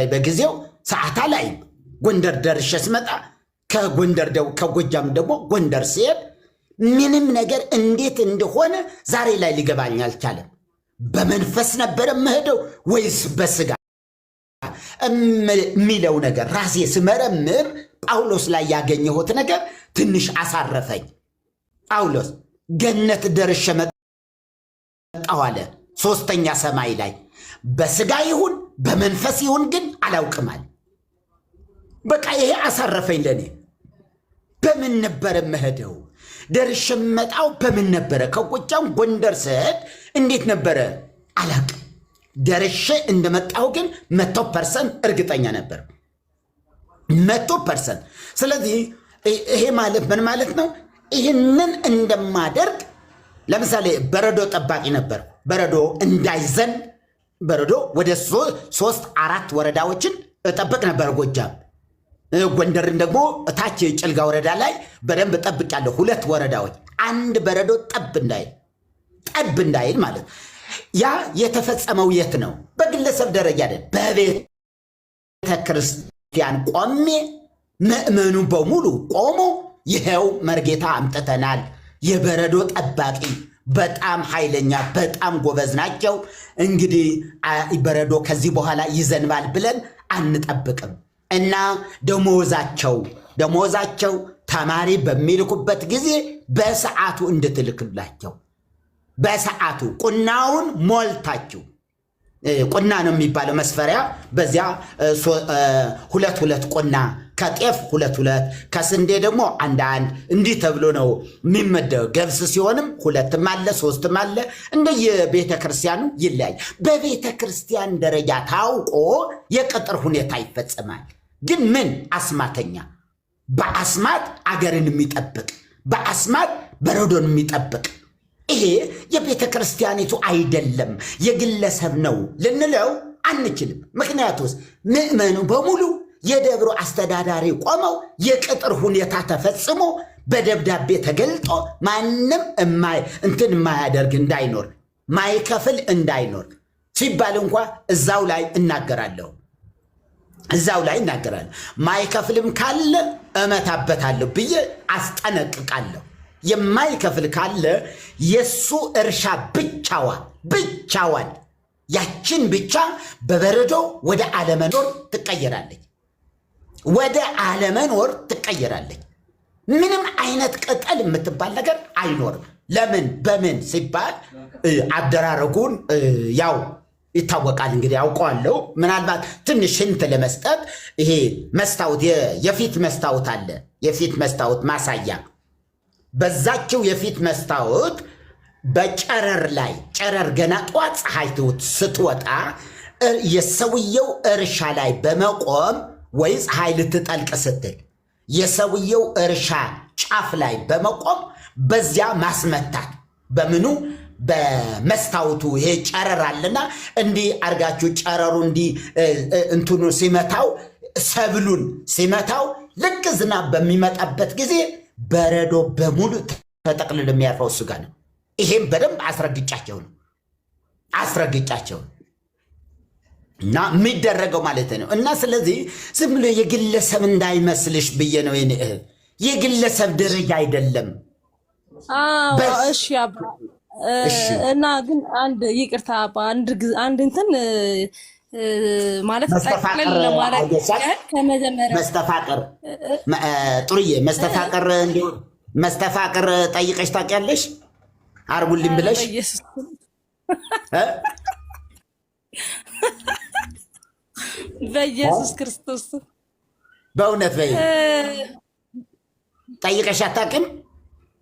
ነበረ በጊዜው ሰዓታ ላይ ጎንደር ደርሼ ስመጣ ከጎጃም ደግሞ ጎንደር ሲሄድ ምንም ነገር እንዴት እንደሆነ ዛሬ ላይ ሊገባኝ አልቻለም። በመንፈስ ነበረ መሄደው ወይስ በስጋ የሚለው ነገር ራሴ ስመረምር ጳውሎስ ላይ ያገኘሁት ነገር ትንሽ አሳረፈኝ። ጳውሎስ ገነት ደርሼ መጣሁ አለ፣ ሶስተኛ ሰማይ ላይ በስጋ ይሁን በመንፈስ ይሁን ግን አላውቅማል። በቃ ይሄ አሳረፈኝ ለኔ። በምን ነበረ መሄደው? ደርሼ መጣሁ በምን ነበረ? ከጎጃም ጎንደር ስሄድ እንዴት ነበረ አላውቅም። ደርሼ እንደመጣሁ ግን 100% እርግጠኛ ነበር፣ 100%። ስለዚህ ይሄ ማለት ምን ማለት ነው? ይህንን እንደማደርግ ለምሳሌ በረዶ ጠባቂ ነበር። በረዶ እንዳይዘን በረዶ ወደ 3-4 ወረዳዎችን እጠብቅ ነበር ጎጃም። ጎንደርን ደግሞ ታች ጭልጋ ወረዳ ላይ በደንብ ጠብቃለሁ። 2 ወረዳዎች አንድ በረዶ ጠብ እንዳይል ማለት ያ የተፈጸመው የት ነው? በግለሰብ ደረጃ አይደል፣ በቤተ ክርስቲያን ቆሜ ምእመኑ በሙሉ ቆሞ ይሄው መርጌታ አምጥተናል። የበረዶ ጠባቂ በጣም ኃይለኛ በጣም ጎበዝ ናቸው። እንግዲህ በረዶ ከዚህ በኋላ ይዘንባል ብለን አንጠብቅም እና ደሞዛቸው ተማሪ በሚልኩበት ጊዜ በሰዓቱ እንድትልክላቸው፣ በሰዓቱ ቁናውን ሞልታችሁ፣ ቁና ነው የሚባለው መስፈሪያ። በዚያ 2 ቁና ከጤፍ 2 ከስንዴ ደግሞ 1 እንዲህ ተብሎ ነው የሚመደው። ገብስ ሲሆንም 2 አለ 3 አለ፣ እንደየቤተ ክርስቲያኑ ይለያል። በቤተ ክርስቲያን ደረጃ ታውቆ የቅጥር ሁኔታ ይፈጸማል። ግን ምን አስማተኛ በአስማት አገርን የሚጠብቅ በአስማት በረዶን የሚጠብቅ ይሄ የቤተ ክርስቲያኒቱ አይደለም የግለሰብ ነው ልንለው አንችልም። ምክንያቱስ ምእመኑ በሙሉ የደብሩ አስተዳዳሪ ቆመው የቅጥር ሁኔታ ተፈጽሞ በደብዳቤ ተገልጦ ማንም እንትን የማያደርግ እንዳይኖር ማይከፍል እንዳይኖር ሲባል እንኳ እዛው ላይ እናገራለሁ። ማይከፍልም ካለ እመታበታለሁ ብዬ አስጠነቅቃለሁ። የማይከፍል ካለ የሱ እርሻ ብቻዋን ያችን ብቻ በበረዶ ወደ አለመኖር ትቀየራለች። ምንም አይነት ቅጠል የምትባል ነገር አይኖርም። ለምን በምን ሲባል አደራረጉን ያው ይታወቃል። እንግዲህ ያውቀዋለሁ። ምናልባት ትንሽ ህንት ለመስጠት ይሄ መስታወት የፊት መስታወት አለ፣ የፊት መስታወት ማሳያ። በዛችው የፊት መስታወት በጨረር ላይ ጨረር ገና ጠዋት ፀሐይ ስትወጣ የሰውየው እርሻ ላይ በመቆም ወይ ፀሐይ ልትጠልቅ ስትል የሰውየው እርሻ ጫፍ ላይ በመቆም በዚያ ማስመታት። በምኑ በመስታወቱ ይሄ ጨረር አለና እንዲህ አርጋችሁ ጨረሩ እንዲህ እንትኑ ሲመታው ሰብሉን ሲመታው ልክ ዝናብ በሚመጣበት ጊዜ በረዶ በሙሉ ተጠቅልሎ የሚያርፈው እሱ ጋር ነው። ይሄም በደንብ አስረግጫቸው እና የሚደረገው ማለት ነው። እና ስለዚህ ዝም ብሎ የግለሰብ እንዳይመስልሽ ብዬ ነው። የግለሰብ ደረጃ አይደለም። እሺ አባ እና ግን አንድ ይቅርታ አባ አንድ እንትን ማለት ተቀለል ለማለት ከመጀመሪያ መስተፋቅር ጥሩዬ መስተፋቅር ጠይቀሽ ታውቂያለሽ? አርጉልኝ ብለሽ በኢየሱስ ክርስቶስ በእውነት ጠይቀሽ አታውቅም?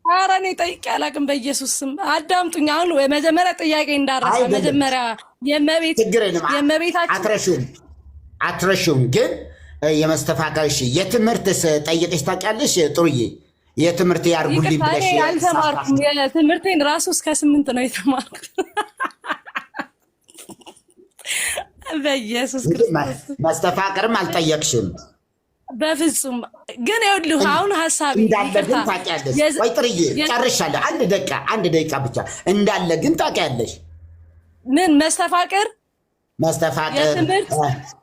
ኧረ እኔ ጠይቄ አላውቅም። በኢየሱስ ስም አዳምጡኝ። አሁን መጀመሪያ ጥያቄ እንዳረሳ መጀመሪያ የመቤታችን አትረሹም። ግን የመስተፋቀርሽ የትምህርት ጠይቀሽ ታውቂያለሽ? ጥሩዬ የትምህርት ያርጉልኝ ብለሽ አልተማርኩም። የትምህርቴን ራሱ እስከ 8 ነው የተማርኩት። በኢየሱስ ክርስቶስ መስተፋቅርም አልጠየቅሽም? በፍጹም። ግን ይኸውልህ አሁን ሐሳብ እንዳለ ግን ታውቂያለሽ ወይ? ጥሩዬ ጨርሻለሁ። አንድ ደቂቃ ብቻ። እንዳለ ግን ታውቂያለሽ ምን መስተፋቅር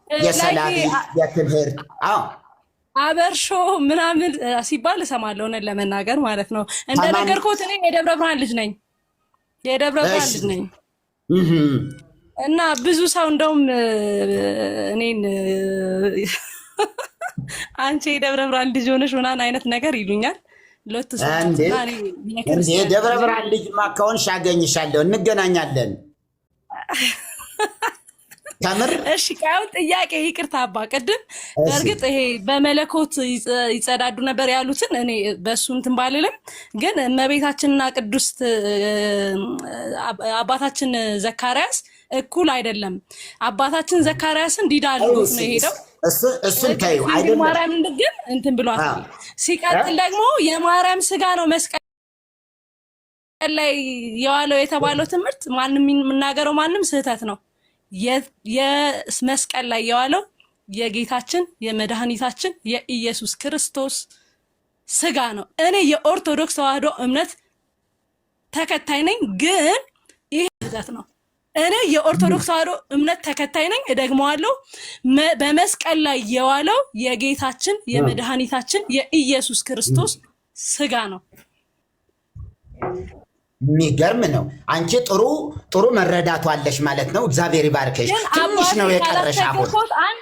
የሰላቢ የትምህርት አበርሾ ምናምን ሲባል እሰማለሁ ለመናገር ማለት ነው። እንደነገርኩት እኔ የደብረ ብርሃን ልጅ ነኝ። እና ብዙ ሰው እንደውም እኔን አንቺ የደብረ ብርሃን ልጅ ሆነሽ ምናምን አይነት ነገር ይሉኛል። የደብረ ብርሃን ልጅ ከሆንሽ አገኝሻለሁ፣ እንገናኛለን። ተምር እሺ። ካሁን ጥያቄ ይቅርታ አባ ቅድም በእርግጥ ይሄ በመለኮት ይጸዳዱ ነበር ያሉትን እኔ በሱ እንትን ባልልም፣ ግን እመቤታችንና ቅዱስ አባታችን ዘካርያስ እኩል አይደለም። አባታችን ዘካርያስን ዲዳ አድርጎት ነው የሄደው። እሱን ታዩ አይደለም ማርያም ግን እንትን ብሏታል። ሲቀጥል ደግሞ የማርያም ስጋ ነው መስቀል ላይ የዋለው የተባለው ትምህርት ማንም የምናገረው ማንም ስህተት ነው። የመስቀል ላይ የዋለው የጌታችን የመድኃኒታችን የኢየሱስ ክርስቶስ ስጋ ነው። እኔ የኦርቶዶክስ ተዋህዶ እምነት ተከታይ ነኝ፣ ግን ይሄ ስህተት ነው። እኔ የኦርቶዶክስ ተዋህዶ እምነት ተከታይ ነኝ፣ እደግመዋለሁ። በመስቀል ላይ የዋለው የጌታችን የመድኃኒታችን የኢየሱስ ክርስቶስ ስጋ ነው። የሚገርም ነው። አንቺ ጥሩ መረዳቱ አለሽ ማለት ነው። እግዚአብሔር ይባርከሽ። ትንሽ ነው የቀረሽ። አንድ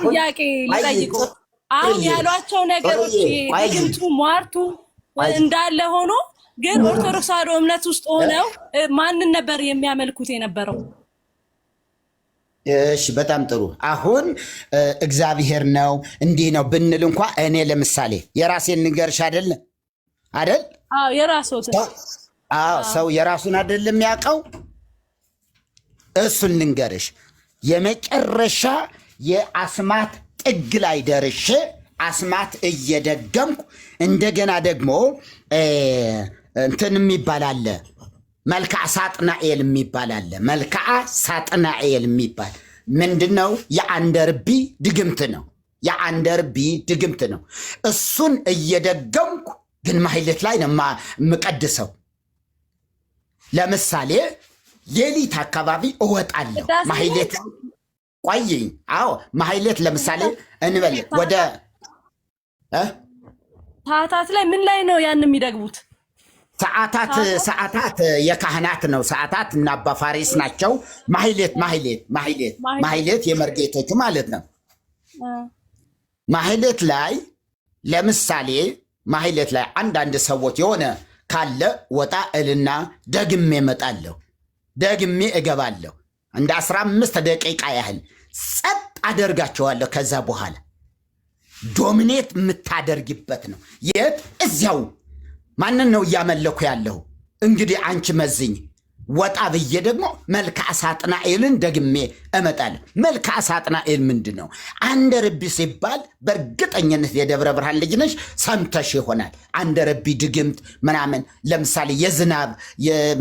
ጥያቄ ልጠይቅ። አሁን ያሏቸው ነገሮች ግምቱ ሟርቱ እንዳለ ሆኖ ግን ኦርቶዶክስ ተዋህዶ እምነት ውስጥ ሆነው ማንን ነበር የሚያመልኩት የነበረው? እሺ በጣም ጥሩ። አሁን እግዚአብሔር ነው እንዲህ ነው ብንል እንኳ እኔ ለምሳሌ የራሴን ንገርሽ አይደል? አዎ የራስዎት። ሰው የራሱን አይደለም የሚያውቀው። እሱን ልንገርሽ። የመጨረሻ የአስማት ጥግ ላይ ደርሼ አስማት እየደገምኩ እንደገና ደግሞ እንትን የሚባል አለ፣ መልክዓ ሳጥናኤል የሚባል አለ። መልክዓ ሳጥናኤል የሚባል ምንድን ነው? የአንደርቢ ድግምት ነው። የአንደርቢ ድግምት ነው። እሱን እየደገምኩ ግን ማህሌት ላይ ነው የምቀድሰው። ለምሳሌ ሌሊት አካባቢ እወጣለሁ ማህሌት። ቆይኝ። ማህሌት ለምሳሌ እንበል ወደ ሰዓታት ላይ ምን ላይ ነው ያን የሚደግሙት? ሰዓታት የካህናት ነው። ሰዓታት እና አባ ፋሪስ ናቸው። ማህሌት የመርጌቶቹ ማለት ነው። ማህሌት ላይ ለምሳሌ ማህሌት ላይ አንዳንድ ሰዎች የሆነ ካለ ወጣ እልና ደግሜ እመጣለሁ፣ ደግሜ እገባለሁ። እንደ 15 ደቂቃ ያህል ጸጥ አደርጋቸዋለሁ። ከዛ በኋላ ዶሚኔት የምታደርግበት ነው። የት? እዚያው። ማንን ነው እያመለኩ ያለሁ? እንግዲህ አንቺ መዝኝ። ወጣ ብዬ ደግሞ መልክዓ ሳጥናኤልን ደግሜ እመጣለሁ። መልክዓ ሳጥናኤል ምንድን ነው? አንደርቢ ሲባል በእርግጠኝነት የደብረ ብርሃን ልጅ ነሽ፣ ሰምተሽ ይሆናል። አንደርቢ ድግምት ምናምን፣ ለምሳሌ የዝናብ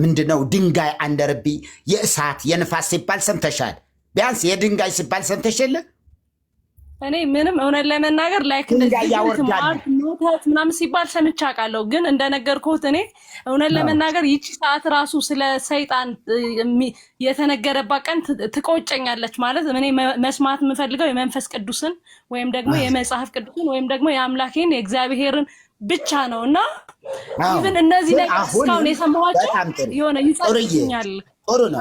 ምንድነው ድንጋይ አንደርቢ፣ የእሳት የንፋስ ሲባል ሰምተሻል። ቢያንስ የድንጋይ ሲባል ሰምተሽ የለ? እኔ ምንም እውነት ለመናገር ላይክ እንደዚህ ምናምን ሲባል ሰምቼ አውቃለሁ። ግን እንደነገርኩት እኔ እውነት ለመናገር ይቺ ሰዓት ራሱ ስለ ሰይጣን የተነገረባት ቀን ትቆጨኛለች። ማለት እኔ መስማት የምፈልገው የመንፈስ ቅዱስን ወይም ደግሞ የመጽሐፍ ቅዱስን ወይም ደግሞ የአምላኬን የእግዚአብሔርን ብቻ ነው እና ኢቭን እነዚህ ነገር እስካሁን የሰማኋቸው የሆነ ይጸጥኛል። ጥሩ ነው።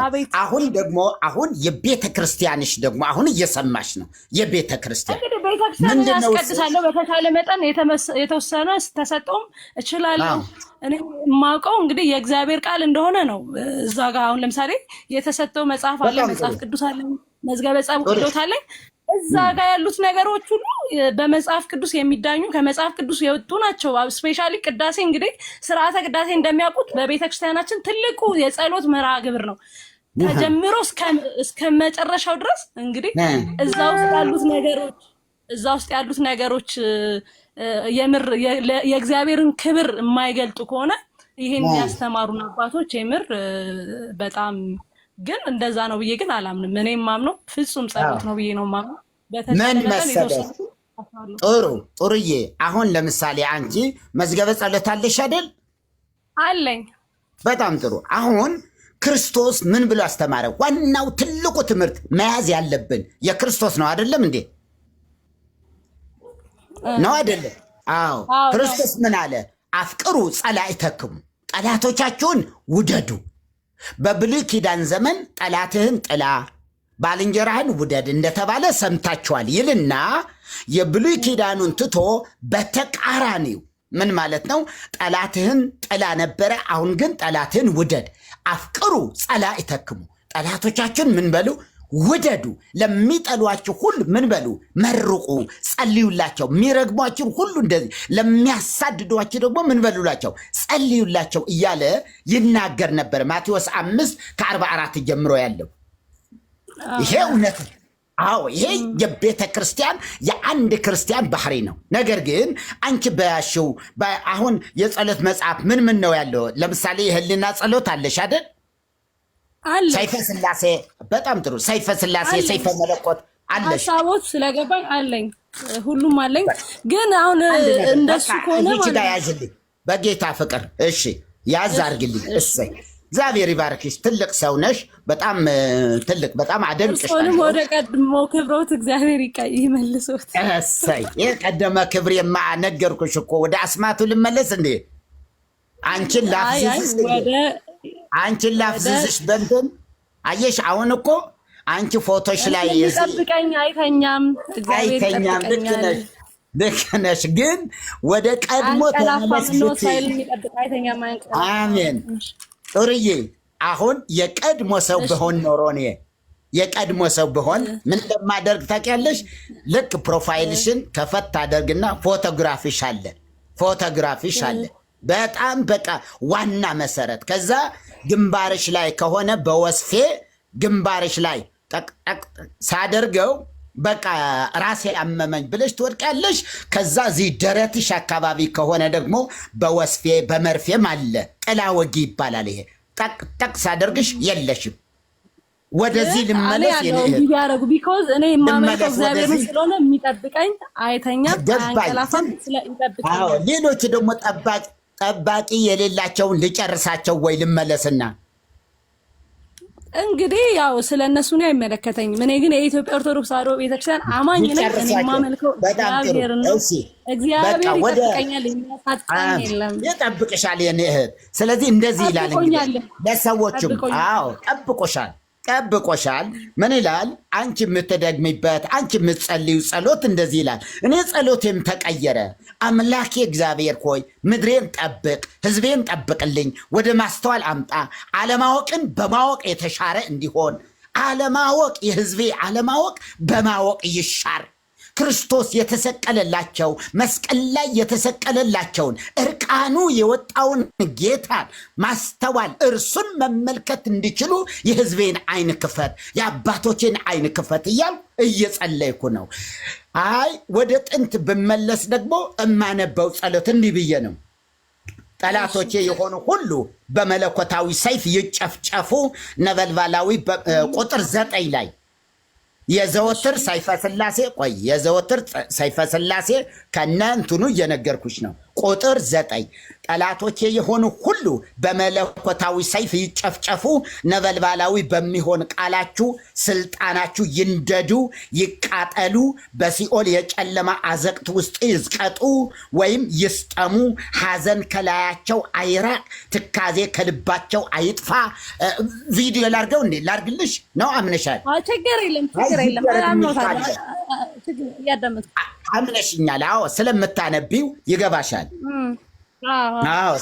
አሁን የቤተ ክርስቲያንሽ ደግሞ አሁን እየሰማሽ ነው። የቤተ ክርስቲያን እንግዲህ ቤተ ክርስቲያን ያስቀድሳለሁ በተቻለ መጠን የተወሰነ ተሰጠውም እችላለሁ። እኔ የማውቀው እንግዲህ የእግዚአብሔር ቃል እንደሆነ ነው። እዛ ጋር አሁን ለምሳሌ የተሰጠው መጽሐፍ አለ፣ መጽሐፍ ቅዱስ አለ፣ መዝገበ ጸሎት አለ። እዛ ጋር ያሉት ነገሮች ሁሉ በመጽሐፍ ቅዱስ የሚዳኙ ከመጽሐፍ ቅዱስ የወጡ ናቸው። ስፔሻሊ ቅዳሴ እንግዲህ ስርዓተ ቅዳሴ እንደሚያውቁት በቤተክርስቲያናችን ትልቁ የጸሎት መርሃ ግብር ነው። ከጀምሮ እስከ መጨረሻው ድረስ እንግዲህ እዛ ውስጥ ያሉት ነገሮች የምር የእግዚአብሔርን ክብር የማይገልጡ ከሆነ ይሄን ያስተማሩን አባቶች የምር በጣም ግን እንደዛ ነው ብዬ ግን አላምንም። እኔ የማምነው ፍጹም ጸሎት ነው ብዬ ነው የማምነው። ምን መሰለሽ ጥሩዬ፣ አሁን ለምሳሌ አንቺ መዝገበ ጸሎት አለሽ አይደል? አለኝ። በጣም ጥሩ። አሁን ክርስቶስ ምን ብሎ አስተማረ? ዋናው ትልቁ ትምህርት መያዝ ያለብን የክርስቶስ ነው አይደለም እንዴ? ነው አይደለም? አዎ። ክርስቶስ ምን አለ? አፍቅሩ ጸላእተክሙ፣ ጠላቶቻችሁን ውደዱ። በብሉይ ኪዳን ዘመን ጠላትህን ጥላ ባልንጀራህን ውደድ እንደተባለ ሰምታችኋል ይልና የብሉይ ኪዳኑን ትቶ በተቃራኒው ምን ማለት ነው? ጠላትህን ጥላ ነበረ። አሁን ግን ጠላትህን ውደድ። አፍቅሩ ጸላእተክሙ፣ ጠላቶቻችሁን ምን በሉ? ውደዱ። ለሚጠሏችሁ ሁሉ ምን በሉ? መርቁ፣ ጸልዩላቸው። የሚረግሟችሁ ሁሉ እንደዚህ፣ ለሚያሳድዷችሁ ደግሞ ምን በሉላቸው? ጸልዩላቸው እያለ ይናገር ነበር። ማቴዎስ 5:44 ጀምሮ ያለው ይሄ እውነት። አዎ ይሄ የቤተ ክርስቲያን የአንድ ክርስቲያን ባህሪ ነው። ነገር ግን አንቺ በያሽው አሁን የጸሎት መጽሐፍ ምን ነው ያለው? ለምሳሌ የህሊና ጸሎት አለሽ አይደል? ሰይፈ ስላሴ፣ በጣም ጥሩ። ሰይፈ ስላሴ፣ ሰይፈ መለኮት አለሽ? ሀሳቦች ስለገባኝ አለኝ፣ ሁሉም አለኝ። ግን አሁን እንደሱ ከሆነ ማለት ያዝልኝ በጌታ ፍቅር። እሺ ያዝ አድርግልኝ። እሰይ እግዚአብሔር ይባርክሽ። ትልቅ ሰው ነሽ። በጣም ትልቅ፣ በጣም አደንቅሻለሁ። ወደ ቀድሞ ክብሮት እግዚአብሔር ይመልሶት። እሰይ የቀደመ ክብር ነገርኩሽ እኮ። ወደ አስማቱ ልመለስ እንዴ? አንቺን ላፍዝዝሽ በንትን አየሽ። አሁን እኮ አንቺ ፎቶሽ ላይ ይጠብቀኝ አይተኛም። ልክ ነሽ። ግን ወደ ቀድሞ ተመለስ። አሜን። ጥሩዬ አሁን የቀድሞ ሰው ብሆን ኖሮ እኔ የቀድሞ ሰው ብሆን ምን እንደማደርግ ታውቂያለሽ? ልክ ፕሮፋይልሽን ከፈት አደርግና ፎቶግራፊሽ አለ በጣም በቃ ዋና መሰረት። ከዛ ግንባርሽ ላይ ከሆነ በወስፌ ግንባርሽ ላይ ጠቅጠቅ ሳደርገው በቃ ራሴ አመመኝ ብለሽ ትወድቂያለሽ። ከዛ እዚህ ደረትሽ አካባቢ ከሆነ ደግሞ በወስፌ በመርፌም አለ፣ ጥላ ወጊ ይባላል። ይሄ ጠቅጠቅ ሳደርግሽ የለሽም። ወደዚህ ልመለስ ያረጉ ቢኮዝ እኔ የማመልከው እግዚአብሔር ስለሆነ የሚጠብቀኝ አይተኛም፣ አንቀላፋም ስለሚጠብቀኝ። ሌሎች ደግሞ ጠባቂ የሌላቸውን ልጨርሳቸው ወይ ልመለስና እንግዲህ ያው ስለነሱ ነው አይመለከተኝም። እኔ ግን የኢትዮጵያ ኦርቶዶክስ ተዋሕዶ ቤተክርስቲያን አማኝ ነኝ። እኔ የማመልከው እግዚአብሔር ነው። እግዚአብሔር ይጠብቀኛል፣ የሚያሳጣኝ የለም። ይጠብቅሻል የኔ እህት። ስለዚህ እንደዚህ ይላል እንግዲህ ለሰዎችም። አዎ ጠብቆሻል። ምን ይላል? አንቺ የምትደግሚበት አንቺ የምትጸልዩ ጸሎት እንደዚህ ይላል። እኔ ጸሎቴም ተቀየረ። አምላኬ እግዚአብሔር ሆይ ምድሬን ጠብቅ፣ ሕዝቤን ጠብቅልኝ፣ ወደ ማስተዋል አምጣ። አለማወቅን በማወቅ የተሻረ እንዲሆን፣ አለማወቅ የሕዝቤ አለማወቅ በማወቅ ይሻር። ክርስቶስ የተሰቀለላቸው መስቀል ላይ የተሰቀለላቸውን እርቃኑ የወጣውን ጌታን ማስተዋል እርሱን መመልከት እንዲችሉ የሕዝቤን ዓይን ክፈት፣ የአባቶቼን ዓይን ክፈት እያሉ እየጸለይኩ ነው። አይ ወደ ጥንት ብመለስ ደግሞ እማነበው ጸሎት እንዲህ ብዬ ነው። ጠላቶቼ የሆኑ ሁሉ በመለኮታዊ ሰይፍ ይጨፍጨፉ። ነበልባላዊ ቁጥር 9 ላይ የዘወትር ሰይፈ ስላሴ የዘወትር ሰይፈ ስላሴ ከነ እንትኑ እየነገርኩሽ ነው። ቁጥር 9 ጠላቶቼ የሆኑ ሁሉ በመለኮታዊ ሰይፍ ይጨፍጨፉ፣ ነበልባላዊ በሚሆን ቃላችሁ ስልጣናችሁ ይንደዱ፣ ይቃጠሉ፣ በሲኦል የጨለማ አዘቅት ውስጥ ይዝቀጡ ወይም ይስጠሙ። ሐዘን ከላያቸው አይራቅ፣ ትካዜ ከልባቸው አይጥፋ። ቪዲዮ ላርገው እንዴ? ላርግልሽ ነው? አምነሻል? ችግር የለም አምነሽኛል። አዎ ስለምታነቢው ይገባሻል። አዎ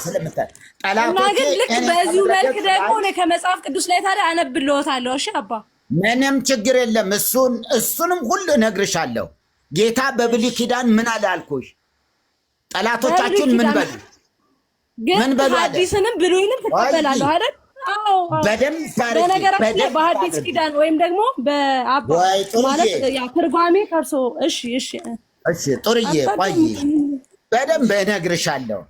ጠላቶቼ ልክ በዚሁ መልክ ደግሞ ከመጽሐፍ ቅዱስ ላይ ታዲያ አነብልዎታለሁ። እሺ አባ ምንም ችግር የለም። እሱንም ሁሉ እነግርሻለሁ። ጌታ በብሉይ ኪዳን ምን አለ አልኩሽ? ጠላቶቻችሁን ምን በሉ ምን በሉ አለ። ሐዲስንም ብሉይንም ትቀበላለህ አይደል? በነገራችን በሐዲስ ኪዳን ወይም ደግሞ በአባ ማለት ያ ትርጓሜ ከርሶ። እሺ ጥሩዬ፣ ቆይ በደንብ እነግርሻለሁ።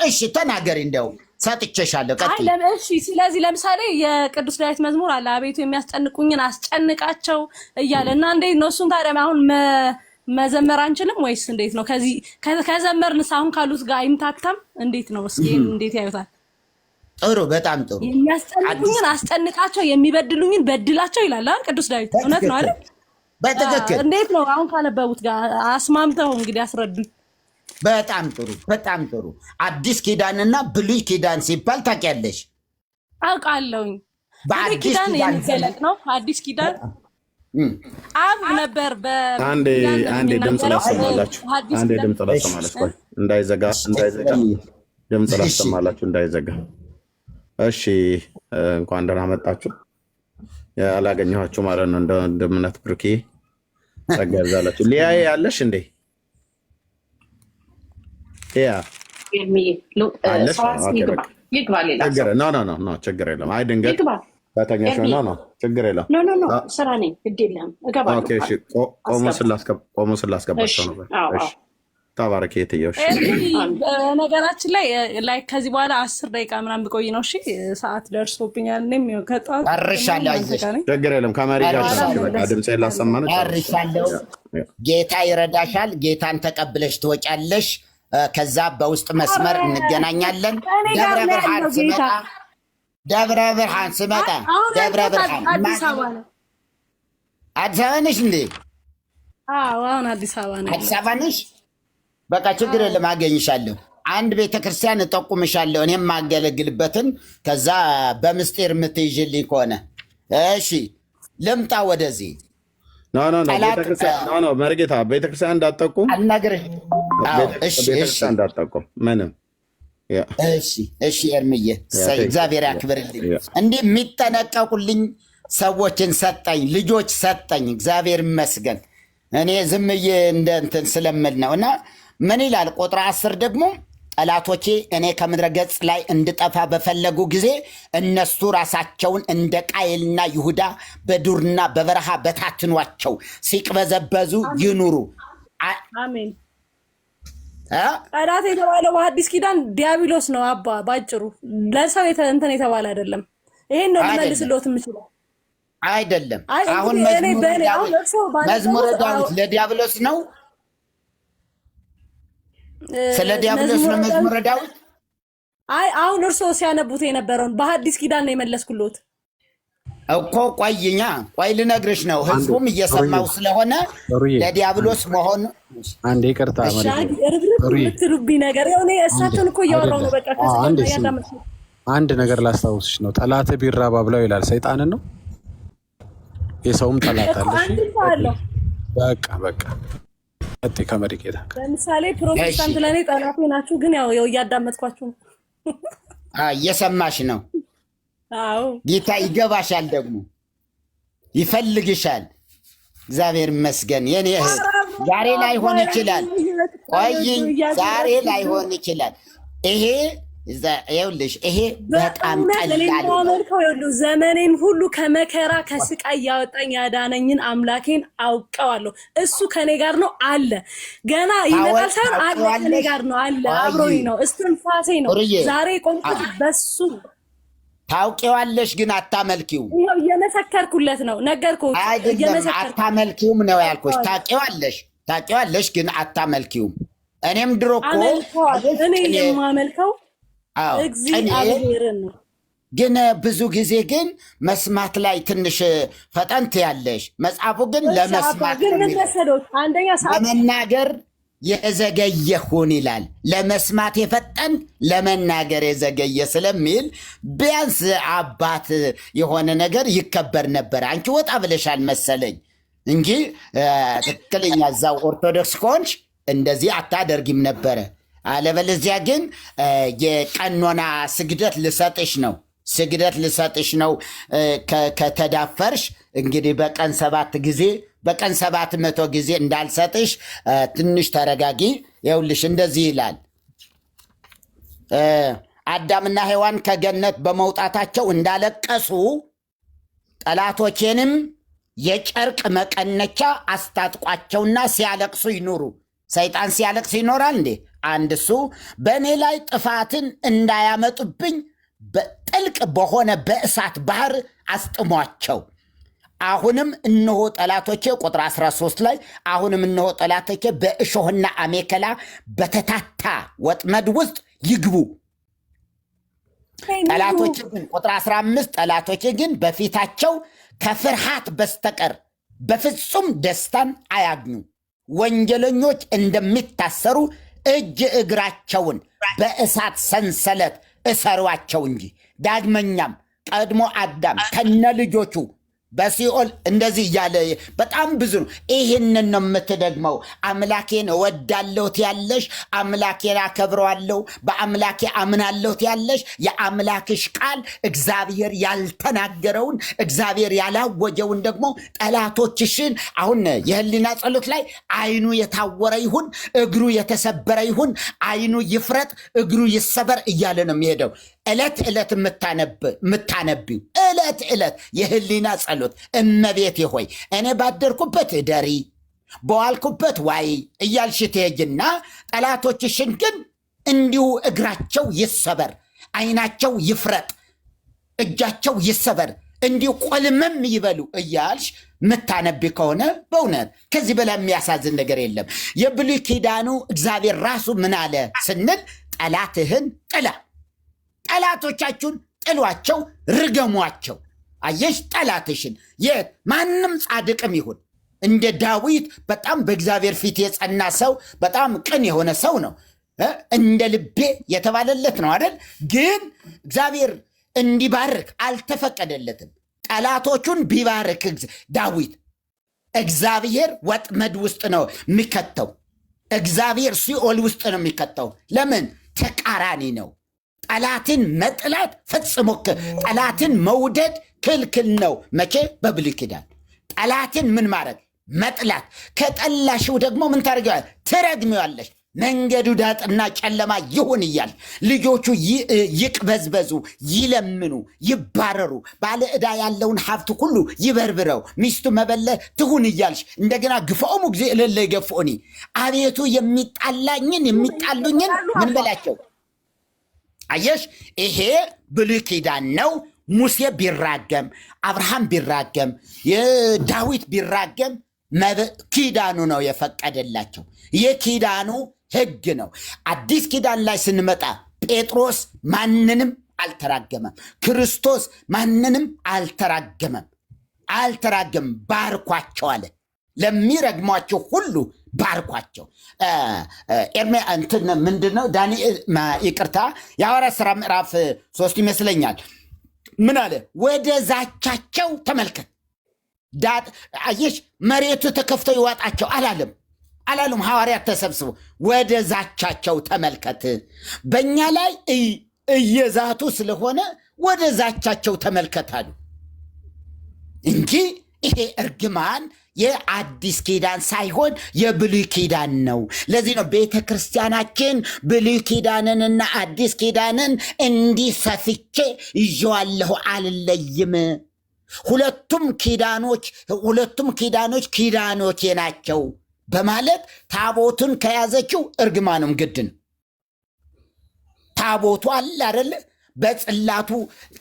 እሺ ተናገሪ፣ እንደው ሰጥቼሻለሁ። ቀጥይ። እሺ ስለዚህ ለምሳሌ የቅዱስ ዳዊት መዝሙር አለ፣ አቤቱ የሚያስጨንቁኝን አስጨንቃቸው እያለ እና እንዴት ነው እሱን ታዲያ አሁን መዘመር አንችልም ወይስ እንዴት ነው? ከዘመርንስ አሁን ካሉት ጋር አይምታታም? እንዴት ነው? እስኪ እንዴት ያዩታል? ጥሩ በጣም ጥሩ። የሚያስጨንቁኝን አስጨንቃቸው የሚበድሉኝን በድላቸው ይላል ቅዱስ ዳዊት። እውነት ነው አይደል? በትክክል። እንዴት ነው አሁን ካነበቡት ጋር አስማምተው እንግዲህ አስረዱኝ። በጣም ጥሩ በጣም ጥሩ። አዲስ ኪዳንና ብሉይ ኪዳን ሲባል ታውቂያለሽ? አውቃለሁኝ። ብሉይ ኪዳን የሚገለጥ ነው። አዲስ ኪዳን አብ ነበር። አንዴ ድምፅ ላሰማላችሁ። አንዴ ድምፅ ላሰማላችሁ። እንዳይዘጋ ድምፅ ላሰማላችሁ እንዳይዘጋ። እሺ እንኳን ደህና መጣችሁ። ያላገኘኋችሁ ማለት ነው። እንደ እምነት ብሩኬ ጸጋ ይብዛላችሁ። ሊያ ያለሽ እንዴ? ያ ችግር የለም። አይ ድንገት ከተኛሽ ነው ችግር የለም። ስራ ነኝ ግድ የለም እገባለሁ። ቆሞስን ላስገባቸው ነበር። ተባረክ የትየውሽ። ነገራችን ላይ ከዚህ በኋላ 10 ደቂቃ ምናምን ብቆይ ነው። እሺ ሰዓት ደርሶብኛል። እኔም ከጠዋት ችግር የለም። ከመሪ ጋር ድምፅ ላሰማነው ጨርሻለሁ። ጌታ ይረዳሻል። ጌታን ተቀብለሽ ትወጫለሽ። ከዛ በውስጥ መስመር እንገናኛለን። ደብረ ብርሃን ስመጣ ደብረ ብርሃን አዲስ አበባ ነሽ እንዴ? አሁን አዲስ አበባ ነሽ? በቃ ችግር የለም አገኝሻለሁ። አንድ ቤተክርስቲያን እጠቁምሻለሁ እኔም የማገለግልበትን። ከዛ በምስጢር የምትይዥልኝ ከሆነ እሺ ልምጣ ወደዚህ። ኖ መርጌታ ቤተክርስቲያን እንዳትጠቁም አልነግርህም። ቤተክርስቲያን እንዳትጠቁም ምንም። እሺ ኤርምዬ እግዚአብሔር ያክብርልኝ። እንዲህ የሚጠነቀቁልኝ ሰዎችን ሰጠኝ፣ ልጆች ሰጠኝ። እግዚአብሔር ይመስገን። እኔ ዝምዬ እንደ እንትን ስለምል ነው። እና ምን ይላል ቁጥር 10 ደግሞ ጠላቶቼ እኔ ከምድረ ገጽ ላይ እንድጠፋ በፈለጉ ጊዜ እነሱ ራሳቸውን እንደ ቃየልና ይሁዳ በዱርና በበረሃ በታትኗቸው ሲቅበዘበዙ ይኑሩ። አሜን። ጠላት የተባለው በአዲስ ኪዳን ዲያብሎስ ነው። አባ ባጭሩ ለሰው እንትን የተባለ አይደለም። ይሄን ነው ልመልስልዎት የምችለው። አይደለም አሁን መዝሙረ ዳዊት ለዲያብሎስ ነው። ስለ ዲያብሎስ ነው መዝሙረ ዳዊት። አሁን እርስዎ ሲያነቡት የነበረውን በሐዲስ ኪዳን ነው የመለስኩልዎት እኮ። ቆይ ልነግርሽ ነው። ህዝቡም እየሰማው ስለሆነ ለዲያብሎስ መሆን አንዴ ይቅርታ ምትሉብኝ ነገር የሆነ እሳቸውን እኮ እያወራሁ ነው። በቃ አንድ ነገር ላስታውስሽ ነው። ጠላት ቢራባ ብለው ይላል። ሰይጣንን ነው የሰውም ጠላት አለ። በቃ እጤ ከመሪጌታ ለምሳሌ ፕሮቴስታንት ለኔ ጠላቴ ናችሁ፣ ግን ያው እያዳመጥኳችሁ ነው። እየሰማሽ ነው። አዎ ጌታ ይገባሻል፣ ደግሞ ይፈልግሻል። እግዚአብሔር ይመስገን የኔ እህት። ዛሬ ላይሆን ይችላል፣ ቆይኝ፣ ዛሬ ላይሆን ይችላል። ይኸውልሽ ይሄ በጣም ቀላል ነው። ዘመኔን ሁሉ ከመከራ ከስቃይ ያወጣኝ ያዳነኝን አምላኬን አውቀዋለሁ። እሱ ከኔ ጋር ነው አለ። ገና ይመጣል ሳይሆን አለ፣ ከኔ ጋር ነው አለ፣ አብሮኝ ነው፣ እስትንፋሴ ነው። ዛሬ ቆምኩት በሱ። ታውቂዋለሽ ግን አታመልኪው። ይኸው እየመሰከርኩለት ነው፣ ነገርኩት። አታመልኪውም ነው ያልኩሽ። ታውቂዋለሽ ግን አታመልኪውም። እኔም ድሮ እኮ እኔ የማመልከው እግዚአብሔርን ነው። ግን ብዙ ጊዜ ግን መስማት ላይ ትንሽ ፈጠንት ያለሽ። መጽሐፉ ግን ለመስማት ለመናገር የዘገየ ሁን ይላል። ለመስማት የፈጠን ለመናገር የዘገየ ስለሚል ቢያንስ አባት የሆነ ነገር ይከበር ነበር። አንቺ ወጣ ብለሻል መሰለኝ እንጂ ትክክለኛ እዛው ኦርቶዶክስ ከሆንሽ እንደዚህ አታደርጊም ነበረ። አለበለዚያ ግን የቀኖና ስግደት ልሰጥሽ ነው። ከተዳፈርሽ እንግዲህ በቀን 700 ጊዜ እንዳልሰጥሽ ትንሽ ተረጋጊ። ይኸውልሽ እንደዚህ ይላል። አዳምና ሔዋን ከገነት በመውጣታቸው እንዳለቀሱ ጠላቶቼንም የጨርቅ መቀነቻ አስታጥቋቸውና ሲያለቅሱ ይኑሩ። ሰይጣን ሲያለቅስ ይኖራል እንዴ? አንድ እሱ በእኔ ላይ ጥፋትን እንዳያመጡብኝ በጥልቅ በሆነ በእሳት ባህር አስጥሟቸው። አሁንም እነሆ ጠላቶቼ ቁጥር 13 ላይ አሁንም እነሆ ጠላቶቼ በእሾህና አሜከላ በተታታ ወጥመድ ውስጥ ይግቡ። ጠላቶች ግን ቁጥር 15 ጠላቶች ግን በፊታቸው ከፍርሃት በስተቀር በፍጹም ደስታን አያግኙ። ወንጀለኞች እንደሚታሰሩ እጅ እግራቸውን በእሳት ሰንሰለት እሰሯቸው እንጂ። ዳግመኛም ቀድሞ አዳም ከነ ልጆቹ በሲኦል እንደዚህ እያለ በጣም ብዙ ነው። ይህንን ነው የምትደግመው። አምላኬን እወዳለሁ ያለሽ፣ አምላኬን አከብረዋለሁ፣ በአምላኬ አምናለሁ ያለሽ፣ የአምላክሽ ቃል እግዚአብሔር ያልተናገረውን እግዚአብሔር ያላወጀውን ደግሞ ጠላቶችሽን አሁን የህሊና ጸሎት ላይ አይኑ የታወረ ይሁን፣ እግሩ የተሰበረ ይሁን፣ አይኑ ይፍረጥ፣ እግሩ ይሰበር እያለ ነው የሚሄደው። ዕለት ዕለት የምታነቢው ዕለት ዕለት የህሊና ጸሎት እመቤቴ ሆይ እኔ ባደርኩበት እደሪ በዋልኩበት ዋይ እያልሽ ትሄጂና ጠላቶችሽን ግን እንዲሁ እግራቸው ይሰበር፣ አይናቸው ይፍረጥ፣ እጃቸው ይሰበር፣ እንዲሁ ቆልመም ይበሉ እያልሽ ምታነቢ ከሆነ በእውነት ከዚህ በላይ የሚያሳዝን ነገር የለም። የብሉይ ኪዳኑ እግዚአብሔር ራሱ ምን አለ ስንል ጠላትህን ጥላ፣ ጠላቶቻችሁን ጥሏቸው፣ ርገሟቸው። አየሽ ጠላትሽን ማንም ጻድቅም ይሁን እንደ ዳዊት በጣም በእግዚአብሔር ፊት የጸና ሰው በጣም ቅን የሆነ ሰው ነው። እንደ ልቤ የተባለለት ነው አይደል? ግን እግዚአብሔር እንዲባርክ አልተፈቀደለትም። ጠላቶቹን ቢባርክ ዳዊት እግዚአብሔር ወጥመድ ውስጥ ነው የሚከተው። እግዚአብሔር ሲኦል ውስጥ ነው የሚከተው። ለምን? ተቃራኒ ነው። ጠላትን መጥላት ፈጽሞ ጠላትን መውደድ ክልክል ነው። መቼ? በብሉይ ኪዳን። ጠላትን ምን ማድረግ? መጥላት። ከጠላሽው ደግሞ ምን ታደርጊዋለሽ? ትረግሚዋለሽ። መንገዱ ዳጥና ጨለማ ይሁን እያል ልጆቹ ይቅበዝበዙ፣ ይለምኑ፣ ይባረሩ፣ ባለ ዕዳ ያለውን ሀብት ሁሉ ይበርብረው፣ ሚስቱ መበለት ትሁን እያልሽ እንደገና ግፈኦሙ ጊዜ እለለ ይገፍኡኒ። አቤቱ የሚጣሉኝን ምን በላቸው? አየሽ፣ ይሄ ብሉይ ኪዳን ነው። ሙሴ ቢራገም፣ አብርሃም ቢራገም፣ ዳዊት ቢራገም ኪዳኑ ነው የፈቀደላቸው። የኪዳኑ ሕግ ነው። አዲስ ኪዳን ላይ ስንመጣ ጴጥሮስ ማንንም አልተራገመም። ክርስቶስ ማንንም አልተራገመም። ባርኳቸው አለ። ለሚረግሟቸው ሁሉ ባርኳቸው። እንትን ምንድን ነው ዳንኤል ይቅርታ የሐዋርያት ሥራ ምዕራፍ 3 ይመስለኛል። ምን አለ? ወደ ዛቻቸው ተመልከት። አየሽ፣ መሬቱ ተከፍቶ ይዋጣቸው አላሉም። ሐዋርያት ተሰብስበው ወደ ዛቻቸው ተመልከት። በእኛ ላይ እየዛቱ ስለሆነ ወደ ዛቻቸው ተመልከታሉ እንጂ ይሄ እርግማን የአዲስ ኪዳን ሳይሆን የብሉይ ኪዳን ነው። ለዚህ ነው ቤተ ክርስቲያናችን ብሉይ ኪዳንንና አዲስ ኪዳንን እንዲህ ሰፍቼ ይዤዋለሁ አልለይም። ሁለቱም ኪዳኖች ኪዳኖቼ ናቸው በማለት ታቦቱን ከያዘችው እርግማኑም ግድ ነው። ታቦቱ አለ አይደለ? በጽላቱ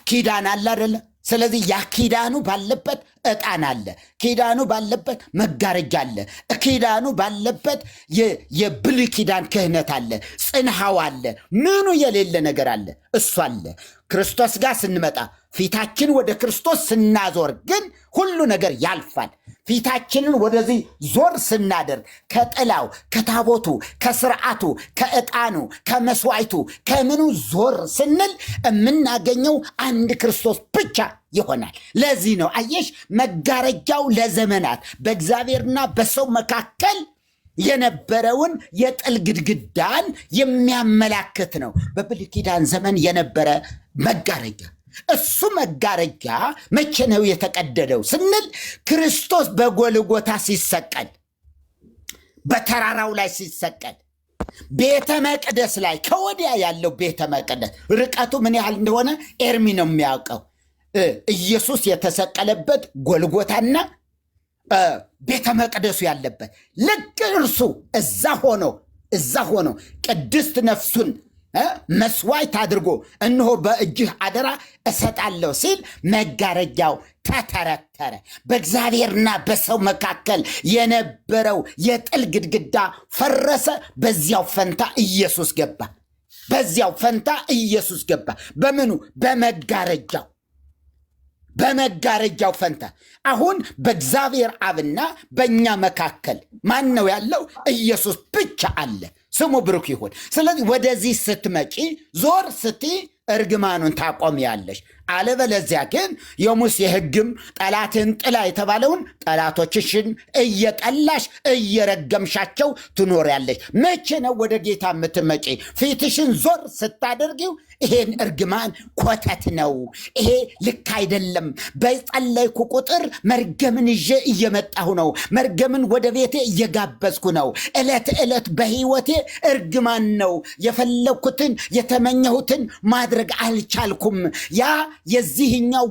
ኪዳን አለ አይደለ? ስለዚህ ያ ኪዳኑ ባለበት ዕጣን አለ፣ ኪዳኑ ባለበት መጋረጃ አለ፣ ኪዳኑ ባለበት የብሉይ ኪዳን ክህነት አለ፣ ጽንሐው አለ፣ ምኑ የሌለ ነገር አለ፣ እሱ አለ። ክርስቶስ ጋር ስንመጣ ፊታችን ወደ ክርስቶስ ስናዞር ግን ሁሉ ነገር ያልፋል። ፊታችንን ወደዚህ ዞር ስናደርግ ከጥላው፣ ከታቦቱ፣ ከስርዓቱ፣ ከዕጣኑ፣ ከመስዋዕቱ፣ ከምኑ ዞር ስንል የምናገኘው አንድ ክርስቶስ ብቻ ይሆናል። ለዚህ ነው አየሽ፣ መጋረጃው ለዘመናት በእግዚአብሔርና በሰው መካከል የነበረውን የጥል ግድግዳን የሚያመላክት ነው። በብሉይ ኪዳን ዘመን የነበረ መጋረጃ። እሱ መጋረጃ መቼ ነው የተቀደደው ስንል ክርስቶስ በጎልጎታ ሲሰቀል፣ በተራራው ላይ ሲሰቀል፣ ቤተ መቅደስ ላይ ከወዲያ ያለው ቤተ መቅደስ ርቀቱ ምን ያህል እንደሆነ ኤርሚ ነው የሚያውቀው። ኢየሱስ የተሰቀለበት ጎልጎታና ቤተ መቅደሱ ያለበት ልክ እርሱ እዛ ሆኖ ቅድስት ነፍሱን መስዋዕት አድርጎ እነሆ በእጅህ አደራ እሰጣለሁ ሲል መጋረጃው ተተረተረ። በእግዚአብሔርና በሰው መካከል የነበረው የጥል ግድግዳ ፈረሰ። በዚያው ፈንታ ኢየሱስ ገባ። በዚያው ፈንታ ኢየሱስ ገባ። በምኑ? በመጋረጃው ፈንታ። አሁን በእግዚአብሔር አብና በእኛ መካከል ማን ነው ያለው? ኢየሱስ ብቻ አለ። ስሙ ብሩክ ይሁን። ስለዚህ ወደዚህ ስትመጪ ዞር ስቲ እርግማኑን ታቆሚያለሽ። አለበለዚያ ግን የሙሴ ሕግም ጠላትን ጥላ የተባለውን ጠላቶችሽን እየጠላሽ እየረገምሻቸው ትኖሪያለሽ። መቼ ነው ወደ ጌታ የምትመጪ? ፊትሽን ዞር ስታደርጊው ይሄን እርግማን ኮተት ነው፣ ይሄ ልክ አይደለም፣ በጸለይኩ ቁጥር መርገምን ይዤ እየመጣሁ ነው፣ መርገምን ወደ ቤቴ እየጋበዝኩ ነው፣ ዕለት ዕለት በህይወቴ እርግማን ነው፣ የፈለግኩትን የተመኘሁትን ማድረግ አልቻልኩም። ያ የዚህኛው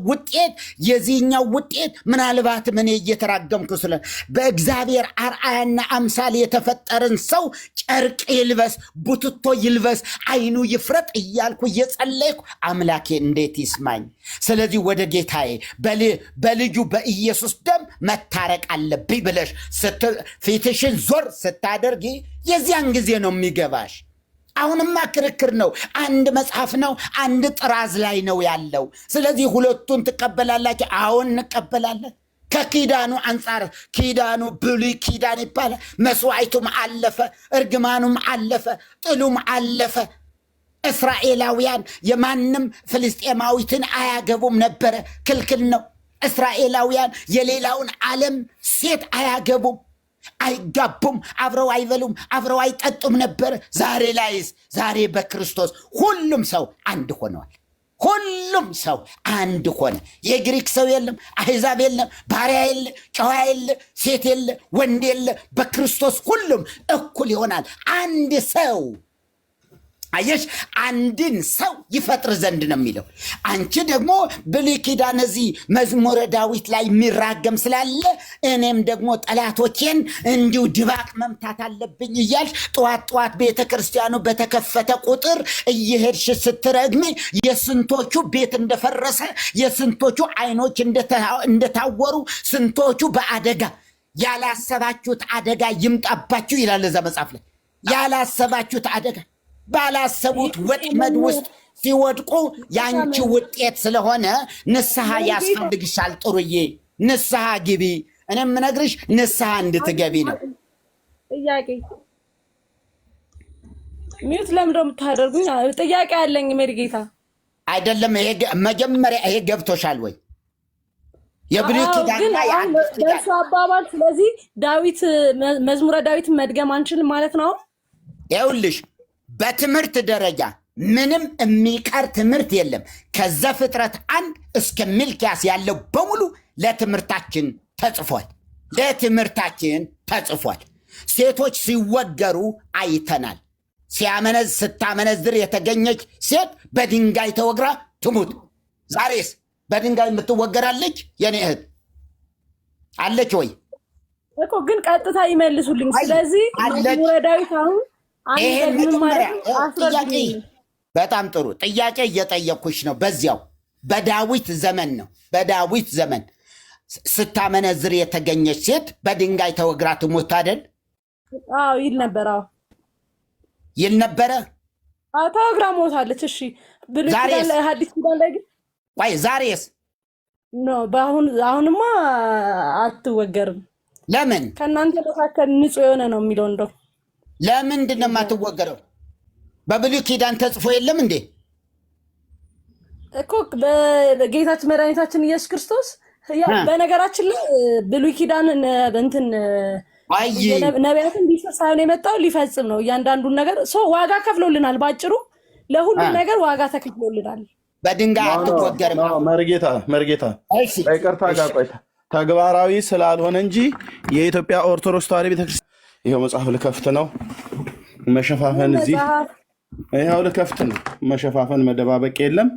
ውጤት ምናልባት ምን እየተራገምኩ ስለ በእግዚአብሔር አርአያና አምሳል የተፈጠረን ሰው ጨርቅ ይልበስ፣ ቡትቶ ይልበስ፣ አይኑ ይፍረጥ እያልኩ እየጸለይኩ አምላኬ እንዴት ይስማኝ? ስለዚህ ወደ ጌታዬ በልጁ በኢየሱስ ደም መታረቅ አለብኝ ብለሽ ፊትሽን ዞር ስታደርጊ የዚያን ጊዜ ነው የሚገባሽ። አሁንማ ክርክር ነው። አንድ መጽሐፍ ነው፣ አንድ ጥራዝ ላይ ነው ያለው። ስለዚህ ሁለቱን ትቀበላላችሁ? አሁን እንቀበላለን። ከኪዳኑ አንጻር ኪዳኑ ብሉይ ኪዳን ይባላል። መስዋዕቱም አለፈ፣ እርግማኑም አለፈ፣ ጥሉም አለፈ። እስራኤላውያን የማንም ፍልስጤማዊትን አያገቡም ነበረ፣ ክልክል ነው። እስራኤላውያን የሌላውን ዓለም ሴት አያገቡም፣ አይጋቡም፣ አብረው አይበሉም፣ አብረው አይጠጡም ነበር። ዛሬ በክርስቶስ ሁሉም ሰው አንድ ሆነዋል። ሁሉም ሰው አንድ ሆነ። የግሪክ ሰው የለም፣ አሕዛብ የለም፣ ባሪያ የለ፣ ጨዋ የለ፣ ሴት የለ፣ ወንድ የለ። በክርስቶስ ሁሉም እኩል ይሆናል። አንድ ሰው አየሽ፣ አንድን ሰው ይፈጥር ዘንድ ነው የሚለው። አንቺ ደግሞ ብሉይ ኪዳን እዚህ መዝሙረ ዳዊት ላይ የሚራገም ስላለ እኔም ደግሞ ጠላቶቼን እንዲሁ ድባቅ መምታት አለብኝ እያልሽ ጠዋት ቤተ ክርስቲያኑ በተከፈተ ቁጥር እየሄድሽ ስትረግሚ የስንቶቹ ቤት እንደፈረሰ፣ የስንቶቹ አይኖች እንደታወሩ፣ ስንቶቹ በአደጋ ያላሰባችሁት አደጋ ይምጣባችሁ ይላል እዛ መጽሐፍ ላይ። ያላሰባችሁት አደጋ ባላሰቡት ወጥመድ ውስጥ ሲወድቁ ያንቺ ውጤት ስለሆነ ንስሐ ያስፈልግሻል። ጥሩዬ ንስሐ ግቢ። እኔ የምነግርሽ ንስሐ እንድትገቢ ነው። ጥያቄ ሚዩት ለምንድን ነው የምታደርጉኝ? ጥያቄ አለኝ ሜሪጌታ። አይደለም ይሄ መጀመሪያ ይሄ ገብቶሻል ወይ? የብሉይ ኪዳንና የአዲስ ኪዳን አባባል። ስለዚህ ዳዊት መዝሙረ ዳዊት መድገም አንችልም ማለት ነው። ይኸውልሽ በትምህርት ደረጃ ምንም የሚቀር ትምህርት የለም። ከዘፍጥረት 1 እስከ ሚልክያስ ያለው በሙሉ ለትምህርታችን ተጽፏል። ሴቶች ሲወገሩ አይተናል። ስታመነዝር የተገኘች ሴት በድንጋይ ተወግራ ትሙት። ዛሬስ በድንጋይ የምትወገራለች? የኔ እህት አለች ወይ እኮ? ግን ቀጥታ ይመልሱልኝ። ስለዚህ መዝሙረ ዳዊት አሁን በጣም ጥሩ ጥያቄ እየጠየኩሽ ነው። በዚያው በዳዊት ዘመን ስታመነዝር የተገኘች ሴት በድንጋይ ተወግራ ትሞት አይደል? ይል ነበረ። ተወግራ ሞታለች። እሺ ሐዲስ ኪዳን ላይ ግን ዛሬስ አሁንማ አትወገርም። ለምን? ከእናንተ መካከል ንጹሕ የሆነ ነው የሚለው እንደው ለምንድን ነው የማትወገረው? በብሉይ ኪዳን ተጽፎ የለም እንዴ እኮ በጌታችን መድኃኒታችን ኢየሱስ ክርስቶስ። በነገራችን ላይ ብሉይ ኪዳን ነቢያትን ሊፈጽም ሳይሆን የመጣው ሊፈጽም ነው። እያንዳንዱን ነገር ዋጋ ከፍሎልናል። ባጭሩ ለሁሉም ነገር ዋጋ ተከፍሎልናል። በድንጋይ አትወገርም። መርጌታ ይቅርታ ጋር ቆይታ ተግባራዊ ስላልሆነ እንጂ የኢትዮጵያ ኦርቶዶክስ ተዋሕዶ ቤተክርስቲያን ይኸው መጽሐፍ ልከፍት ነው። መሸፋፈን እዚህ ይኸው ልከፍት ነው። መሸፋፈን መደባበቅ የለም።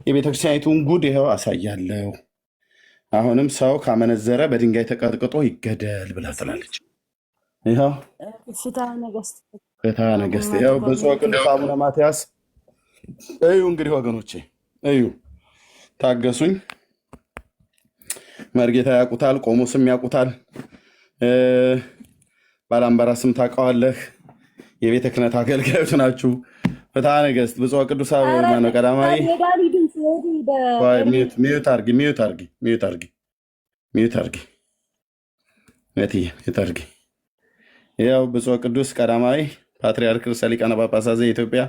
የቤተክርስቲያኒቱን ጉድ ይኸው አሳያለሁ። አሁንም ሰው ካመነዘረ በድንጋይ ተቀጥቅጦ ይገደል ብላ ትላለች። ይኸው ፍትሐ ነገሥት ይኸው ብፁዕ ቅዱስ አቡነ ማትያስ። እዩ እንግዲህ ወገኖቼ እዩ፣ ታገሱኝ። መርጌታ ያውቁታል፣ ቆሞስም ያውቁታል። ባላምባራስም ታውቀዋለህ። የቤተ ክህነት አገልጋዮች ናችሁ። ፍትሐ ነገሥት ብፁዕ ቅዱስ አቡነ ማነው ቀዳማዊ ሚዩት አድርጊ ያው ብፁዕ ቅዱስ ቀዳማዊ ፓትርያርክ ርዕሰ ሊቃነ ጳጳሳት ዘኢትዮጵያ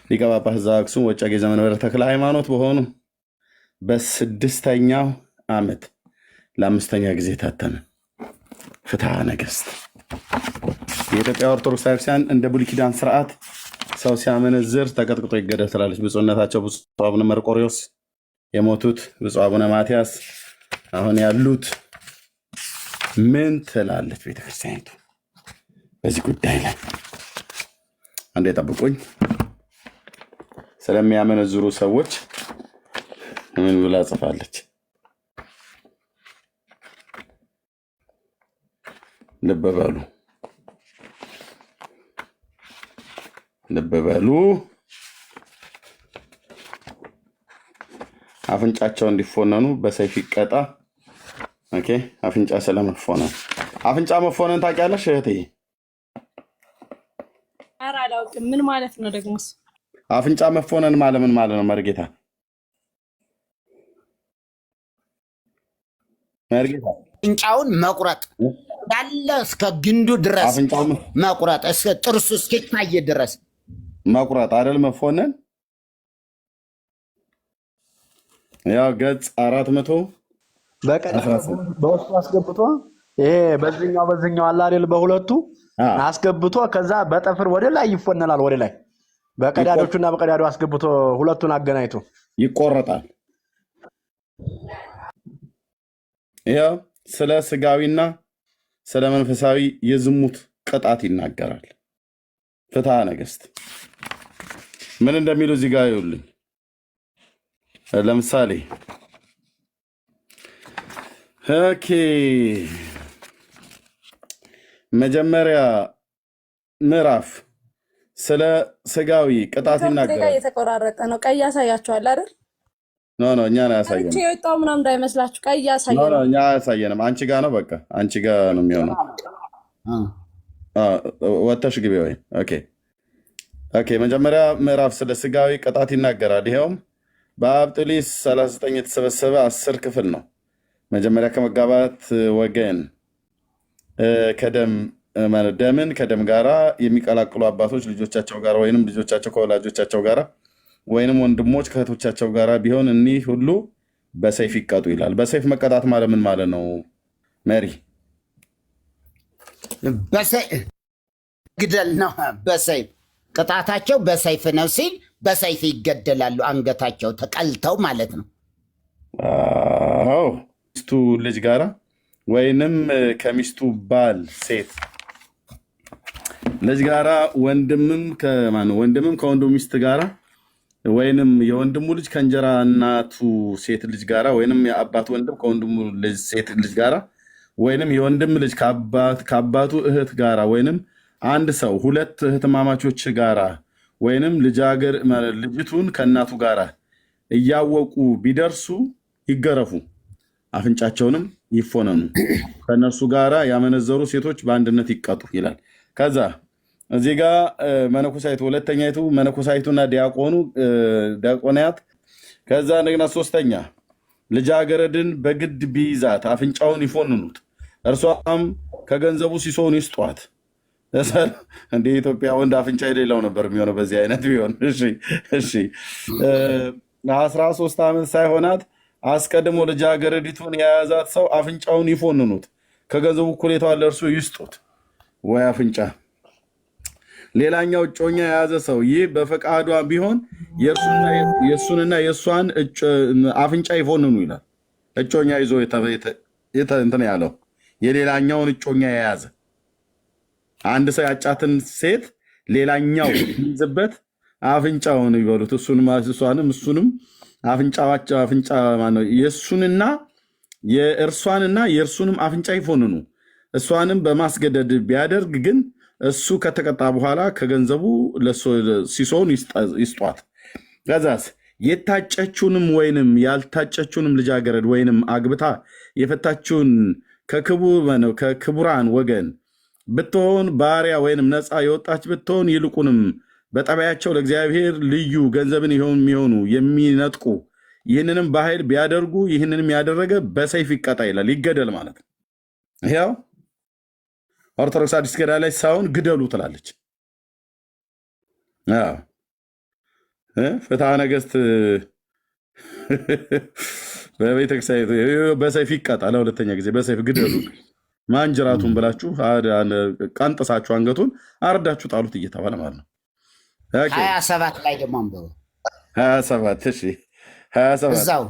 ሊቀ ጳጳስ ዘአክሱም ወዕጨጌ ዘመንበረ ተክለ ሃይማኖት በሆኑ በ6ኛው ዓመት ለ5ኛ ጊዜ ታተመ ፍትሐ ነገሥት። የኢትዮጵያ ኦርቶዶክስ ቤተክርስቲያን እንደ ብሉይ ኪዳን ስርዓት ሰው ሲያመነዝር ተቀጥቅጦ ይገደል ትላለች። ብፁዕነታቸው ብፁዕ አቡነ መርቆሬዎስ የሞቱት፣ ብፁዕ አቡነ ማትያስ አሁን ያሉት ምን ትላለች ቤተክርስቲያኒቱ በዚህ ጉዳይ ላይ? አንዴ ጠብቁኝ። ስለሚያመነዝሩ ሰዎች ምን ብላ ጽፋለች? ልብ በሉ አፍንጫቸው እንዲፎነኑ በሰይፍ ይቀጣ። ኦኬ፣ አፍንጫ ስለመፎነን አፍንጫ መፎነን ታውቂያለሽ እህቴ? ኧረ አላውቅም። ምን ማለት ነው ደግሞስ? አፍንጫ መፎነን ማለት ምን ማለት ነው መርጌታ? አፍንጫውን መቁረጥ ያለ እስከ ግንዱ ድረስ መቁረጥ፣ እስከ ጥርሱ እስኪታይ ድረስ መቁረጥ አይደል መፎነን? ያው ገጽ 400 በውስጡ አስገብቶ ይሄ በዚህኛው አለ አይደል? በሁለቱ አስገብቶ ከዛ በጠፍር ወደ ላይ ይፎነናል። ወደ ላይ በቀዳዶቹና በቀዳዶ አስገብቶ ሁለቱን አገናኝቶ ይቆረጣል። ያው ስለ ስጋዊና ስለ መንፈሳዊ የዝሙት ቅጣት ይናገራል ፍትሐ ነገሥት። ምን እንደሚሉ እዚህ ጋር ይኸውልኝ። ለምሳሌ ኦኬ መጀመሪያ ምዕራፍ ስለ ስጋዊ ቅጣት ይናገራል። የተቆራረጠ ነው። ቀይ ያሳያችኋል አይደል? ኖ እኛን አያሳየንም። አንቺ የወጣው ምናምን እንዳይመስላችሁ ቀይ ያሳየንም። ኖ እኛ አያሳየንም። አንቺ ጋር ነው፣ በቃ አንቺ ጋር ነው የሚሆነው። ወተሽ ግቢ ወይ። ኦኬ መጀመሪያ ምዕራፍ ስለ ስጋዊ ቅጣት ይናገራል። ይኸውም በአብጥሊስ 39 የተሰበሰበ 10 ክፍል ነው። መጀመሪያ ከመጋባት ወገን ደምን ከደም ጋራ የሚቀላቅሉ አባቶች ልጆቻቸው ጋር ወይንም ልጆቻቸው ከወላጆቻቸው ጋር ወይንም ወንድሞች ከእህቶቻቸው ጋር ቢሆን እኒህ ሁሉ በሰይፍ ይቀጡ ይላል። በሰይፍ መቀጣት ማለት ምን ማለት ነው መሪ? ግደል ነው። በሰይፍ ቅጣታቸው በሰይፍ ነው ሲል በሰይፍ ይገደላሉ። አንገታቸው ተቀልተው ማለት ነው። ሚስቱ ልጅ ጋራ ወይንም ከሚስቱ ባል ሴት ልጅ ጋራ ወንድምም ከወንድሙ ሚስት ጋራ ወይንም የወንድሙ ልጅ ከእንጀራ እናቱ ሴት ልጅ ጋራ ወይንም የአባት ወንድም ከወንድሙ ልጅ ሴት ልጅ ጋራ ወይንም የወንድም ልጅ ከአባቱ እህት ጋራ ወይንም አንድ ሰው ሁለት እህትማማቾች ጋራ ወይንም ልጅቱን ከእናቱ ጋራ እያወቁ ቢደርሱ ይገረፉ፣ አፍንጫቸውንም ይፎነኑ፣ ከእነርሱ ጋራ ያመነዘሩ ሴቶች በአንድነት ይቀጡ ይላል። ከዛ እዚህ ጋር መነኮሳይቱ ሁለተኛይቱ መነኮሳይቱና ዲያቆናት። ከዛ እንደገና ሶስተኛ ልጃገረድን በግድ ቢይዛት አፍንጫውን ይፎንኑት፣ እርሷም ከገንዘቡ ሲሶውን ይስጧት። እንደ ኢትዮጵያ ወንድ አፍንጫ የሌለው ነበር የሚሆነው በዚህ አይነት ቢሆን። እሺ 13 ዓመት ሳይሆናት አስቀድሞ ልጃገረዲቱን የያዛት ሰው አፍንጫውን ይፎንኑት፣ ከገንዘቡ እኩሌታዋን ለእርሱ ይስጡት። ወይ አፍንጫ! ሌላኛው እጮኛ የያዘ ሰው ይህ በፈቃዷ ቢሆን የእሱንና የእሷን አፍንጫ ይፎንኑ ይላል። እጮኛ ይዞ እንትን ያለው የሌላኛውን እጮኛ የያዘ አንድ ሰው ያጫትን ሴት ሌላኛው ይዝበት አፍንጫውን ይበሉት፣ እሱንም አፍንጫ ማነው የእሱንና የእርሷንና የእርሱንም አፍንጫ ይፎንኑ። እሷንም በማስገደድ ቢያደርግ ግን እሱ ከተቀጣ በኋላ ከገንዘቡ ሲሶውን ይስጧት። ከዛስ የታጨችውንም ወይንም ያልታጨችውንም ልጃገረድ ወይንም አግብታ የፈታችውን ከክቡራን ወገን ብትሆን ባሪያ ወይንም ነፃ የወጣች ብትሆን ይልቁንም በጠባያቸው ለእግዚአብሔር ልዩ ገንዘብን የሚሆኑ የሚነጥቁ ይህንንም በኃይል ቢያደርጉ ይህንንም ያደረገ በሰይፍ ይቀጣ ይላል። ይገደል ማለት ነው። ያው ኦርቶዶክስ አዲስ ኪዳን ላይ ሰውን ግደሉ ትላለች። ፍትሐ ነገሥት በቤተክርስቲያን በሰይፍ ይቀጣ ለሁለተኛ ጊዜ በሰይፍ ግደሉ ማንጅራቱን ብላችሁ ቀንጥሳችሁ አንገቱን አርዳችሁ ጣሉት እየተባለ ማለት ነው። 27 ላይ ደግሞ አንብበው 27 እሺ 27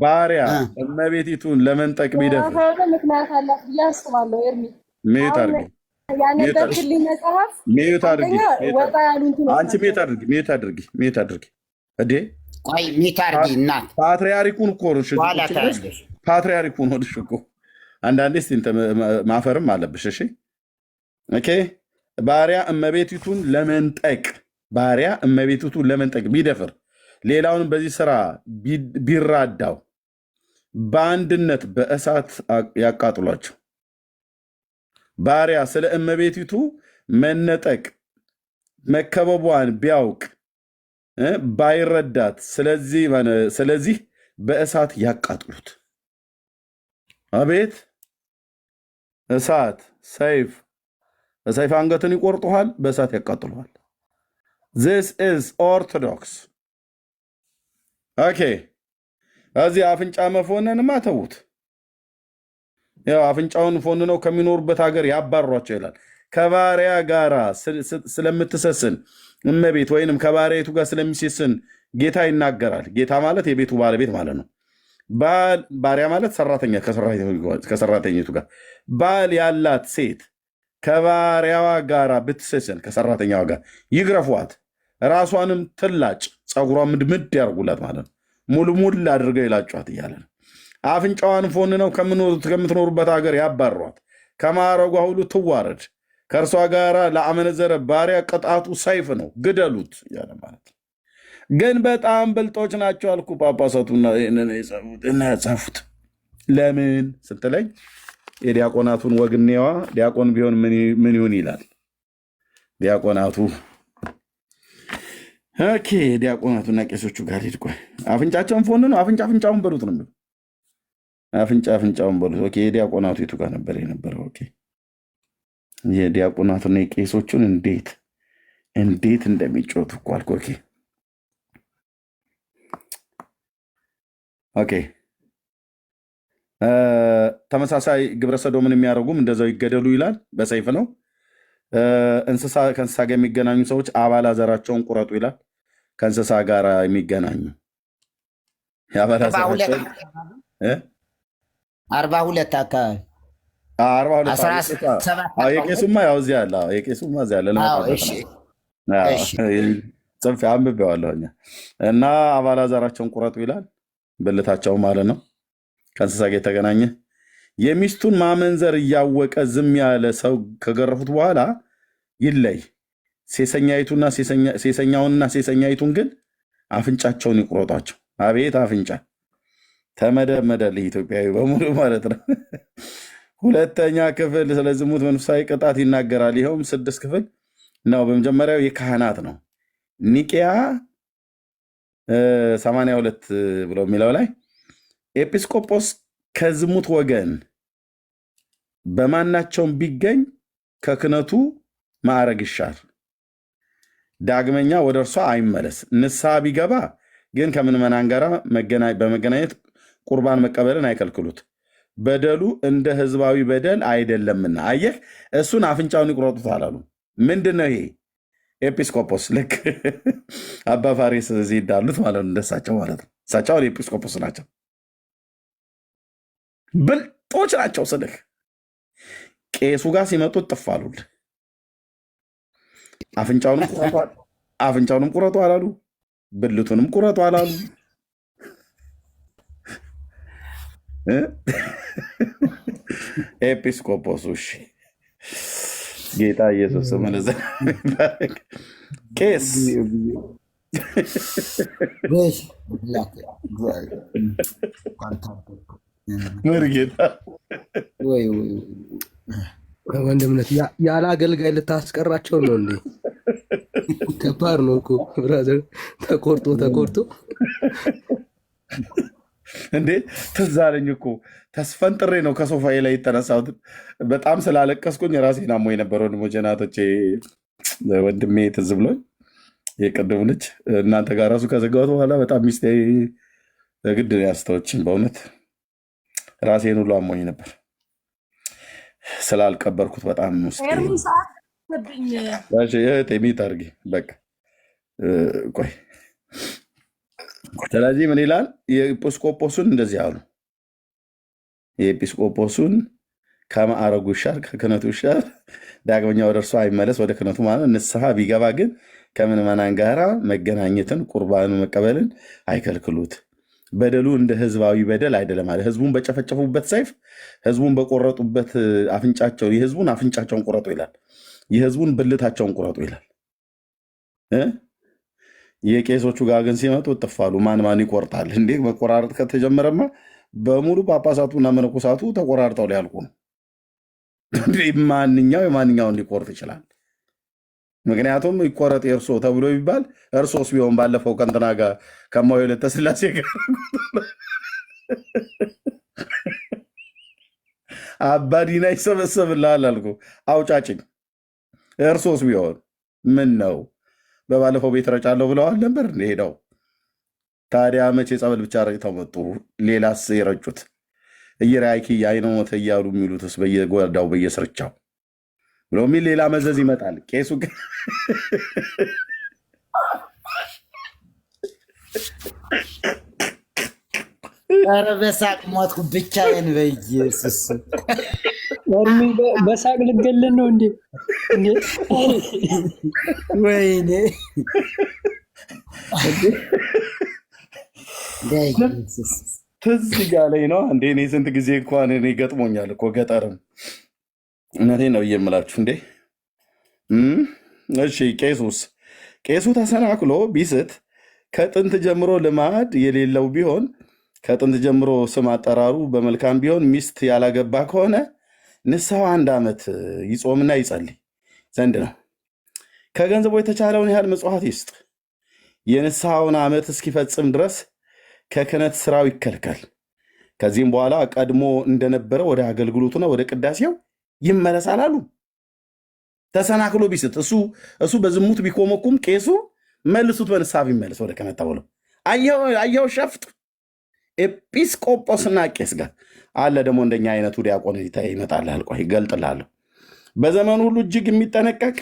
ባሪያ እመቤቲቱን ለመንጠቅ ቢደፍር ምክንያት አላት ብዬ አስባለሁ። ኤርሚ ሚዩት አድርጊ፣ ያነበብክልኝ መጽሐፍ ሚዩት አድርጊ፣ ወጣ ያሉት አንቺ ሚዩት አድርጊ፣ ሚዩት አድርጊ እዴ ቆይ ሚዩት አድርጊ። እናት ፓትሪያርኩን እኮ ነው ፓትሪያርኩን ሆነሽ እኮ አንዳንዴ እስቲ ማፈርም አለብሽ። እሺ ኦኬ። ባሪያ እመቤቲቱን ለመንጠቅ ቢደፍር ሌላውን በዚህ ስራ ቢራዳው በአንድነት በእሳት ያቃጥሏቸው። ባሪያ ስለ እመቤቲቱ መነጠቅ መከበቧን ቢያውቅ ባይረዳት ስለዚህ በእሳት ያቃጥሉት። አቤት እሳት ሰይፍ አንገትን ይቆርጡሃል፣ በእሳት ያቃጥሉሃል። this is orthodox ኦኬ። እዚህ አፍንጫ መፎነንማ ተዉት። ያው አፍንጫውን ፎንነው ከሚኖሩበት ሀገር ያባሯቸው ይላል። ከባሪያ ጋር ስለምትሰስን እመቤት ወይንም ከባሪያቱ ጋር ስለሚሰስን ጌታ ይናገራል። ጌታ ማለት የቤቱ ባለቤት ማለት ነው። ባሪያ ማለት ሰራተኛ ከሰራተኝቱ ጋር ባል ያላት ሴት ከባሪያዋ ጋር ብትሰስን ከሰራተኛዋ ጋር ይግረፏት፣ ራሷንም ትላጭ፣ ፀጉሯ ምድምድ ያርጉላት ማለት ነው። ሙልሙል አድርገው ይላጯት እያለ ነው። አፍንጫዋን ፎንነው ከምትኖሩበት ሀገር ያባሯት፣ ከማዕረጓ ሁሉ ትዋረድ፣ ከእርሷ ጋር ለአመነዘረ ባሪያ ቅጣቱ ሰይፍ ነው፣ ግደሉት እያለ ማለት ነው። ግን በጣም ብልጦች ናቸው አልኩ ጳጳሳቱና ያጻፉት። ለምን ስትለኝ የዲያቆናቱን ወግኔዋ ዲያቆን ቢሆን ምን ይሁን ይላል ዲያቆናቱ። ኦኬ ዲያቆናቱና ቄሶቹ ጋር ሄድ። ቆይ አፍንጫቸውን ፎን ነው አፍንጫውን በሉት ነው አፍንጫውን በሉት። ኦኬ የዲያቆናቱ የቱ ጋር ነበር የነበረው? ኦኬ የዲያቆናቱና የቄሶቹን እንዴት እንደሚጮቱ እኮ አልኩ። ኦኬ ተመሳሳይ ግብረ ሰዶምን የሚያደርጉም እንደዛው ይገደሉ ይላል። በሰይፍ ነው። ከእንስሳ ጋር የሚገናኙ ሰዎች አባላ ዘራቸውን ቁረጡ ይላል። ከእንስሳ ጋር የሚገናኙ የአባላ ዘራቸውን 42 አካባቢ 42 የቄሱማ ያው እዚህ ያለ የቄሱማ እዚህ ያለ ጽንፍ አንብቤዋለሁ እና አባላ ዘራቸውን ቁረጡ ይላል። ብልታቸው ማለት ነው። ከእንስሳ ጋር የተገናኘ የሚስቱን ማመንዘር እያወቀ ዝም ያለ ሰው ከገረፉት በኋላ ይለይ። ሴሰኛውንና ሴሰኛይቱን ግን አፍንጫቸውን ይቁረጧቸው። አቤት አፍንጫ ተመደመደልህ ኢትዮጵያዊ በሙሉ ማለት ነው። ሁለተኛ ክፍል ስለ ዝሙት መንፈሳዊ ቅጣት ይናገራል። ይኸውም 6 ክፍል ነው። በመጀመሪያው የካህናት ነው። ኒቅያ 82 ብለው የሚለው ላይ ኤጲስቆጶስ ከዝሙት ወገን በማናቸውም ቢገኝ ከክህነቱ ማዕረግ ይሻር፣ ዳግመኛ ወደ እርሷ አይመለስ። ንስሐ ቢገባ ግን ከምዕመናን ጋር በመገናኘት ቁርባን መቀበልን አይከልክሉት፣ በደሉ እንደ ሕዝባዊ በደል አይደለምና። አየህ፣ እሱን አፍንጫውን ይቁረጡት አላሉ። ምንድን ነው ይሄ? ኤጲስቆጶስ ልክ አባ ፋሪስ እዚህ እንዳሉት ማለት ነው፣ እንደሳቸው ማለት ነው። እሳቸው ኤጲስቆጶስ ናቸው፣ ብልጦች ናቸው ስልህ። ቄሱ ጋር ሲመጡት ጥፋሉል። አፍንጫውንም ቁረጡ አላሉ፣ ብልቱንም ቁረጡ አላሉ። ኤጲስቆጶሱ እሺ፣ ጌታ ኢየሱስ መለዘ ቄስ መርጌታ ወንድምነት ያለ አገልጋይ ልታስቀራቸው ነው እንዴ? ከባድ ነው እኮ ብራዘር። ተቆርጦ እንዴ ትዝ አለኝ እኮ ተስፈንጥሬ ነው ከሶፋዬ ላይ የተነሳሁት። በጣም ስላለቀስኩኝ ራሴን አሞኝ ነበር። ወንድሞቼ ናቶቼ፣ ወንድሜ ትዝ ብሎኝ የቀደሙ ልጅ እናንተ ጋር ራሱ ከዘጋሁት በኋላ በጣም ሚስቴ ግድ ያስተዎችን በእውነት ራሴን ሁሉ አሞኝ ነበር ስላልቀበርኩት በጣም ውስጥ ሚት አድርጌ በቃ ቆይ። ስለዚህ ምን ይላል? የኤጲስቆጶሱን እንደዚህ አሉ። የኤጲስቆጶሱን ከማዕረጉ ይሻር ከክህነቱ ይሻር፣ ዳግመኛ ወደ እርሱ አይመለስ፣ ወደ ክህነቱ ማለት ንስሐ ቢገባ ግን ከምዕመናን ጋራ መገናኘትን ቁርባኑ መቀበልን አይከልክሉት። በደሉ እንደ ህዝባዊ በደል አይደለም አለ። ህዝቡን በጨፈጨፉበት ሰይፍ፣ ህዝቡን በቆረጡበት አፍንጫቸውን፣ የህዝቡን አፍንጫቸውን ቁረጡ ይላል፣ የህዝቡን ብልታቸውን ቁረጡ ይላል። የቄሶቹ ጋር ግን ሲመጡ እጥፋሉ። ማን ይቆርጣል እንዴ? መቆራረጥ ከተጀመረማ በሙሉ ጳጳሳቱና መነኮሳቱ ተቆራርጠው ሊያልቁ ነው። ማንኛው የማንኛውን ሊቆርጥ ይችላል? ምክንያቱም ይቆረጥ የእርሶ ተብሎ ቢባል እርሶስ ቢሆን ባለፈው ከእንትና ጋር ከማዊ ወለተ ስላሴ ጋር አባዲና ይሰበሰብልሃል አልኩ። አውጫጭኝ እርሶስ ቢሆን ምን ነው? በባለፈው ቤት ረጫለሁ ብለዋል ነበር ሄደው። ታዲያ መቼ ጸበል ብቻ ረጭተው መጡ? ሌላስ የረጩት እየራይኪ የአይነሞተ እያሉ የሚሉትስ በየጓዳው በየስርቻው ብሎ የሚል ሌላ መዘዝ ይመጣል። ቄሱ ግን ኧረ በሳቅ ሞትኩ ብቻዬን በኢየሱስ። በሳቅ ልገለን ነው እንዴ? ወይኔ ትዝ እያለኝ ነው እንዴ። እኔ ስንት ጊዜ እንኳን እኔ ገጥሞኛል እኮ ገጠርም። እውነቴን ነው እየምላችሁ እንዴ። እሺ ቄሱ ተሰናክሎ ቢስት ከጥንት ጀምሮ ልማድ የሌለው ቢሆን ከጥንት ጀምሮ ስም አጠራሩ በመልካም ቢሆን ሚስት ያላገባ ከሆነ ንስሐው 1 ዓመት ይጾምና ይጸልይ ዘንድ ነው። ከገንዘቡ የተቻለውን ያህል ምጽዋት ይስጥ። የንስሐውን ዓመት እስኪፈጽም ድረስ ከክህነት ስራው ይከልከል። ከዚህም በኋላ ቀድሞ እንደነበረ ወደ አገልግሎቱና ወደ ቅዳሴው ይመለሳል አሉ። ተሰናክሎ ቢስት እሱ በዝሙት ቢኮመኩም ቄሱ መልሱት በንስሐ ቢመለስ ወደ ክህነት ተብሎ አየው ሸፍጥ ኤጲስቆጶስና ቄስ ጋር አለ። ደግሞ እንደኛ አይነቱ ዲያቆን ይመጣልሃል። ቆይ ይገልጥልሃለሁ። በዘመኑ ሁሉ እጅግ የሚጠነቀቅ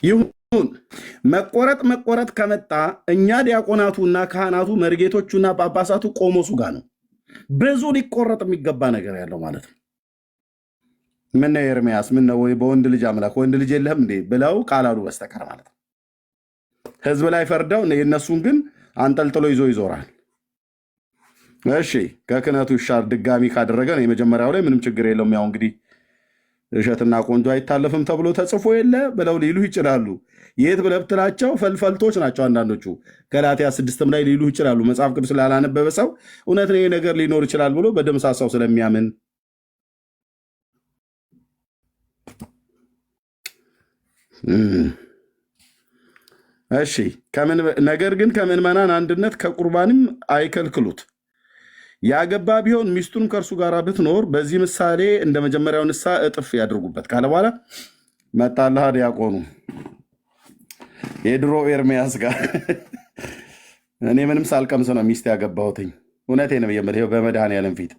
ይሁን። መቆረጥ ከመጣ እኛ ዲያቆናቱና ካህናቱ መርጌቶቹና ጳጳሳቱ ቆሞሱ ጋር ነው ብዙ ሊቆረጥ የሚገባ ነገር ያለው ማለት ነው። ምነው ኤርምያስ ምነው በወንድ ልጅ አምላክ ወንድ ልጅ የለህም እንዴ ብለው ቃላሉ በስተቀር ማለት ነው። ህዝብ ላይ ፈርደው የእነሱን ግን አንጠልጥሎ ይዞ ይዞራል። እሺ ከክህነቱ ይሻር ድጋሚ ካደረገ የመጀመሪያው ላይ ምንም ችግር የለውም። ያው እንግዲህ እሸትና ቆንጆ አይታለፍም ተብሎ ተጽፎ የለ ብለው ሊሉ ይችላሉ። የት ብለህ ብትላቸው ፈልፈልቶች ናቸው አንዳንዶቹ። ገላትያ 6 ላይ ሊሉ ይችላሉ። መጽሐፍ ቅዱስ ላላነበበ ሰው እውነት ነው ነገር ሊኖር ይችላል ብሎ በደምሳሳው ስለሚያምን እሺ ነገር ግን ከምዕመናን አንድነት ከቁርባንም አይከልክሉት። ያገባ ቢሆን ሚስቱን ከእርሱ ጋር ብትኖር በዚህ ምሳሌ እንደ መጀመሪያው ንስሐ እጥፍ ያድርጉበት ካለ በኋላ መጣልሃ ዲያቆኑ የድሮ ኤርምያስ ጋር እኔ ምንም ሳልቀምስ ነው ሚስት ያገባሁትኝ። እውነቴን ነው የምልህ በመድኃኔዓለም ፊት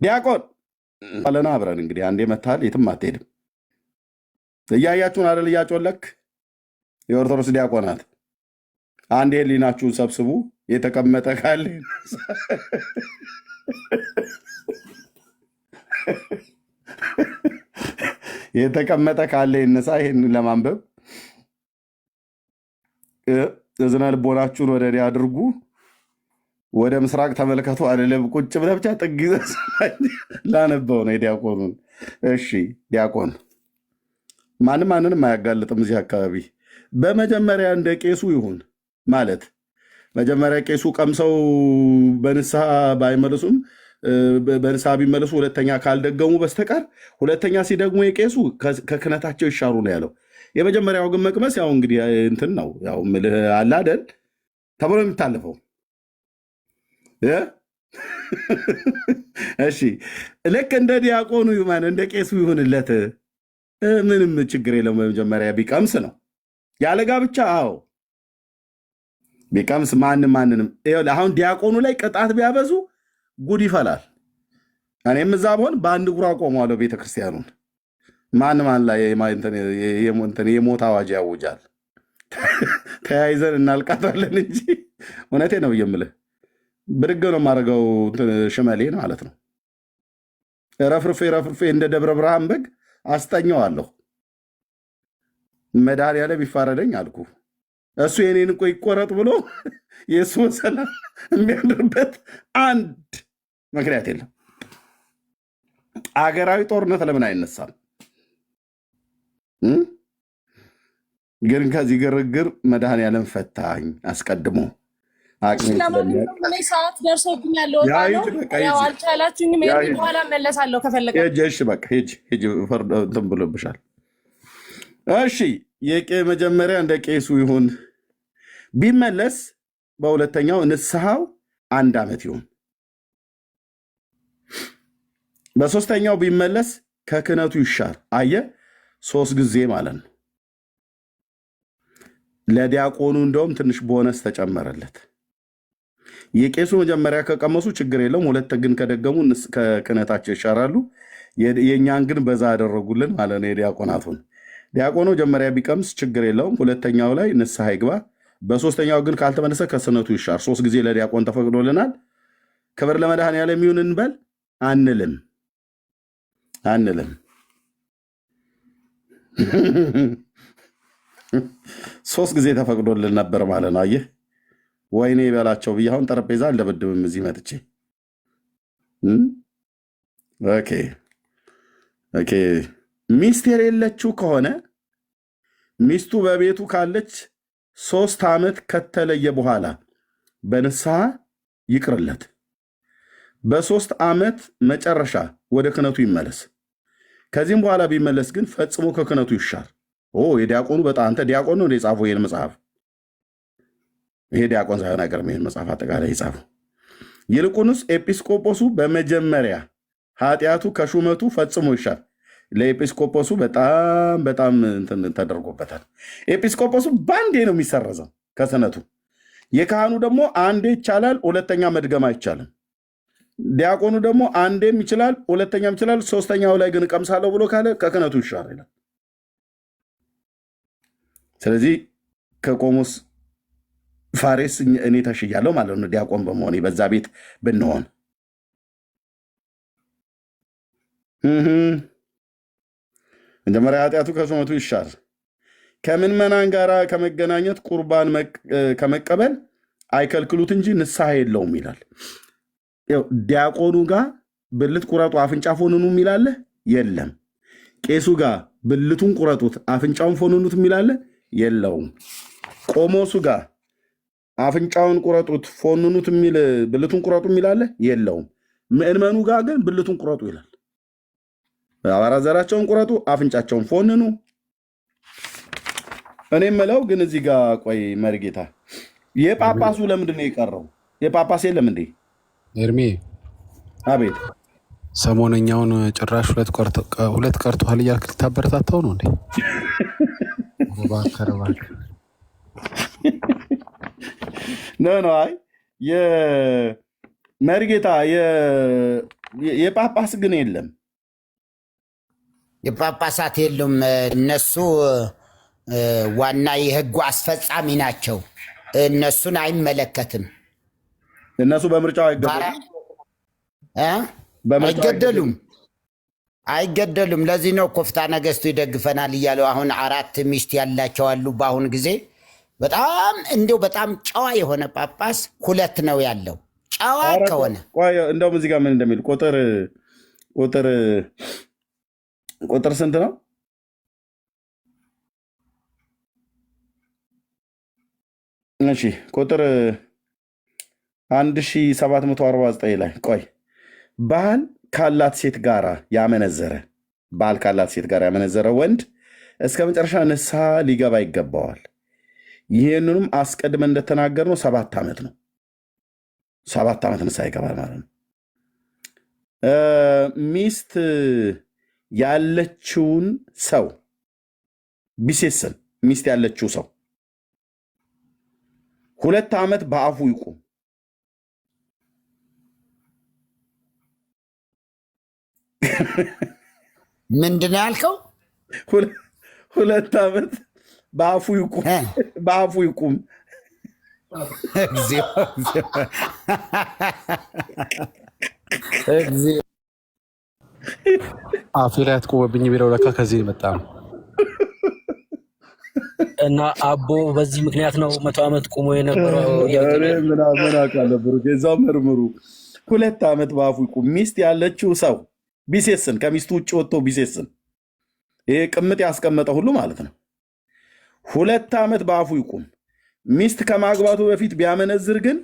ዲያቆን አለና አብረን እንግዲህ አንዴ መታል የትም አትሄድም። እያያችሁን አይደል? እያጮለክ የኦርቶዶክስ ዲያቆናት አንዴ ህሊናችሁን ሰብስቡ። የተቀመጠ ካለ የተቀመጠ ካለ ይነሳ። ይህን ለማንበብ እዝነ ልቦናችሁን ወደ እኔ አድርጉ። ወደ ምስራቅ ተመልከቱ አለለም። ቁጭ ብለህ ብቻ ጥግ ይዘህ ላነበው ነው የዲያቆኑን። እሺ ዲያቆን ማንንም አያጋልጥም እዚህ አካባቢ። በመጀመሪያ እንደ ቄሱ ይሁን ማለት መጀመሪያ ቄሱ ቀምሰው በንስሐ ባይመልሱም በንስሐ ቢመለሱ ሁለተኛ ካልደገሙ በስተቀር ሁለተኛ ሲደግሙ የቄሱ ከክህነታቸው ይሻሩ ነው ያለው። የመጀመሪያው ግን መቅመስ ያው እንግዲህ እንትን ነው ያው ምልህ አለ አይደል ተብሎ የሚታለፈው። እሺ ልክ እንደ ዲያቆኑ ይሁን እንደ ቄሱ ይሁንለት፣ ምንም ችግር የለም። በመጀመሪያ ቢቀምስ ነው ያለ ጋብቻ። አዎ ቢቀምስ ማንንም አሁን ዲያቆኑ ላይ ቅጣት ቢያበዙ ጉድ ይፈላል። እኔም እዛ ብሆን በአንድ እግሩ አቆመዋለሁ ቤተክርስቲያኑን። ማን ላይ የሞት አዋጅ ያውጃል? ተያይዘን እናልቃታለን እንጂ እውነቴ ነው የምልህ። ብድግ ነው የማደርገው ሽመሌን ማለት ነው። ረፍርፌ እንደ ደብረ ብርሃን በግ አስጠኘዋለሁ። መድኃኒዓለም ይፋረደኝ አልኩ። እሱ የኔን እኮ ይቆረጥ ብሎ የእሱ ሰላም የሚያድርበት አንድ ምክንያት የለም። አገራዊ ጦርነት ለምን አይነሳም? ግን ከዚህ ግርግር መድኃኒዓለም ፈታኝ አስቀድሞ ሰዓት ደርሶብኛል። አልቻላችሁኝም። በኋላ መለሳለሁ ከፈለጋችሁ። በቃ እንትን ብሎብሻል። እሺ መጀመሪያ እንደ ቄሱ ይሁን። ቢመለስ በሁለተኛው ንስሐው 1 ዓመት ይሁን። በሶስተኛው ቢመለስ ከክህነቱ ይሻር። አየ 3 ጊዜ ማለት ነው። ለዲያቆኑ እንደውም ትንሽ ቦነስ ተጨመረለት። የቄሱ መጀመሪያ ከቀመሱ ችግር የለውም። ሁለት ግን ከደገሙ ከክህነታቸው ይሻራሉ። የእኛን ግን በዛ ያደረጉልን ማለት ነው። የዲያቆናቱን ዲያቆኑ መጀመሪያ ቢቀምስ ችግር የለውም። ሁለተኛው ላይ ንስሐ ይግባ። በሶስተኛው ግን ካልተመለሰ ከክህነቱ ይሻር። 3 ጊዜ ለዲያቆን ተፈቅዶልናል። ክብር ለመድኃኒዓለም ይሁን እንበል አንልም 3 ጊዜ ተፈቅዶልን ነበር ማለት ነው። አየህ ወይኔ ይበላቸው ብዬ አሁን ጠረጴዛ አልደበድብም እዚህ መጥቼ። ኦኬ ሚስት የሌለችው ከሆነ ሚስቱ በቤቱ ካለች 3 ዓመት ከተለየ በኋላ በንስሐ ይቅርለት። በ3 ዓመት መጨረሻ ወደ ክህነቱ ይመለስ። ከዚህም በኋላ ቢመለስ ግን ፈጽሞ ከክህነቱ ይሻር። የዲያቆኑ በጣም አንተ ዲያቆን ነው የጻፈው ይህን መጽሐፍ። ይሄ ዲያቆን ሳይሆን አይቀርም ይህን መጽሐፍ አጠቃላይ የጻፈው። ይልቁንስ ኤጲስቆጶሱ በመጀመሪያ ኃጢአቱ ከሹመቱ ፈጽሞ ይሻር። ለኤጲስቆጶሱ በጣም ተደርጎበታል። ኤጲስቆጶሱ በአንዴ ነው የሚሰረዘው ከክህነቱ። የካህኑ ደግሞ አንዴ ይቻላል፣ ሁለተኛ መድገም አይቻልም። ዲያቆኑ ደግሞ አንዴም ይችላል፣ ሁለተኛም ይችላል። ሶስተኛው ላይ ግን እቀምሳለሁ ብሎ ካለ ከክህነቱ ይሻር ይላል። ስለዚህ ከቆሞስ ፋሬስ እኔ ተሽያለሁ ማለት ነው ዲያቆን በመሆኔ በዛ ቤት ብንሆን። መጀመሪያ ኃጢአቱ ከሹመቱ ይሻር። ከምዕመናን ጋር ከመገናኘት ቁርባን ከመቀበል አይከልክሉት እንጂ ንስሐ የለውም ይላል። ዲያቆኑ ጋር ብልት ቁረጡ አፍንጫ ፎንኑ የሚላለ የለም። ቄሱ ጋር ብልቱን ቁረጡት አፍንጫውን ፎንኑት የሚላለ የለውም። ቆሞሱ ጋር አፍንጫውን ቁረጡት ፎንኑት የሚል ብልቱን ቁረጡ የሚላለ የለውም። ምዕመኑ ጋር ግን ብልቱን ቁረጡ ይላል። አባራት ዘራቸውን ቁረጡ አፍንጫቸውን ፎንኑ። እኔ የምለው ግን እዚህ ጋር ቆይ መርጌታ፣ የጳጳሱ ለምንድን ነው የቀረው? የጳጳስ የለም እንዴ? ኤርሜ አቤት። ሰሞነኛውን ጭራሽ 2 ቀርቶሃል እያልክ ልታበረታታው ነው እንዴ? ኖ አይ የመርጌታ የጳጳስ ግን የለም። የጳጳሳት የሉም። እነሱ ዋና የህጉ አስፈጻሚ ናቸው። እነሱን አይመለከትም። እነሱ በምርጫው አይገደሉም። ለዚህ ነው ኮፍታ ነገስቱ ይደግፈናል እያለው አሁን 4 ሚስት ያላቸው አሉ። በአሁን ጊዜ በጣም ጨዋ የሆነ ጳጳስ 2 ነው ያለው። ጨዋ ከሆነ እንደውም እዚህ ጋር ምን እንደሚል ቁጥር ስንት ነው? እሺ ቁጥር 1749 ላይ ቆይ ባል ካላት ሴት ጋር ያመነዘረ ወንድ እስከ መጨረሻ ንስሐ ሊገባ ይገባዋል። ይህንንም አስቀድመን እንደተናገርነው 7 ዓመት ነው። 7 ዓመት ንስሐ ይገባል ማለት ነው። ሚስት ያለችውን ሰው ቢሴስን ሚስት ያለችው ሰው 2 ዓመት በአፉ ይቁም። ምንድን ነው ያልከው? 2 ዓመት በአፉ ይቁም። አፌ ላይ አትቆመብኝ የሚለው ለካ ከዚህ መጣ ነው። እና አቦ በዚህ ምክንያት ነው 100 ዓመት ቆሞ የነበረው። ምን አውቃለሁ ብሩክ፣ እዛው መርምሩ። 2 ዓመት በአፉ ይቁም። ሚስት ያለችው ሰው ቢሴስን፣ ከሚስቱ ውጭ ወጥቶ ቢሴስን፣ ይሄ ቅምጥ ያስቀመጠ ሁሉ ማለት ነው። 2 ዓመት በአፉ ይቁም። ሚስት ከማግባቱ በፊት ቢያመነዝር ግን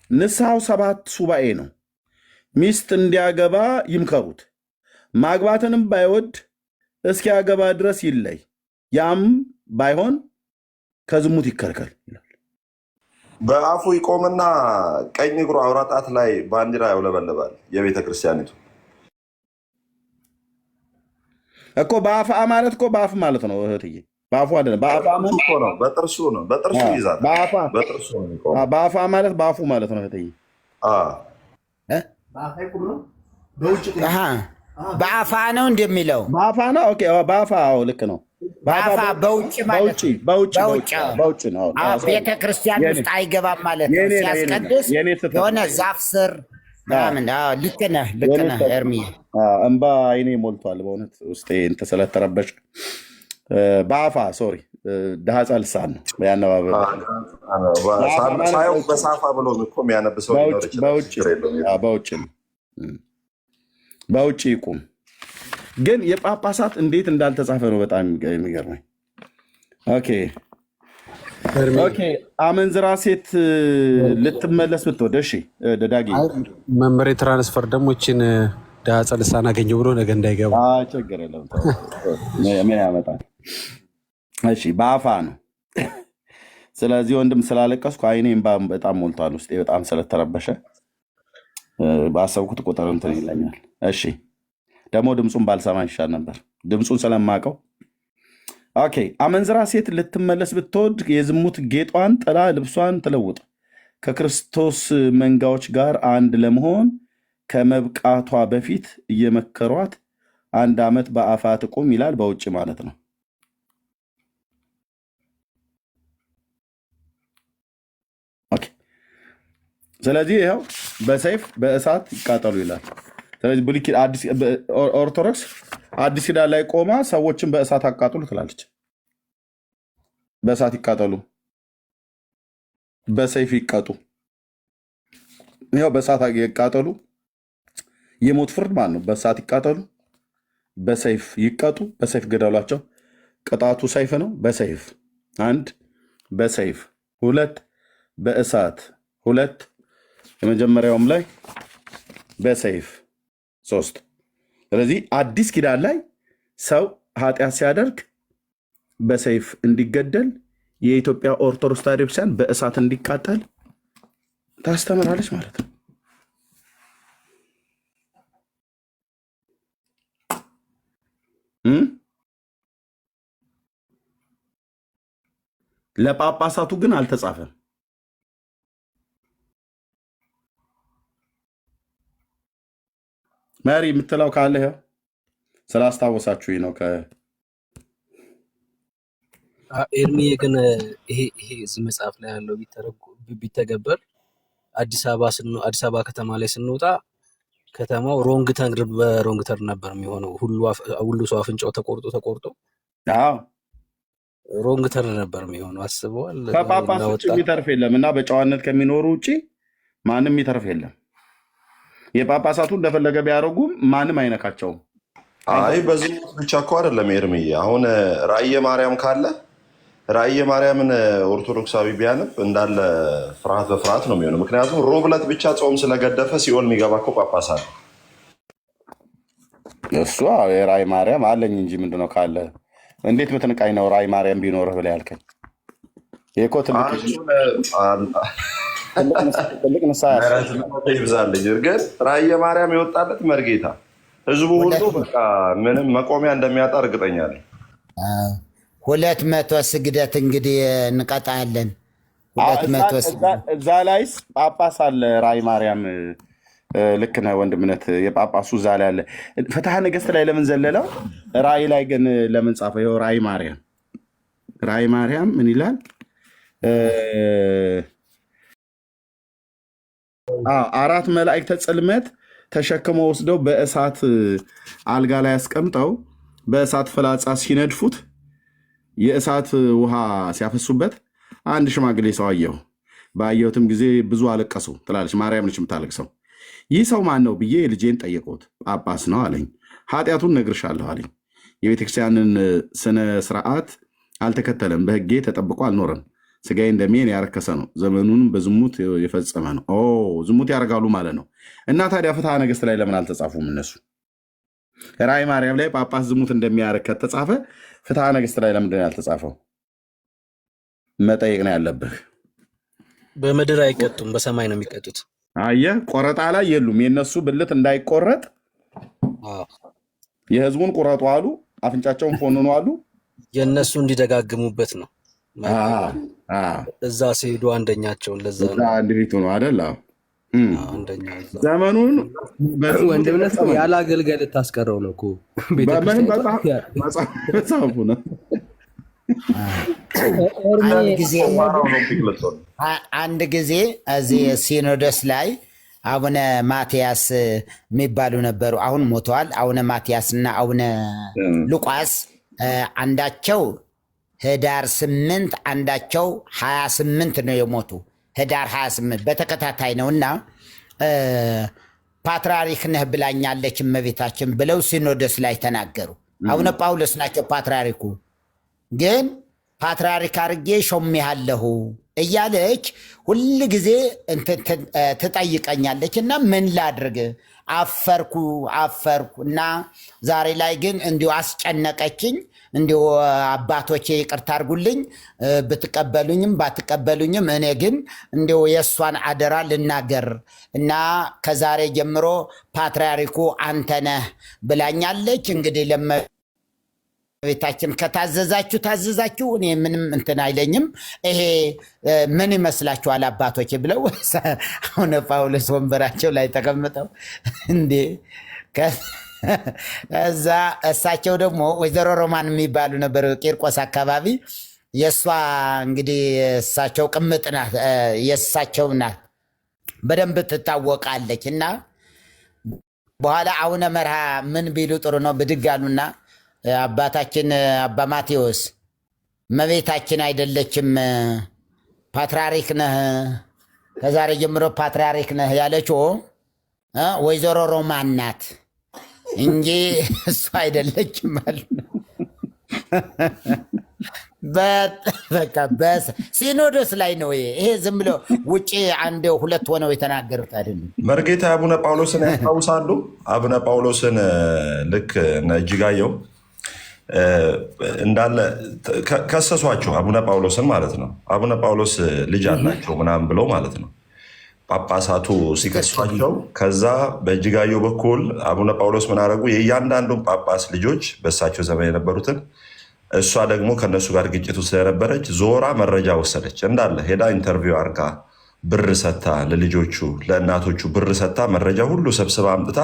ንስሐው 7 ሱባኤ ነው። ሚስት እንዲያገባ ይምከሩት። ማግባትንም ባይወድ እስኪያገባ ድረስ ይለይ። ያም ባይሆን ከዝሙት ይከልከል ይላል። በአፉ ይቆምና ቀኝ እግሩ አውራ ጣት ላይ ባንዲራ ያውለበልባል። የቤተ ክርስቲያኒቱ እኮ በአፍ ማለት እኮ በአፍ ማለት ነው እህትዬ፣ በአፉ አይደለም። በጥርሱ ነው፣ በጥርሱ ይዛል። በአፋ ማለት በአፉ ማለት ነው እህትዬ። በአፋ ነው እንደሚለው በአፋ ነው። ኦኬ፣ በአፋ ልክ ነው። በአፋ በውጭ ማለት በውጭ ነው። ቤተ ክርስቲያን ውስጥ አይገባም ማለት ነው። ሲያስቀድስ የሆነ ዛፍ ስር ምናምን። ልክ ነህ ኤርሚያ። እንባ አይኔ ሞልቷል በእውነት ውስጤ እንትን ስለተረበሽ። በአፋ ሶሪ ዳሃፃ ልሳን ነው ያነባበብ በሳፋ ብሎ እኮ የሚያነብሰው በውጭ ይቁም። ግን የጳጳሳት እንዴት እንዳልተጻፈ ነው በጣም የሚገርመኝ። ኦኬ አመንዝራ ሴት ልትመለስ ብትወድ፣ እሺ ደዳጊ መመሪያ ትራንስፈር ደግሞ ይህችን ዳሃፃ ልሳን አገኘው ብሎ ነገ እንዳይገባ ችግር የለም። ምን ያመጣል? እሺ በአፋ ነው። ስለዚህ ወንድም ስላለቀስኩ አይኔ በጣም ሞልቷል ውስጤ በጣም ስለተረበሸ ባሰብኩት ቁጥር እንትን ይለኛል። እሺ ደግሞ ድምፁን ባልሰማ ይሻል ነበር፣ ድምፁን ስለማቀው። ኦኬ አመንዝራ ሴት ልትመለስ ብትወድ የዝሙት ጌጧን ጥላ ልብሷን ትለውጥ፣ ከክርስቶስ መንጋዎች ጋር አንድ ለመሆን ከመብቃቷ በፊት እየመከሯት 1 ዓመት በአፋ ትቁም ይላል። በውጭ ማለት ነው። ስለዚህ ይኸው በሰይፍ በእሳት ይቃጠሉ ይላል። ስለዚህ ኦርቶዶክስ አዲስ ኪዳን ላይ ቆማ ሰዎችን በእሳት አቃጥሉ ትላለች። በእሳት ይቃጠሉ፣ በሰይፍ ይቀጡ። ይኸው በእሳት ይቃጠሉ፣ የሞት ፍርድ ማለት ነው። በእሳት ይቃጠሉ፣ በሰይፍ ይቀጡ፣ በሰይፍ ገደሏቸው። ቅጣቱ ሰይፍ ነው። በሰይፍ 1፣ በሰይፍ 2፣ በእሳት 2፣ የመጀመሪያውም ላይ በሰይፍ 3። ስለዚህ አዲስ ኪዳን ላይ ሰው ኃጢአት ሲያደርግ በሰይፍ እንዲገደል፣ የኢትዮጵያ ኦርቶዶክስ ተዋሕዶ ቤተክርስቲያን በእሳት እንዲቃጠል ታስተምራለች ማለት ነው። ለጳጳሳቱ ግን አልተጻፈም። መሪ የምትለው ካለ ስላስታወሳችሁ ነው። ኤርሚዬ ግን ይሄ እዚህ መጽሐፍ ላይ ያለው ቢተገበር አዲስ አበባ ከተማ ላይ ስንወጣ ከተማው ሮንግ ተር ነበር የሚሆነው። ሁሉ ሰው አፍንጫው ተቆርጦ ሮንግ ተር ነበር የሚሆነው። አስበዋል። ከጳጳስ ውጭ የሚተርፍ የለም እና በጨዋነት ከሚኖሩ ውጭ ማንም የሚተርፍ የለም። የጳጳሳቱ እንደፈለገ ቢያደርጉም ማንም አይነካቸውም። አይ በዝሙት ብቻ እኮ አይደለም ኤርምዬ። አሁን ራእየ ማርያም ካለ ራእየ ማርያምን ኦርቶዶክሳዊ ቢያነብ እንዳለ ፍርሃት በፍርሃት ነው የሚሆነው። ምክንያቱም ሮብ ዕለት ብቻ ጾም ስለገደፈ ሲኦል የሚገባ እኮ ጳጳሳት ነው። እሱ የራእይ ማርያም አለኝ እንጂ ምንድነው ካለ እንዴት ምትንቃኝ ነው? ራእይ ማርያም ቢኖርህ ብለህ ያልከኝ ይሄ እኮ ትልቅ ንስሐ ይብዛልኝ። ግን ራእየ ማርያም የወጣለት መርጌታ ህዝቡ ሁሉ በቃ ምንም መቆሚያ እንደሚያጣ እርግጠኛ ነኝ። 200 ስግደት እንግዲህ እንቀጣለን። 200 ስግደት እዛ ላይስ ጳጳስ አለ ራእይ ማርያም። ልክ ነህ ወንድምነት። የጳጳሱ እዛ ላይ አለ። ፍትሐ ነገሥት ላይ ለምን ዘለለው? ራእይ ላይ ግን ለምን ጻፈው? ይኸው ራእይ ማርያም ምን ይላል? 4 መላእክተ ጽልመት ተሸክመው ወስደው በእሳት አልጋ ላይ ያስቀምጠው በእሳት ፍላጻ ሲነድፉት የእሳት ውሃ ሲያፈሱበት አንድ ሽማግሌ ሰው አየሁ። ባየሁትም ጊዜ ብዙ አለቀሱ ትላለች ማርያም ነች የምታለቅሰው። ይህ ሰው ማን ነው ብዬ ልጄን ጠየቁት። ጳጳስ ነው አለኝ። ኃጢአቱን እነግርሻለሁ አለኝ። የቤተክርስቲያንን ስነ ስርዓት አልተከተለም፣ በሕጌ ተጠብቆ አልኖረም። ስጋዬን ደሜን ያረከሰ ነው፣ ዘመኑን በዝሙት የፈጸመ ነው። ዝሙት ያደርጋሉ ማለት ነው። እና ታዲያ ፍትሐ ነገሥት ላይ ለምን አልተጻፉም እነሱ? ራእይ ማርያም ላይ ጳጳስ ዝሙት እንደሚያደርግ ከተጻፈ ፍትሐ ነገሥት ላይ ለምንድን ነው ያልተጻፈው? መጠየቅ ነው ያለብህ። በምድር አይቀጡም፣ በሰማይ ነው የሚቀጡት። አየህ፣ ቆረጣ ላይ የሉም። የእነሱ ብልት እንዳይቆረጥ የህዝቡን ቁረጡ አሉ፣ አፍንጫቸውን ፎንኑ አሉ። የእነሱ እንዲደጋግሙበት ነው። እዛ ሲሄዱ አንደኛቸውን ለዛ እንዲቱ ነው አደላ ዘመኑን ወንድምነት ያለ አገልጋይ ልታስቀረው ነው እኮ መጽሐፉ ነው። አንድ ጊዜ እዚህ ሲኖዶስ ላይ አቡነ ማትያስ የሚባሉ ነበሩ። አሁን ሞተዋል። አቡነ ማትያስ እና አቡነ ሉቃስ አንዳቸው ህዳር 8 አንዳቸው 28 ነው የሞቱ። ህዳር 28 በተከታታይ ነው እና ፓትርያርክ ነህ ብላኛለች እመቤታችን ብለው ሲኖዶስ ላይ ተናገሩ። አቡነ ጳውሎስ ናቸው ፓትርያርኩ። ግን ፓትርያርክ አድርጌ ሾሜሃለሁ እያለች ሁል ጊዜ ትጠይቀኛለች እና ምን ላድርግ አፈርኩ እና ዛሬ ላይ ግን እንዲሁ አስጨነቀችኝ። እንዲሁ አባቶቼ ይቅርታ አድርጉልኝ፣ ብትቀበሉኝም ባትቀበሉኝም እኔ ግን እንዲሁ የእሷን አደራ ልናገር እና ከዛሬ ጀምሮ ፓትርያርኩ አንተ ነህ ብላኛለች። እንግዲህ ለመቤታችን ከታዘዛችሁ እኔ ምንም እንትን አይለኝም። ይሄ ምን ይመስላችኋል አባቶቼ ብለው አቡነ ጳውሎስ ወንበራቸው ላይ ተቀምጠው እንዴ እዛ እሳቸው ደግሞ ወይዘሮ ሮማን የሚባሉ ነበር ቂርቆስ አካባቢ። የእሷ እንግዲህ እሳቸው ቅምጥ ናት፣ የእሳቸው ናት፣ በደንብ ትታወቃለች። እና በኋላ አቡነ መርሃ ምን ቢሉ ጥሩ ነው ብድግ አሉና አባታችን አባ ማቴዎስ እመቤታችን አይደለችም ፓትርያርክ ነህ ከዛሬ ጀምሮ ፓትርያርክ ነህ ያለችው ወይዘሮ ሮማን ናት እንጂ እሱ አይደለችም ማለት ነው። በቃ ሲኖዶስ ላይ ነው ይሄ። ዝም ብሎ ውጭ አንድ ሁለት ሆነው የተናገሩት አይደለም። መርጌታ አቡነ ጳውሎስን ያስታውሳሉ? አቡነ ጳውሎስን ልክ እጅጋየው እንዳለ ከሰሷቸው፣ አቡነ ጳውሎስን ማለት ነው። አቡነ ጳውሎስ ልጅ አላቸው ምናምን ብለው ማለት ነው ጳጳሳቱ ሲከሷቸው። ከዛ በእጅጋየው በኩል አቡነ ጳውሎስ ምን አደረጉ? የእያንዳንዱን ጳጳስ ልጆች በእሳቸው ዘመን የነበሩትን፣ እሷ ደግሞ ከነሱ ጋር ግጭቱ ስለነበረች ዞራ መረጃ ወሰደች። እንዳለ ሄዳ ኢንተርቪው አርጋ ብር ሰታ፣ ለልጆቹ ለእናቶቹ ብር ሰታ መረጃ ሁሉ ሰብስባ አምጥታ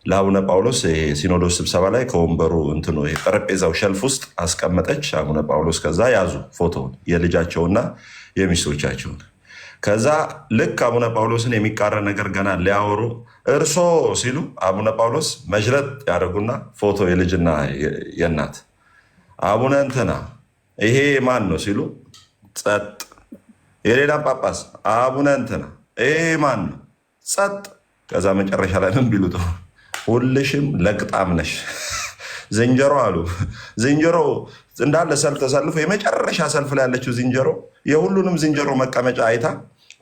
ለአቡነ ጳውሎስ ሲኖዶስ ስብሰባ ላይ ከወንበሩ እንትኑ ጠረጴዛው ሸልፍ ውስጥ አስቀመጠች። አቡነ ጳውሎስ ከዛ ያዙ ፎቶውን የልጃቸውና የሚስቶቻቸውን። ከዛ ልክ አቡነ ጳውሎስን የሚቃረን ነገር ገና ሊያወሩ እርሶ ሲሉ አቡነ ጳውሎስ መጅለጥ ያደርጉና ፎቶ የልጅና የእናት አቡነ እንትና ይሄ ማን ነው ሲሉ ጸጥ። የሌላ ጳጳስ አቡነ እንትና ይሄ ማን ነው ጸጥ። ከዛ መጨረሻ ላይ ምን ቢሉ ጥሩ ሁልሽም ለቅጣም ነሽ ዝንጀሮ አሉ። ዝንጀሮ እንዳለ ሰልፍ ተሰልፎ የመጨረሻ ሰልፍ ላይ ያለችው ዝንጀሮ የሁሉንም ዝንጀሮ መቀመጫ አይታ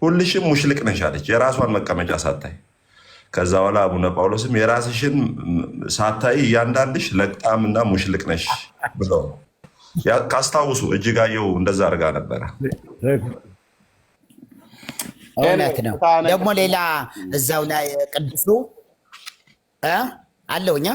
ሁልሽም ሙሽልቅ ነሽ አለች፣ የራሷን መቀመጫ ሳታይ። ከዛ በኋላ አቡነ ጳውሎስም የራስሽን ሳታይ እያንዳንድሽ ለቅጣምና ሙሽልቅ ነሽ ብለው ካስታውሱ እጅጋየሁ እንደዛ አድርጋ ነበረ። እውነት ነው። ደግሞ ሌላ እዛው ላይ ቅዱሱ አለው እኛ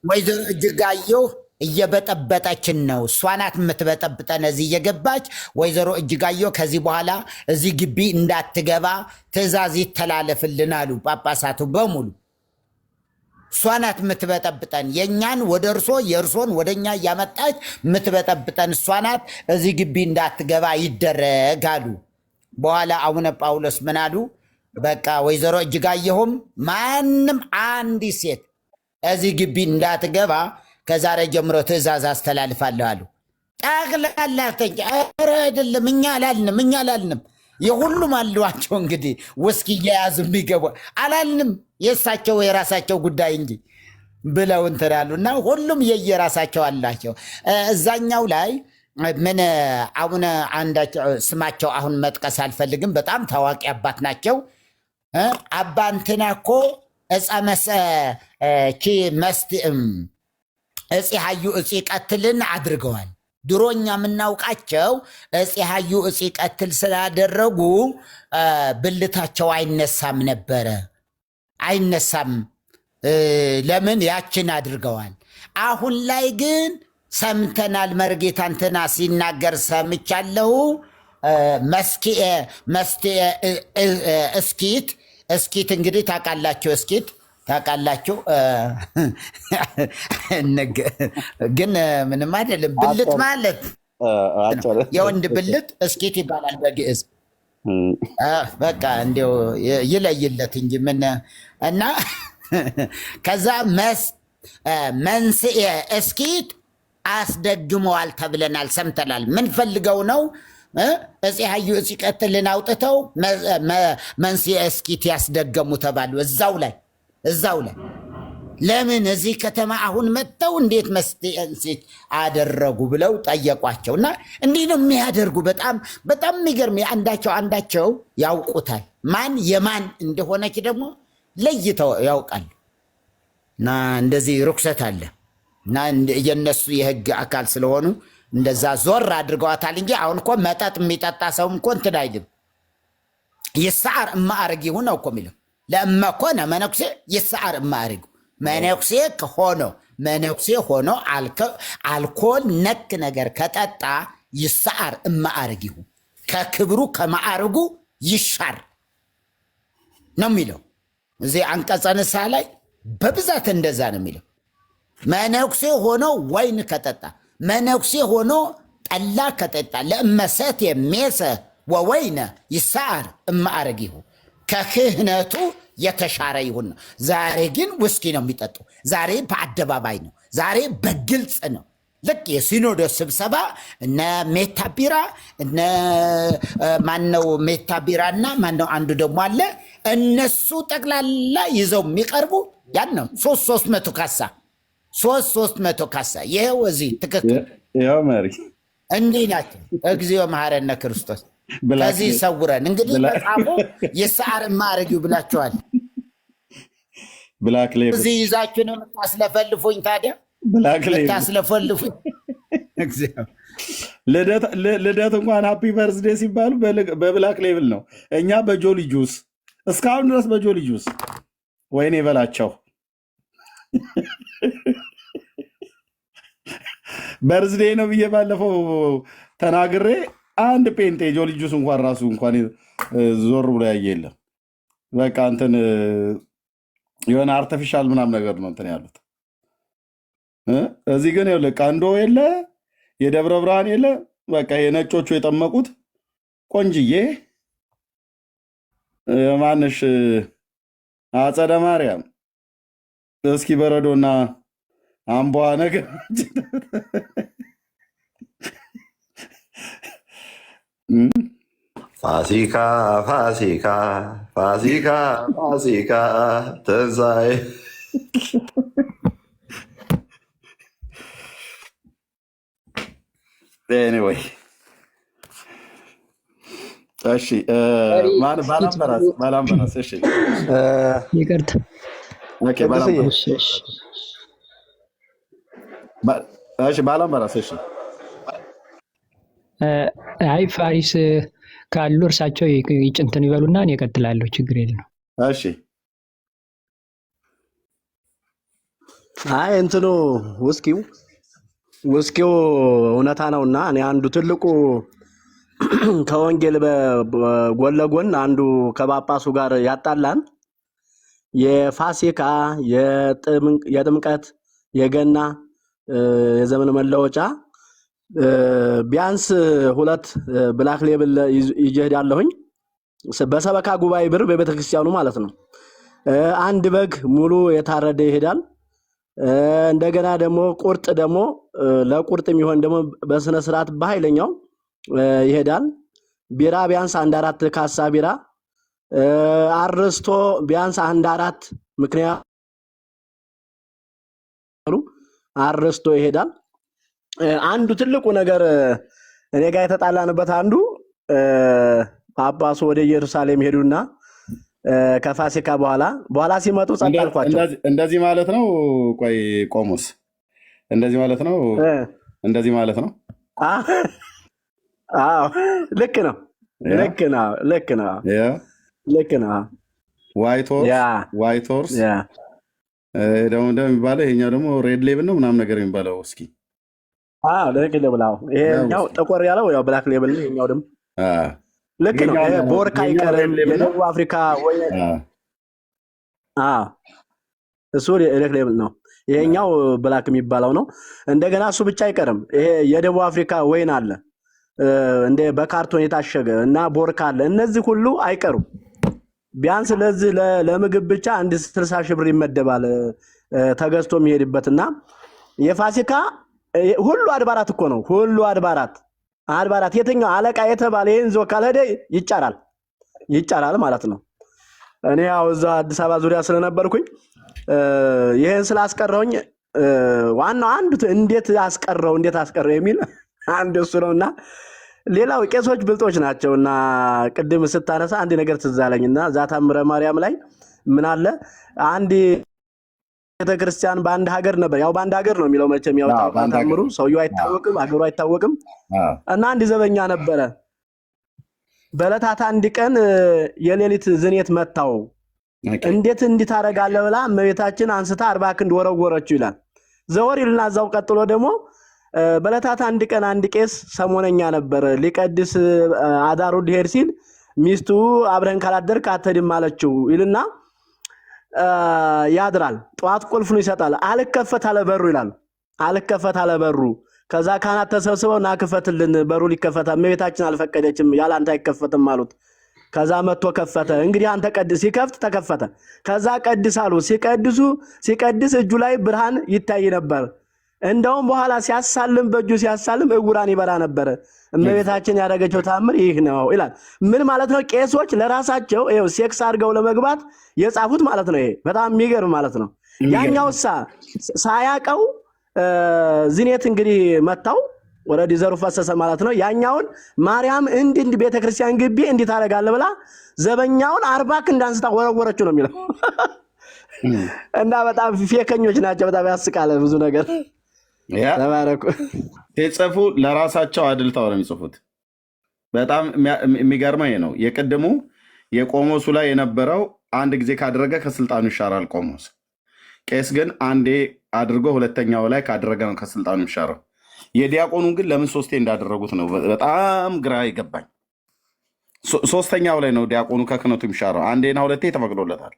ወይዘሮ እጅጋየሁ እየበጠበጠችን ነው። እሷ ናት የምትበጠብጠን እዚህ እየገባች። ወይዘሮ እጅጋየሁ ከዚህ በኋላ እዚህ ግቢ እንዳትገባ ትእዛዝ ይተላለፍልን አሉ ጳጳሳቱ በሙሉ። እሷ ናት የምትበጠብጠን፣ የእኛን ወደ እርሶ የእርሶን ወደ እኛ እያመጣች የምትበጠብጠን እሷ ናት። እዚህ ግቢ እንዳትገባ ይደረግ አሉ። በኋላ አቡነ ጳውሎስ ምን አሉ? በቃ ወይዘሮ እጅጋየሁም ማንም አንዲት ሴት እዚህ ግቢ እንዳትገባ ከዛሬ ጀምሮ ትእዛዝ አስተላልፋለሁ አሉ። ጠቅላላ ኧረ አይደለም እኛ አላልንም። የሁሉም አሏቸው እንግዲህ ውስኪ እየያዙ የሚገቡ አላልንም። የእሳቸው የራሳቸው ጉዳይ እንጂ ብለው እንትን ያሉ እና ሁሉም የየራሳቸው አላቸው። እዛኛው ላይ ምን አቡነ አንዳቸው ስማቸው አሁን መጥቀስ አልፈልግም፣ በጣም ታዋቂ አባት ናቸው። አባ እንትና እኮ እፄ ሀዩ እፄ ቀትልን አድርገዋል። ድሮኛ የምናውቃቸው እፄ ሀዩ እፄ ቀትል ስላደረጉ ብልታቸው አይነሳም ነበረ። አይነሳም። ለምን? ያችን አድርገዋል። አሁን ላይ ግን ሰምተናል። መርጌታ እንትና ሲናገር ሰምቻለሁ። እስኪት እንግዲህ ታውቃላችሁ፣ እስኪት ታውቃላችሁ። ግን ምንም አይደለም። ብልት ማለት የወንድ ብልት እስኪት ይባላል በግዕዝ። በቃ እንዲያው ይለይለት እንጂ ምን እና ከዛ መንስኤ እስኪት አስደግመዋል ተብለናል፣ ሰምተናል። ምን ፈልገው ነው? እፄ ሀዩ እፄ ቀትልን አውጥተው መንስኤ እስኪት ያስደገሙ ተባሉ። እዛው ላይ ለምን እዚህ ከተማ አሁን መጥተው እንዴት መንስኤ እስኪት አደረጉ ብለው ጠየቋቸው። እና እንዲህ ነው የሚያደርጉ። በጣም የሚገርም አንዳቸው ያውቁታል። ማን የማን እንደሆነች ደግሞ ለይተው ያውቃሉ። እና እንደዚህ ርኩሰት አለ እና የነሱ የህግ አካል ስለሆኑ እንደዛ ዞር አድርገዋታል እንጂ አሁን እኮ መጠጥ የሚጠጣ ሰውም እኮ እንትን አይልም። ይሰዓር እማዕረግ ይሁን ነው እኮ የሚለው። ለእመ ኮነ መነኩሴ ይሰዓር እማዕረግ፣ መነኩሴ ሆኖ አልኮል ነክ ነገር ከጠጣ ይሰዓር እማዕረግ ይሁን፣ ከክብሩ ከማዕረጉ ይሻር ነው የሚለው። እዚህ አንቀጸ ንስሐ ላይ በብዛት እንደዛ ነው የሚለው። መነኩሴ ሆኖ ወይን ከጠጣ፣ መነኩሴ ሆኖ ጠላ ከጠጣ ለእመሰት የሜሰ ወወይነ ይሰዓር እማዕረግ ይሁን፣ ከክህነቱ የተሻረ ይሁን ነው። ዛሬ ግን ውስኪ ነው የሚጠጡ። ዛሬ በአደባባይ ነው። ዛሬ በግልጽ ነው። ልክ የሲኖዶስ ስብሰባ እነ ሜታ ቢራ እነ ማነው ሜታ ቢራ እና ማነው አንዱ ደግሞ አለ። እነሱ ጠቅላላ ይዘው የሚቀርቡ ያን ነው። 300 ካሳ 300 ካሳ። ይሄው እዚህ ትክክል እንዲህ ናቸው። እግዚኦ መሐረነ ክርስቶስ ከዚህ ይሰውረን። እንግዲህ መጽሐፉ ይሰዓር እማዕረግ ብላችኋል። እዚህ ይዛችሁ ነው የምታስለፈልፉኝ። ታዲያ ታስለፈልፉኝ። ልደት እንኳን ሃፒ በርዝዴ ሲባሉ በብላክ ሌብል ነው። እኛ በጆሊ ጁስ እስካሁን ድረስ በጆሊ ጁስ ወይኔ በላቸው። በርዝዴ ነው ብዬ ባለፈው ተናግሬ አንድ ጴንጤ ጆሊ ጁስ እንኳን ራሱ እንኳን ዞር ብሎ ያየ የለም። በቃ እንትን የሆነ አርቲፊሻል ምናምን ነገር ነው እንትን ያሉት። እዚህ ግን ይኸውልህ ቀንዶ የለ የደብረ ብርሃን የለ። በቃ የነጮቹ የጠመቁት ቆንጅዬ ማንሽ አጸደ ማርያም እስኪ በረዶና አምቧ ነገር ፋሲካ ፋሲካ ፋሲካ ፋሲካ ትንሣኤ ኤኒዌይ እሺ ባላምበራስ እሺ ይቅርታ ኦኬ ባላምበራስ እሺ ባላምበራስ እሺ አይ ፋሪስ ካሉ እርሳቸው ይጭንትን ይበሉና እኔ እቀጥላለሁ። ችግር የለም። እሺ አይ እንትኑ ውስኪው እውነታ ነውና እኔ አንዱ ትልቁ ከወንጌል ጎን ለጎን አንዱ ከጳጳሱ ጋር ያጣላን የፋሲካ የጥምቀት የገና የዘመን መለወጫ ቢያንስ 2 ብላክ ሌብል ይጀዳለሁኝ በሰበካ ጉባኤ ብር በቤተክርስቲያኑ ማለት ነው። አንድ በግ ሙሉ የታረደ ይሄዳል። እንደገና ደግሞ ቁርጥ ደግሞ ለቁርጥ የሚሆን ደግሞ በስነ ስርዓት በኃይለኛው ይሄዳል። ቢራ ቢያንስ 1/4 ካሳ ቢራ አርስቶ ቢያንስ 1/4 ምክንያቱ አርስቶ ይሄዳል። አንዱ ትልቁ ነገር እኔ ጋር የተጣላንበት አንዱ ጳጳሱ ወደ ኢየሩሳሌም ሄዱና ከፋሲካ በኋላ ሲመጡ ጸጥ አልኳቸው። እንደዚህ ማለት ነው። ቆይ ቆሞስ እንደዚህ ማለት ነው። እንደዚህ ማለት ነው። አዎ ልክ ነው። ዋይት ሆርስ ደግሞ የሚባለው ይሄኛው ደግሞ ሬድ ሌብል ነው ምናምን ነገር የሚባለው እስኪ ልክ ሌብል ይሄኛው ጠቆር ያለው ያው ብላክ ሌብል ነው። ይሄኛው ደግሞ ልክ ነው። ይሄ ቦርካ አይቀርም። የደቡብ አፍሪካ ወይ እሱ ልክ ሌብል ነው። ይሄኛው ብላክ የሚባለው ነው። እንደገና እሱ ብቻ አይቀርም። ይሄ የደቡብ አፍሪካ ወይን አለ እንደ በካርቶን የታሸገ እና ቦርካ አለ። እነዚህ ሁሉ አይቀሩም። ቢያንስ ለዚህ ለምግብ ብቻ 60,000 ብር ይመደባል ተገዝቶ የሚሄድበትና የፋሲካ ሁሉ አድባራት እኮ ነው። ሁሉ አድባራት የትኛው አለቃ የተባለ ይንዞ ካልሄደ ይጫራል ማለት ነው። እኔ ያው እዛ አዲስ አበባ ዙሪያ ስለነበርኩኝ ይሄን ስላስቀረውኝ ዋናው አንዱ እንዴት አስቀረው የሚል አንድ እሱ ነውና ሌላው ቄሶች ብልጦች ናቸውና ቅድም ስታነሳ አንድ ነገር ትዝ አለኝና ዛታምረ ማርያም ላይ ምን አለ አንድ ቤተክርስቲያን በአንድ ሀገር ነበር። ያው በአንድ ሀገር ነው የሚለው መቼም ያው ታምሩ ሰውየው አይታወቅም ሀገሩ አይታወቅም። እና አንድ ዘበኛ ነበረ። በለታት አንድ ቀን የሌሊት ዝኔት መታው። እንዴት እንዲታረጋለህ ብላ እመቤታችን አንስታ 40 ክንድ ወረወረችው ይላል። ዘወር ይልና እዛው ቀጥሎ ደግሞ በለታት አንድ ቀን አንድ ቄስ ሰሞነኛ ነበር ሊቀድስ አዳሩ ሊሄድ ሲል ሚስቱ አብረን ካላደርክ አትሄድም አለችው ይልና ያድራል። ጧት ቁልፉን ይሰጣል። አልከፈት አለ በሩ ይላል። አልከፈት አለ በሩ። ከዛ ካህናት ተሰብስበው ና ክፈትልን በሩ ሊከፈታ እመቤታችን አልፈቀደችም ያለ አንተ አይከፈትም አሉት። ከዛ መጥቶ ከፈተ። እንግዲህ አንተ ቀድስ ሲከፍት ተከፈተ። ከዛ ቀድስ አሉ። ሲቀድስ እጁ ላይ ብርሃን ይታይ ነበር። እንደውም በኋላ ሲያሳልም በእጁ ሲያሳልም እጉራን ይበራ ነበር። እመቤታችን ያደረገችው ታምር ይህ ነው ይላል። ምን ማለት ነው? ቄሶች ለራሳቸው ይኸው ሴክስ አድርገው ለመግባት የጻፉት ማለት ነው። ይሄ በጣም የሚገርም ማለት ነው። ያኛውሳ ሳያቀው ዝኔት እንግዲህ መታው ወረዲ ዘሩ ፈሰሰ ማለት ነው። ያኛውን ማርያም እንድ ቤተክርስቲያን ግቢ እንዴት ታረጋለህ ብላ ዘበኛውን 40 ክንድ አንስታ ወረወረችው ነው የሚለው። እና በጣም ፌከኞች ናቸው። በጣም ያስቃል ብዙ ነገር ተባረኩ። ሲጽፉ ለራሳቸው አድልተው ነው የሚጽፉት። በጣም የሚገርመው ይሄ ነው። የቅድሙ የቆሞሱ ላይ የነበረው አንድ ጊዜ ካደረገ ከስልጣኑ ይሻራል ቆሞስ። ቄስ ግን አንዴ አድርጎ ሁለተኛው ላይ ካደረገ ነው ከስልጣኑ ይሻራል። የዲያቆኑ ግን ለምን 3 እንዳደረጉት ነው በጣም ግራ ይገባኝ። 3ኛው ላይ ነው ዲያቆኑ ከክህነቱ የሚሻረው። አንዴና ሁለቴ ተፈቅዶለታል።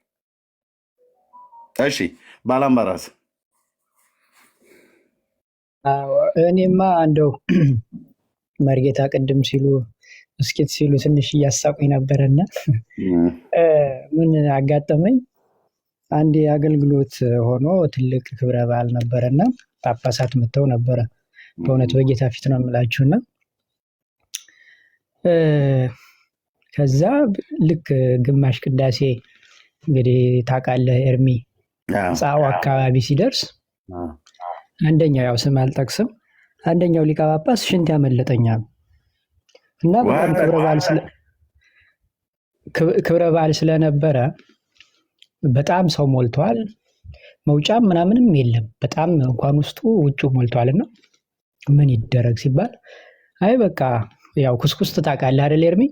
እሺ ባላምባራስ እኔማ እንደው መርጌታ ቅድም ሲሉ እስኪት ሲሉ ትንሽ እያሳቁኝ ነበረና ምን አጋጠመኝ። አንድ አገልግሎት ሆኖ ትልቅ ክብረ በዓል ነበረና ጳጳሳት መጥተው ነበረ። በእውነት በጌታ ፊት ነው የምላችሁና ከዛ ልክ ግማሽ ቅዳሴ እንግዲህ ታውቃለህ ኤርሚ ጻው አካባቢ ሲደርስ አንደኛው ያው ስም አልጠቅስም አንደኛው ሊቀ ጳጳስ ሽንት ያመለጠኛል እና በጣም ክብረ በዓል ክብረ በዓል ስለነበረ በጣም ሰው ሞልቷል። መውጫም ምናምንም የለም። በጣም እንኳን ውስጡ ውጩ ሞልቷልና ምን ይደረግ ሲባል አይ በቃ ያው ኩስኩስት ታውቃለህ አይደል ኤርሚ?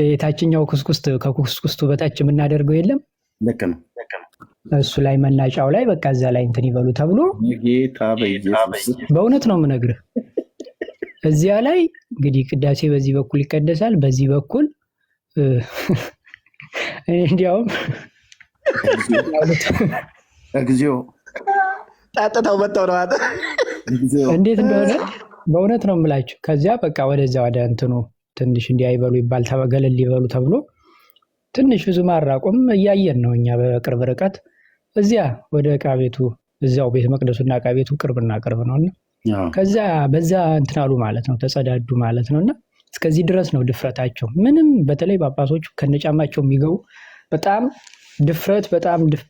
የታችኛው ኩስኩስት ከኩስኩስቱ በታች የምናደርገው የለም። ልክ ነው። እሱ ላይ መናጫው ላይ በቃ እዛ ላይ እንትን ይበሉ ተብሎ ጌታ በኢየሱስ በእውነት ነው የምነግርህ። እዚያ ላይ እንግዲህ ቅዳሴ በዚህ በኩል ይቀደሳል፣ በዚህ በኩል እንዲያውም እግዚኦ ጣጥተው መጣው ነው አለ እንዴት እንደሆነ በእውነት ነው የምላችሁ። ከዚያ በቃ ወደዛ ወደ እንትኑ ትንሽ እንዲያይበሉ ይባል ገለል ይበሉ ተብሎ ትንሽ ብዙ ማራቆም እያየን ነው እኛ በቅርብ ርቀት። እዚያ ወደ ዕቃ ቤቱ እዚያው ቤተ መቅደሱና ዕቃ ቤቱ ቅርብና ቅርብ ነውና ከዛ በዛ እንትን አሉ ማለት ነው፣ ተጸዳዱ ማለት ነውና እስከዚህ ድረስ ነው ድፍረታቸው። ምንም በተለይ ጳጳሶቹ ከነጫማቸው የሚገቡ በጣም ድፍረት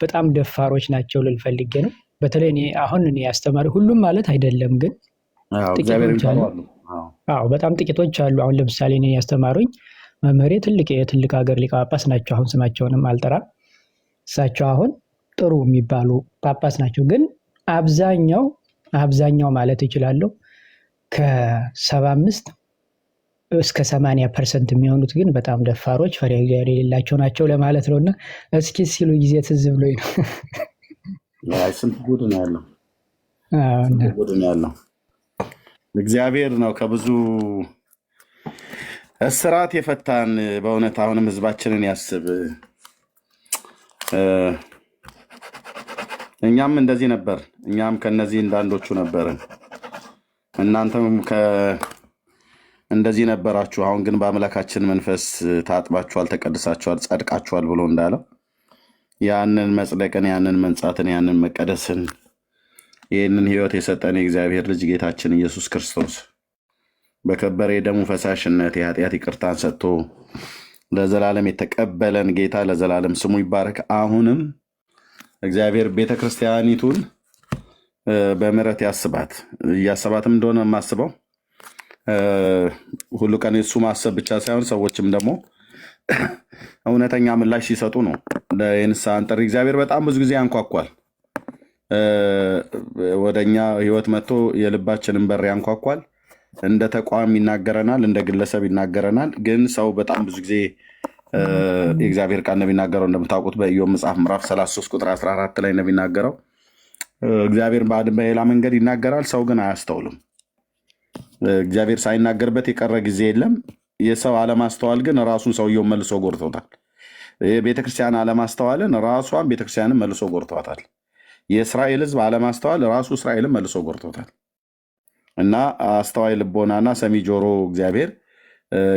በጣም ደፋሮች ናቸው ልል ፈልጌ ነው። በተለይ እኔ አስተማሪ ሁሉም ማለት አይደለም ግን ጥቂቶች አሉ። በጣም ጥቂቶች አሉ። አሁን ለምሳሌ እኔ ያስተማሩኝ መምህሬ የትልቅ ሀገር ሊቀ ጳጳስ ናቸው። አሁን ስማቸውንም አልጠራም። እሳቸው አሁን ጥሩ የሚባሉ ጳጳስ ናቸው። ግን አብዛኛው ማለት ይችላለሁ ከ75 እስከ 80% የሚሆኑት ግን በጣም ደፋሮች ፈሪሃ እግዚአብሔር የሌላቸው ናቸው ለማለት ነው። እና እስኪ ሲሉ ጊዜ ትዝ ብሎኝ ነው። ስንት ጉድ ነው ያለው። እግዚአብሔር ነው ከብዙ እስራት የፈታን። በእውነት አሁንም ህዝባችንን ያስብ። እኛም እንደዚህ ነበር። እኛም ከነዚህ እንዳንዶቹ ነበርን። እናንተም እንደዚህ ነበራችሁ። አሁን ግን በአምላካችን መንፈስ ታጥባችኋል፣ ተቀድሳችኋል፣ ጸድቃችኋል ብሎ እንዳለው ያንን መጽደቅን፣ ያንን መንጻትን፣ ያንን መቀደስን፣ ይህንን ህይወት የሰጠን የእግዚአብሔር ልጅ ጌታችን ኢየሱስ ክርስቶስ በከበረ የደሙ ፈሳሽነት የኃጢአት ይቅርታን ሰጥቶ ለዘላለም የተቀበለን ጌታ ለዘላለም ስሙ ይባረክ። አሁንም እግዚአብሔር ቤተክርስቲያኒቱን በምሕረት ያስባት። እያሰባትም እንደሆነ የማስበው ሁሉ ቀን እሱ ማሰብ ብቻ ሳይሆን ሰዎችም ደግሞ እውነተኛ ምላሽ ሲሰጡ ነው ለንስሐን ጥሪ። እግዚአብሔር በጣም ብዙ ጊዜ ያንኳኳል። ወደኛ ህይወት መጥቶ የልባችንን በር ያንኳኳል። እንደ ተቋም ይናገረናል፣ እንደ ግለሰብ ይናገረናል። ግን ሰው በጣም ብዙ ጊዜ የእግዚአብሔር ቃል ነው የሚናገረው። እንደምታውቁት በኢዮብ መጽሐፍ ምዕራፍ 33 ቁጥር 14 ላይ ነው የሚናገረው። እግዚአብሔር በሌላ መንገድ ይናገራል፣ ሰው ግን አያስተውልም። እግዚአብሔር ሳይናገርበት የቀረ ጊዜ የለም። የሰው አለማስተዋል ግን ራሱን ሰውየውን መልሶ ጎድቶታል። የቤተክርስቲያን አለማስተዋልን ራሷን ቤተክርስቲያንን መልሶ ጎድቷታል። የእስራኤል ህዝብ አለማስተዋል ራሱ እስራኤልን መልሶ ጎድቶታል። እና አስተዋይ ልቦናና ሰሚ ጆሮ እግዚአብሔር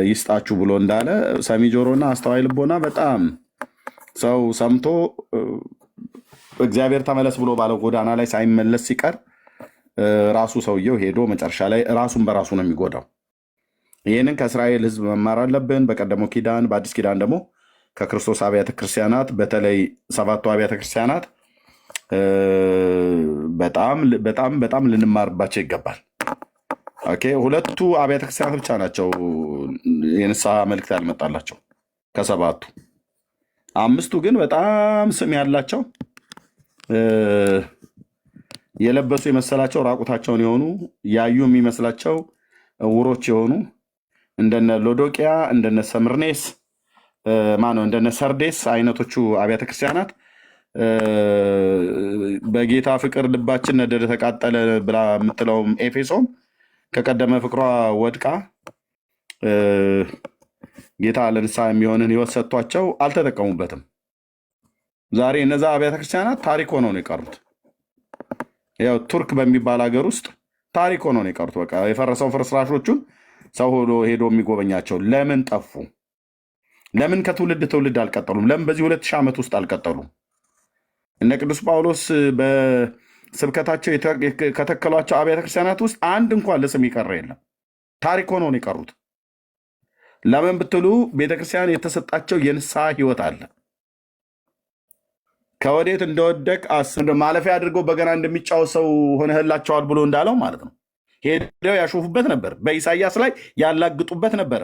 ይስጣችሁ ብሎ እንዳለ ሰሚ ጆሮና አስተዋይ ልቦና በጣም ሰው ሰምቶ እግዚአብሔር ተመለስ ብሎ ባለው ጎዳና ላይ ሳይመለስ ሲቀር ራሱ ሰውየው ሄዶ መጨረሻ ላይ ራሱን በራሱ ነው የሚጎዳው። ይህንን ከእስራኤል ህዝብ መማር አለብን። በቀደመው ኪዳን፣ በአዲስ ኪዳን ደግሞ ከክርስቶስ አብያተ ክርስቲያናት በተለይ 7ቱ አብያተ ክርስቲያናት በጣም ልንማርባቸው ይገባል። ሁለቱ አብያተ ክርስቲያናት ብቻ ናቸው የንስሐ መልእክት ያልመጣላቸው ከ7ቱ። 5ቱ ግን በጣም ስም ያላቸው የለበሱ የመሰላቸው ራቁታቸውን የሆኑ ያዩ የሚመስላቸው ዕውሮች የሆኑ እንደነ ሎዶቅያ፣ እንደነ ሰምርኔስ እንደነ ሰርዴስ አይነቶቹ አብያተ ክርስቲያናት በጌታ ፍቅር ልባችን ነደደ ተቃጠለ ብላ የምትለውም ኤፌሶም ከቀደመ ፍቅሯ ወድቃ ጌታ ለንስሐ የሚሆንን ህይወት ሰጥቷቸው አልተጠቀሙበትም። ዛሬ እነዛ አብያተ ክርስቲያናት ታሪክ ሆነው ነው የቀሩት። ያው ቱርክ በሚባል ሀገር ውስጥ ታሪክ ሆነው ነው የቀሩት። በቃ የፈረሰው ፍርስራሾቹን ሰው ሄዶ የሚጎበኛቸው ለምን ጠፉ? ለምን ከትውልድ ትውልድ አልቀጠሉም? ለምን በዚህ 2000 ዓመት ውስጥ አልቀጠሉም? እነ ቅዱስ ጳውሎስ በስብከታቸው ከተከሏቸው አብያተ ክርስቲያናት ውስጥ አንድ እንኳን ለስም የቀረ የለም። ታሪክ ሆነው ነው የቀሩት። ለምን ብትሉ ቤተክርስቲያን የተሰጣቸው የንስሐ ህይወት አለ። ከወዴት እንደወደቅ ማለፊያ አድርገው በገና እንደሚጫወት ሰው ሆነህላቸዋል ብሎ እንዳለው ማለት ነው። ሄደው ያሾፉበት ነበር። በኢሳይያስ ላይ ያላግጡበት ነበረ።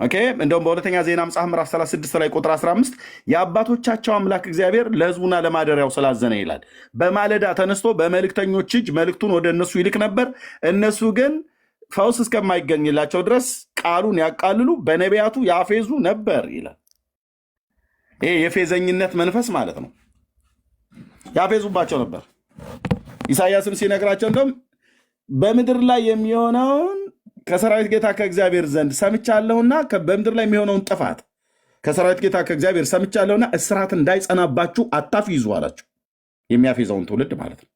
ኦኬ። እንደውም በሁለተኛ ዜና መጽሐፍ ምዕራፍ 36 ላይ ቁጥር 15 የአባቶቻቸው አምላክ እግዚአብሔር ለሕዝቡና ለማደሪያው ስላዘነ ይላል። በማለዳ ተነስቶ በመልእክተኞች እጅ መልእክቱን ወደ እነሱ ይልክ ነበር። እነሱ ግን ፈውስ እስከማይገኝላቸው ድረስ ቃሉን ያቃልሉ፣ በነቢያቱ ያፌዙ ነበር ይላል። ይሄ የፌዘኝነት መንፈስ ማለት ነው። ያፌዙባቸው ነበር። ኢሳያስም ሲነግራቸው እንደውም በምድር ላይ የሚሆነውን ከሰራዊት ጌታ ከእግዚአብሔር ዘንድ ሰምቻለሁና በምድር ላይ የሚሆነውን ጥፋት ከሰራዊት ጌታ ከእግዚአብሔር ሰምቻለሁና እስራት እንዳይጸናባችሁ አታፊዙ አላቸው። የሚያፌዘውን ትውልድ ማለት ነው።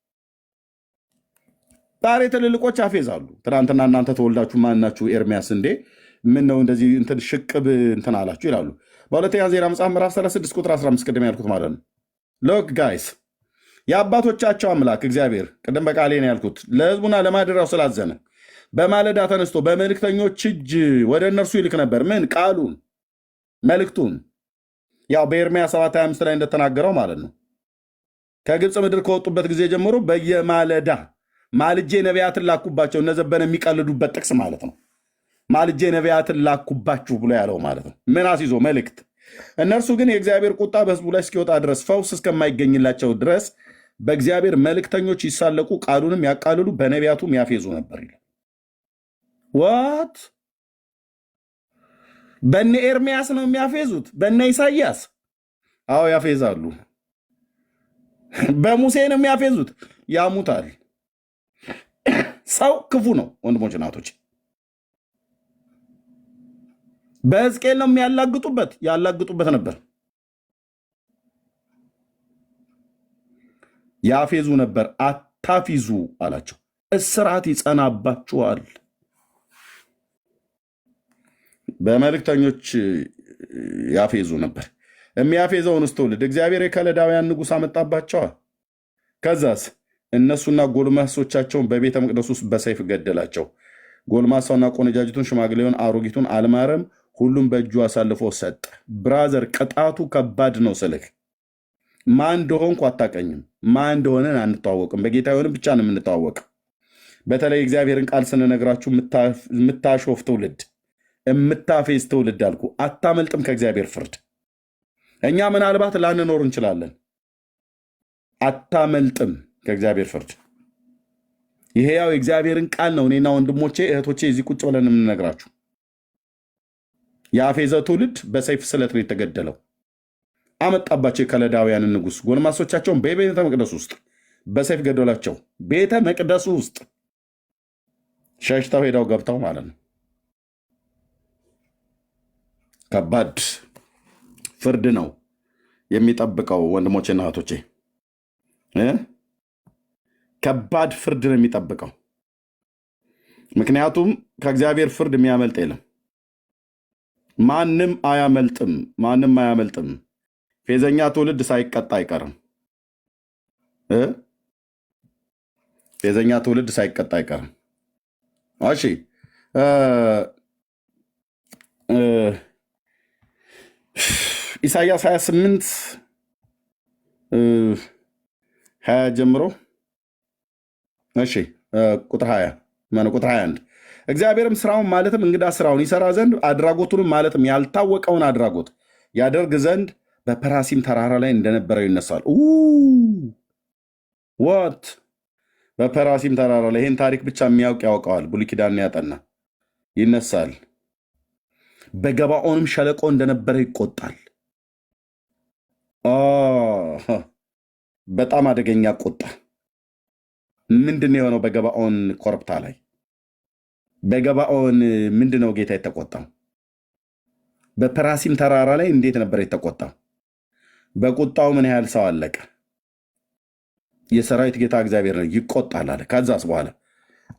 ዛሬ ትልልቆች ያፌዛሉ። ትናንትና እናንተ ተወልዳችሁ ማናችሁ ኤርሚያስ እንዴ ምን ነው እንደዚህ እንትን ሽቅብ እንትን አላችሁ ይላሉ። በሁለተኛ ዜና መጽሐፍ ምዕራፍ 36 ቁጥር 15 ቅድም ያልኩት ማለት ነው። ሎክ ጋይስ የአባቶቻቸው አምላክ እግዚአብሔር ቅድም በቃሌ ነው ያልኩት ለሕዝቡና ለማደሪያው ስላዘነ በማለዳ ተነስቶ በመልእክተኞች እጅ ወደ እነርሱ ይልክ ነበር። ምን ቃሉን መልእክቱን፣ ያው በኤርምያስ 7:25 ላይ እንደተናገረው ማለት ነው። ከግብፅ ምድር ከወጡበት ጊዜ ጀምሮ በየማለዳ ማልጄ ነቢያትን ላኩባቸው። እነዘበነ የሚቀልዱበት ጥቅስ ማለት ነው። ማልጄ ነቢያትን ላኩባችሁ ብሎ ያለው ማለት ነው። ምን አስይዞ መልእክት። እነርሱ ግን የእግዚአብሔር ቁጣ በሕዝቡ ላይ እስኪወጣ ድረስ ፈውስ እስከማይገኝላቸው ድረስ በእግዚአብሔር መልእክተኞች ይሳለቁ፣ ቃሉንም ያቃልሉ፣ በነቢያቱም ያፌዙ ነበር ይላል። ዋት በነ ኤርሚያስ ነው የሚያፌዙት? በነ ኢሳያስ? አዎ ያፌዛሉ። በሙሴ ነው የሚያፌዙት? ያሙታል። ሰው ክፉ ነው ወንድሞች እናቶች። በሕዝቅኤል ነው የሚያላግጡበት? ያላግጡበት ነበር። ያፌዙ ነበር። አታፊዙ አላቸው። እስራት ይጸናባችኋል። በመልእክተኞች ያፌዙ ነበር። የሚያፌዘውንስ ትውልድ እግዚአብሔር የከለዳውያን ንጉሥ አመጣባቸዋል። ከዛስ እነሱና ጎልማሶቻቸውን በቤተ መቅደስ ውስጥ በሰይፍ ገደላቸው። ጎልማሳውና ቆነጃጅቱን፣ ሽማግሌውን፣ አሮጊቱን አልማረም፣ ሁሉም በእጁ አሳልፎ ሰጠ። ብራዘር ቅጣቱ ከባድ ነው ስልህ ማን እንደሆንኩ አታቀኝም። ማን እንደሆነን አንተዋወቅም። በጌታ የሆንም ብቻ ነው የምንተዋወቅ። በተለይ እግዚአብሔርን ቃል ስንነግራችሁ የምታሾፍ ትውልድ፣ የምታፌዝ ትውልድ አልኩ። አታመልጥም ከእግዚአብሔር ፍርድ። እኛ ምናልባት ላንኖር እንችላለን። አታመልጥም ከእግዚአብሔር ፍርድ። ይሄ ያው የእግዚአብሔርን ቃል ነው። እኔና ወንድሞቼ እህቶቼ እዚህ ቁጭ ብለን የምንነግራችሁ። የአፌዘ ትውልድ በሰይፍ ስለት ነው የተገደለው። አመጣባቸው የከለዳውያንን ንጉሥ። ጎልማሶቻቸውን በቤተ መቅደስ ውስጥ በሰይፍ ገደላቸው። ቤተ መቅደሱ ውስጥ ሸሽተው ሄደው ገብተው ማለት ነው። ከባድ ፍርድ ነው የሚጠብቀው ወንድሞቼና እህቶቼ። ከባድ ፍርድ ነው የሚጠብቀው። ምክንያቱም ከእግዚአብሔር ፍርድ የሚያመልጥ የለም። ማንም አያመልጥም። ማንም አያመልጥም። ፌዘኛ ትውልድ ሳይቀጣ አይቀርም። ፌዘኛ ትውልድ ሳይቀጣ አይቀርም። እሺ ኢሳያስ 28 20 ጀምሮ እሺ ቁጥር 20 ቁጥር 21 እግዚአብሔርም ስራውን ማለትም እንግዳ ስራውን ይሰራ ዘንድ አድራጎቱንም ማለትም ያልታወቀውን አድራጎት ያደርግ ዘንድ በፐራሲም ተራራ ላይ እንደነበረው ይነሳል። ዋት በፐራሲም ተራራ ላይ ይህን ታሪክ ብቻ የሚያውቅ ያውቀዋል። ብሉይ ኪዳን ያጠና ይነሳል። በገባኦንም ሸለቆ እንደነበረ ይቆጣል። በጣም አደገኛ ቁጣ። ምንድን ነው የሆነው በገባኦን ኮረብታ ላይ? በገባኦን ምንድን ነው ጌታ የተቆጣው? በፐራሲም ተራራ ላይ እንዴት ነበር የተቆጣው? በቁጣው ምን ያህል ሰው አለቀ? የሰራዊት ጌታ እግዚአብሔር ነው ይቆጣል አለ። ከዛስ በኋላ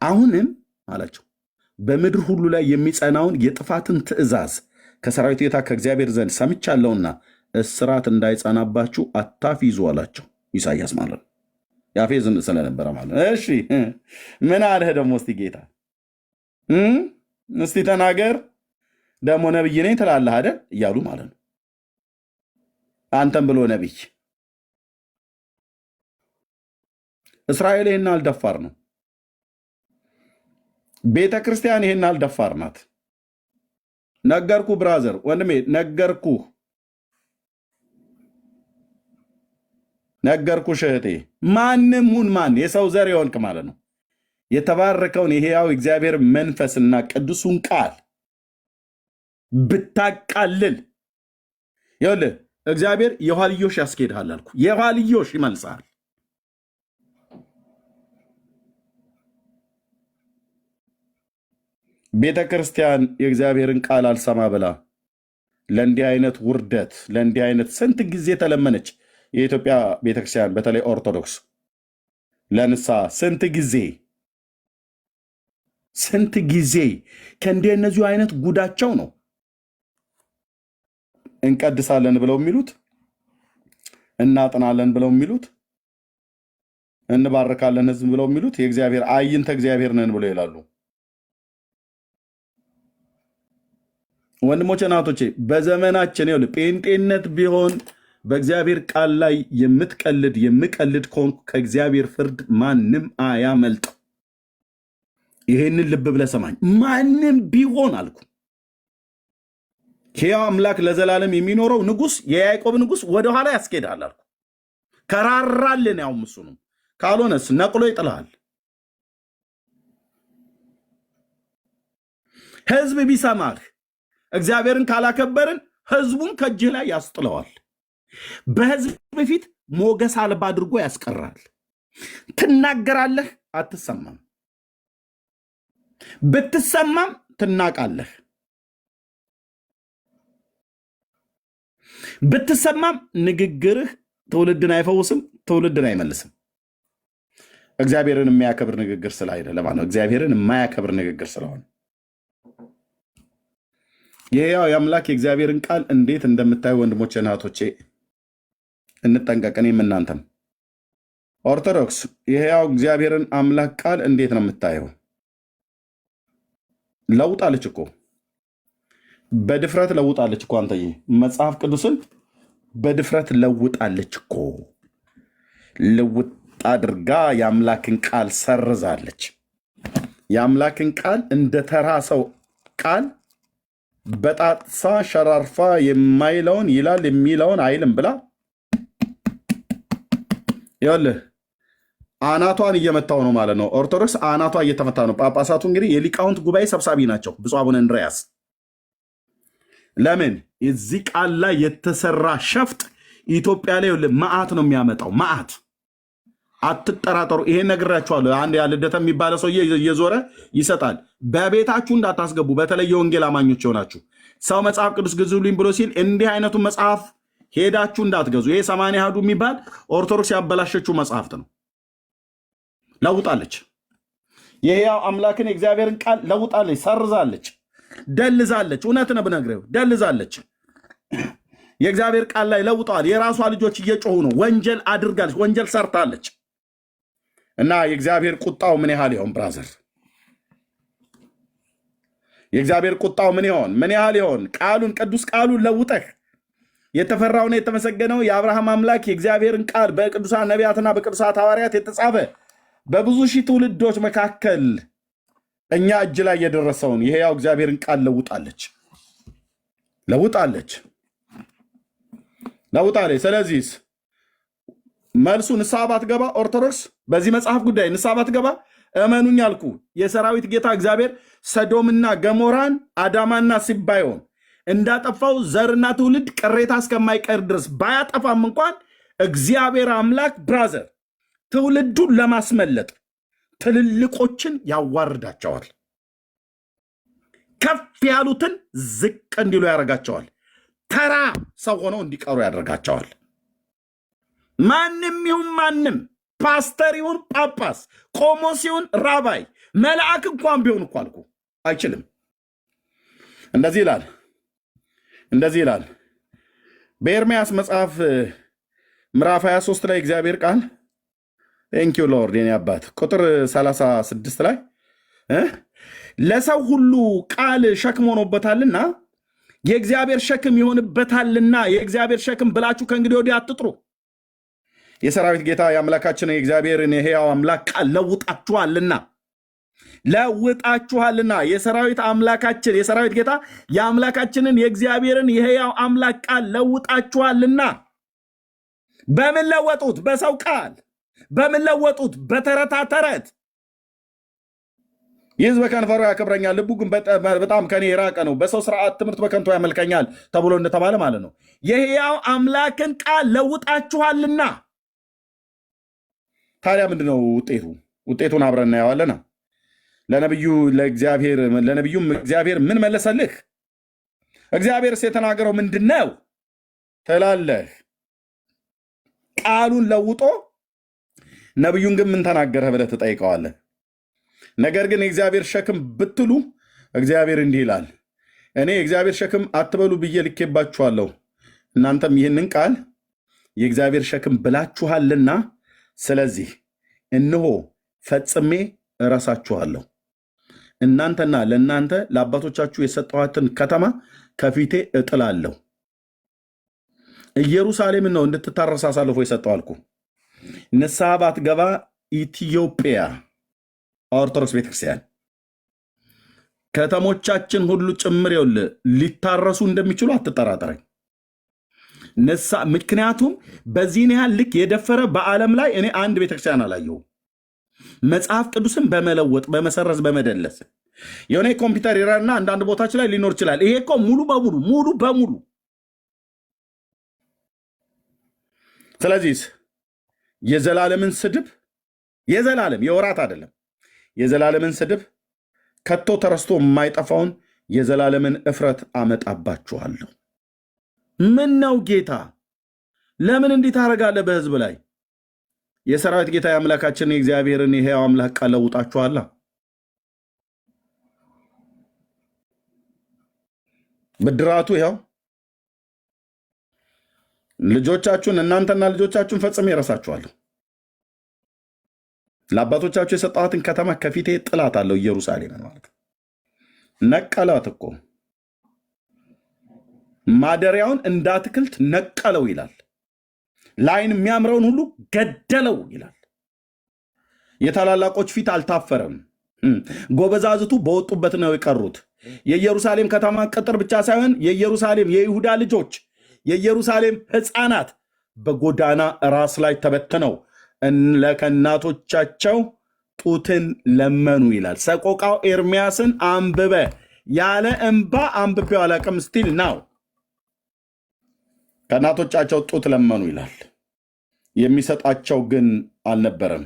አሁንም አላቸው በምድር ሁሉ ላይ የሚጸናውን የጥፋትን ትእዛዝ ከሰራዊት ጌታ ከእግዚአብሔር ዘንድ ሰምቻለሁና እስራት እንዳይጸናባችሁ አታፊዙ አላቸው። ኢሳያስ ማለት ነው። ያፌዝ ስለነበረ ማለት ነው። እሺ ምን አለህ ደግሞ? እስቲ ጌታ እስቲ ተናገር ደግሞ ነብይ ነኝ ትላለህ አይደል እያሉ ማለት ነው። አንተም ብሎ ነብይ። እስራኤል ይህን አልደፋር ነው። ቤተ ክርስቲያን ይህን አልደፋር ናት። ነገርኩ ብራዘር ወንድሜ ነገርኩ እህቴ። ማንም ሁን ማን የሰው ዘር የሆንክ ማለት ነው የተባረከውን የሕያው እግዚአብሔር መንፈስና ቅዱሱን ቃል ብታቃልል ይኸውልህ እግዚአብሔር የኋልዮሽ ያስኬድሃል አልኩ። የኋልዮሽ ይመልሳል። ቤተ ክርስቲያን የእግዚአብሔርን ቃል አልሰማ ብላ ለእንዲህ አይነት ውርደት ለእንዲህ አይነት ስንት ጊዜ ተለመነች። የኢትዮጵያ ቤተክርስቲያን በተለይ ኦርቶዶክስ ለንስሐ ስንት ጊዜ ከእንዲህ እነዚሁ አይነት ጉዳቸው ነው እንቀድሳለን ብለው የሚሉት፣ እናጥናለን ብለው የሚሉት፣ እንባርካለን ህዝብ ብለው የሚሉት የእግዚአብሔር አይንተ እግዚአብሔር ነን ብለው ይላሉ። ወንድሞቼ እናቶቼ በዘመናችን ይኸውልህ ጴንጤነት ቢሆን በእግዚአብሔር ቃል ላይ የምቀልድ ከሆንኩ ከእግዚአብሔር ፍርድ ማንም አያመልጠው። ይሄንን ልብ ብለህ ሰማኝ። ማንም ቢሆን አልኩ። ሕያው አምላክ ለዘላለም የሚኖረው ንጉሥ የያዕቆብ ንጉሥ ወደኋላ ያስኬድሃል አልኩ። ከራራልን ያውም እሱ ነው። ካልሆነስ ነቅሎ ይጥልሃል። ህዝብ ቢሰማህ እግዚአብሔርን ካላከበርን ህዝቡን ከእጅህ ላይ ያስጥለዋል። በህዝብ በፊት ሞገስ አልባ አድርጎ ያስቀራል። ትናገራለህ፣ አትሰማም። ብትሰማም ትናቃለህ። ብትሰማም ንግግርህ ትውልድን አይፈውስም፣ ትውልድን አይመልስም። እግዚአብሔርን የሚያከብር ንግግር ስላይደለ ማለት ነው። እግዚአብሔርን የማያከብር ንግግር ስለሆነ የሕያው የአምላክ የእግዚአብሔርን ቃል እንዴት እንደምታዩ ወንድሞቼ እህቶቼ እንጠንቀቅ። እኔም እናንተም ኦርቶዶክስ የሕያው እግዚአብሔርን አምላክ ቃል እንዴት ነው የምታየው? ለውጣለች እኮ በድፍረት ለውጣለች እኮ። አንተዬ መጽሐፍ ቅዱስን በድፍረት ለውጣለች እኮ። ልውጥ አድርጋ የአምላክን ቃል ሰርዛለች። የአምላክን ቃል እንደ ተራ ሰው ቃል በጣጥሳ ሸራርፋ የማይለውን ይላል የሚለውን አይልም ብላ ይኸውልህ አናቷን እየመታው ነው ማለት ነው። ኦርቶዶክስ አናቷ እየተመታ ነው። ጳጳሳቱ እንግዲህ የሊቃውንት ጉባኤ ሰብሳቢ ናቸው፣ ብፁዕ አቡነ እንድርያስ። ለምን እዚህ ቃል ላይ የተሰራ ሸፍጥ ኢትዮጵያ ላይ መዓት ነው የሚያመጣው። መዓት አትጠራጠሩ። ይሄን ነግራችኋለሁ። አንድ ያልደተ የሚባለ ሰውዬ እየዞረ ይሰጣል። በቤታችሁ እንዳታስገቡ፣ በተለይ የወንጌል አማኞች የሆናችሁ ሰው መጽሐፍ ቅዱስ ግዙልኝ ብሎ ሲል እንዲህ አይነቱ መጽሐፍ ሄዳችሁ እንዳትገዙ። ይሄ 80 አሐዱ የሚባል ኦርቶዶክስ ያበላሸችው መጽሐፍት ነው። ለውጣለች። የሕያው አምላክን የእግዚአብሔርን ቃል ለውጣለች፣ ሰርዛለች፣ ደልዛለች። እውነት ነው ብነግርህ ደልዛለች። የእግዚአብሔር ቃል ላይ ለውጠዋል። የራሷ ልጆች እየጮሁ ነው። ወንጀል አድርጋለች፣ ወንጀል ሰርታለች። እና የእግዚአብሔር ቁጣው ምን ያህል ይሆን ብራዘር? የእግዚአብሔር ቁጣው ምን ያህል ይሆን? ቃሉን ቅዱስ ቃሉን ለውጠህ የተፈራውና የተመሰገነው የአብርሃም አምላክ የእግዚአብሔርን ቃል በቅዱሳን ነቢያትና በቅዱሳት ሐዋርያት የተጻፈ በብዙ ሺህ ትውልዶች መካከል እኛ እጅ ላይ የደረሰውን የሕያው እግዚአብሔርን ቃል ለውጣለች። ስለዚህ መልሱ ንስሐ ባትገባ ኦርቶዶክስ በዚህ መጽሐፍ ጉዳይ ንስሐ ባትገባ እመኑኝ አልኩ የሰራዊት ጌታ እግዚአብሔር ሰዶምና ገሞራን አዳማና ሲባዮን እንዳጠፋው ዘርና ትውልድ ቅሬታ እስከማይቀር ድረስ ባያጠፋም እንኳን እግዚአብሔር አምላክ ብራዘር ትውልዱን ለማስመለጥ ትልልቆችን ያዋርዳቸዋል። ከፍ ያሉትን ዝቅ እንዲሉ ያደርጋቸዋል። ተራ ሰው ሆነው እንዲቀሩ ያደርጋቸዋል። ማንም ይሁን ማንም ፓስተር ይሁን ጳጳስ፣ ቆሞስ ይሁን ራባይ፣ መልአክ እንኳን ቢሆን እኮ አልኩ አይችልም። እንደዚህ ይላል በኤርምያስ መጽሐፍ ምዕራፍ 23 ላይ እግዚአብሔር ቃል ቴንኪዩ ሎርድ የኔ አባት ቁጥር 36 ላይ ለሰው ሁሉ ቃል ሸክም ሆኖበታልና የእግዚአብሔር ሸክም ይሆንበታልና የእግዚአብሔር ሸክም ብላችሁ ከእንግዲህ ወዲህ አትጥሩ። የሰራዊት ጌታ የአምላካችን የእግዚአብሔርን የሕያው አምላክ ቃል ለውጣችኋልና ለውጣችኋልና የሰራዊት አምላካችን የሰራዊት ጌታ የአምላካችንን የእግዚአብሔርን የሕያው አምላክ ቃል ለውጣችኋልና። በምን ለወጡት? በሰው ቃል። በምን ለወጡት? በተረታ ተረት። ይህ ሕዝብ በከንፈሩ ያከብረኛል፣ ልቡ ግን በጣም ከኔ የራቀ ነው። በሰው ስርዓት ትምህርት በከንቱ ያመልከኛል ተብሎ እንደተባለ ማለት ነው። የሕያው አምላክን ቃል ለውጣችኋልና። ታዲያ ምንድነው ውጤቱ? ውጤቱን አብረን እናየዋለና ለነቢዩም እግዚአብሔር ምን መለሰልህ? እግዚአብሔርስ የተናገረው ምንድን ነው ትላለህ? ቃሉን ለውጦ ነቢዩን ግን ምን ተናገረህ ብለህ ትጠይቀዋለህ። ነገር ግን የእግዚአብሔር ሸክም ብትሉ እግዚአብሔር እንዲህ ይላል፣ እኔ የእግዚአብሔር ሸክም አትበሉ ብዬ ልኬባችኋለሁ። እናንተም ይህንን ቃል የእግዚአብሔር ሸክም ብላችኋልና፣ ስለዚህ እነሆ ፈጽሜ እረሳችኋለሁ። እናንተና ለእናንተ ለአባቶቻችሁ የሰጠኋትን ከተማ ከፊቴ እጥላለሁ። ኢየሩሳሌምን ነው እንድትታረስ አሳልፎ የሰጠው አልኩ። ንስሐ ባትገባ ኢትዮጵያ ኦርቶዶክስ ቤተክርስቲያን ከተሞቻችን ሁሉ ጭምር ሊታረሱ እንደሚችሉ አትጠራጠረኝ። ምክንያቱም በዚህን ያህል ልክ የደፈረ በዓለም ላይ እኔ አንድ ቤተክርስቲያን አላየሁም። መጽሐፍ ቅዱስን በመለወጥ በመሰረዝ በመደለስ የሆነ ኮምፒውተር ይራና አንዳንድ ቦታች ላይ ሊኖር ይችላል። ይሄ እኮ ሙሉ በሙሉ ስለዚህ የዘላለምን ስድብ የዘላለም የወራት አይደለም የዘላለምን ስድብ ከቶ ተረስቶ የማይጠፋውን የዘላለምን እፍረት አመጣባችኋለሁ። ምን ነው ጌታ ለምን እንዲህ ታደርጋለህ በህዝብ ላይ? የሰራዊት ጌታ የአምላካችን የእግዚአብሔርን የሕያው አምላክ ቃል ለውጣችኋላ። ብድራቱ ይኸው ልጆቻችሁን እናንተና ልጆቻችሁን ፈጽሜ እረሳችኋለሁ። ለአባቶቻችሁ የሰጠኋትን ከተማ ከፊቴ ጥላታለሁ። ኢየሩሳሌምን ማለት ነቀላት እኮ ማደሪያውን እንደ አትክልት ነቀለው ይላል። ለዓይን የሚያምረውን ሁሉ ገደለው ይላል። የታላላቆች ፊት አልታፈረም። ጎበዛዝቱ በወጡበት ነው የቀሩት። የኢየሩሳሌም ከተማ ቅጥር ብቻ ሳይሆን የኢየሩሳሌም የይሁዳ ልጆች የኢየሩሳሌም ሕፃናት በጎዳና ራስ ላይ ተበትነው ከእናቶቻቸው ጡትን ለመኑ ይላል። ሰቆቃው ኤርምያስን አንብበ ያለ እንባ አንብቤው አላቅም ስቲል ናው ከእናቶቻቸው ጡት ለመኑ ይላል። የሚሰጣቸው ግን አልነበረም።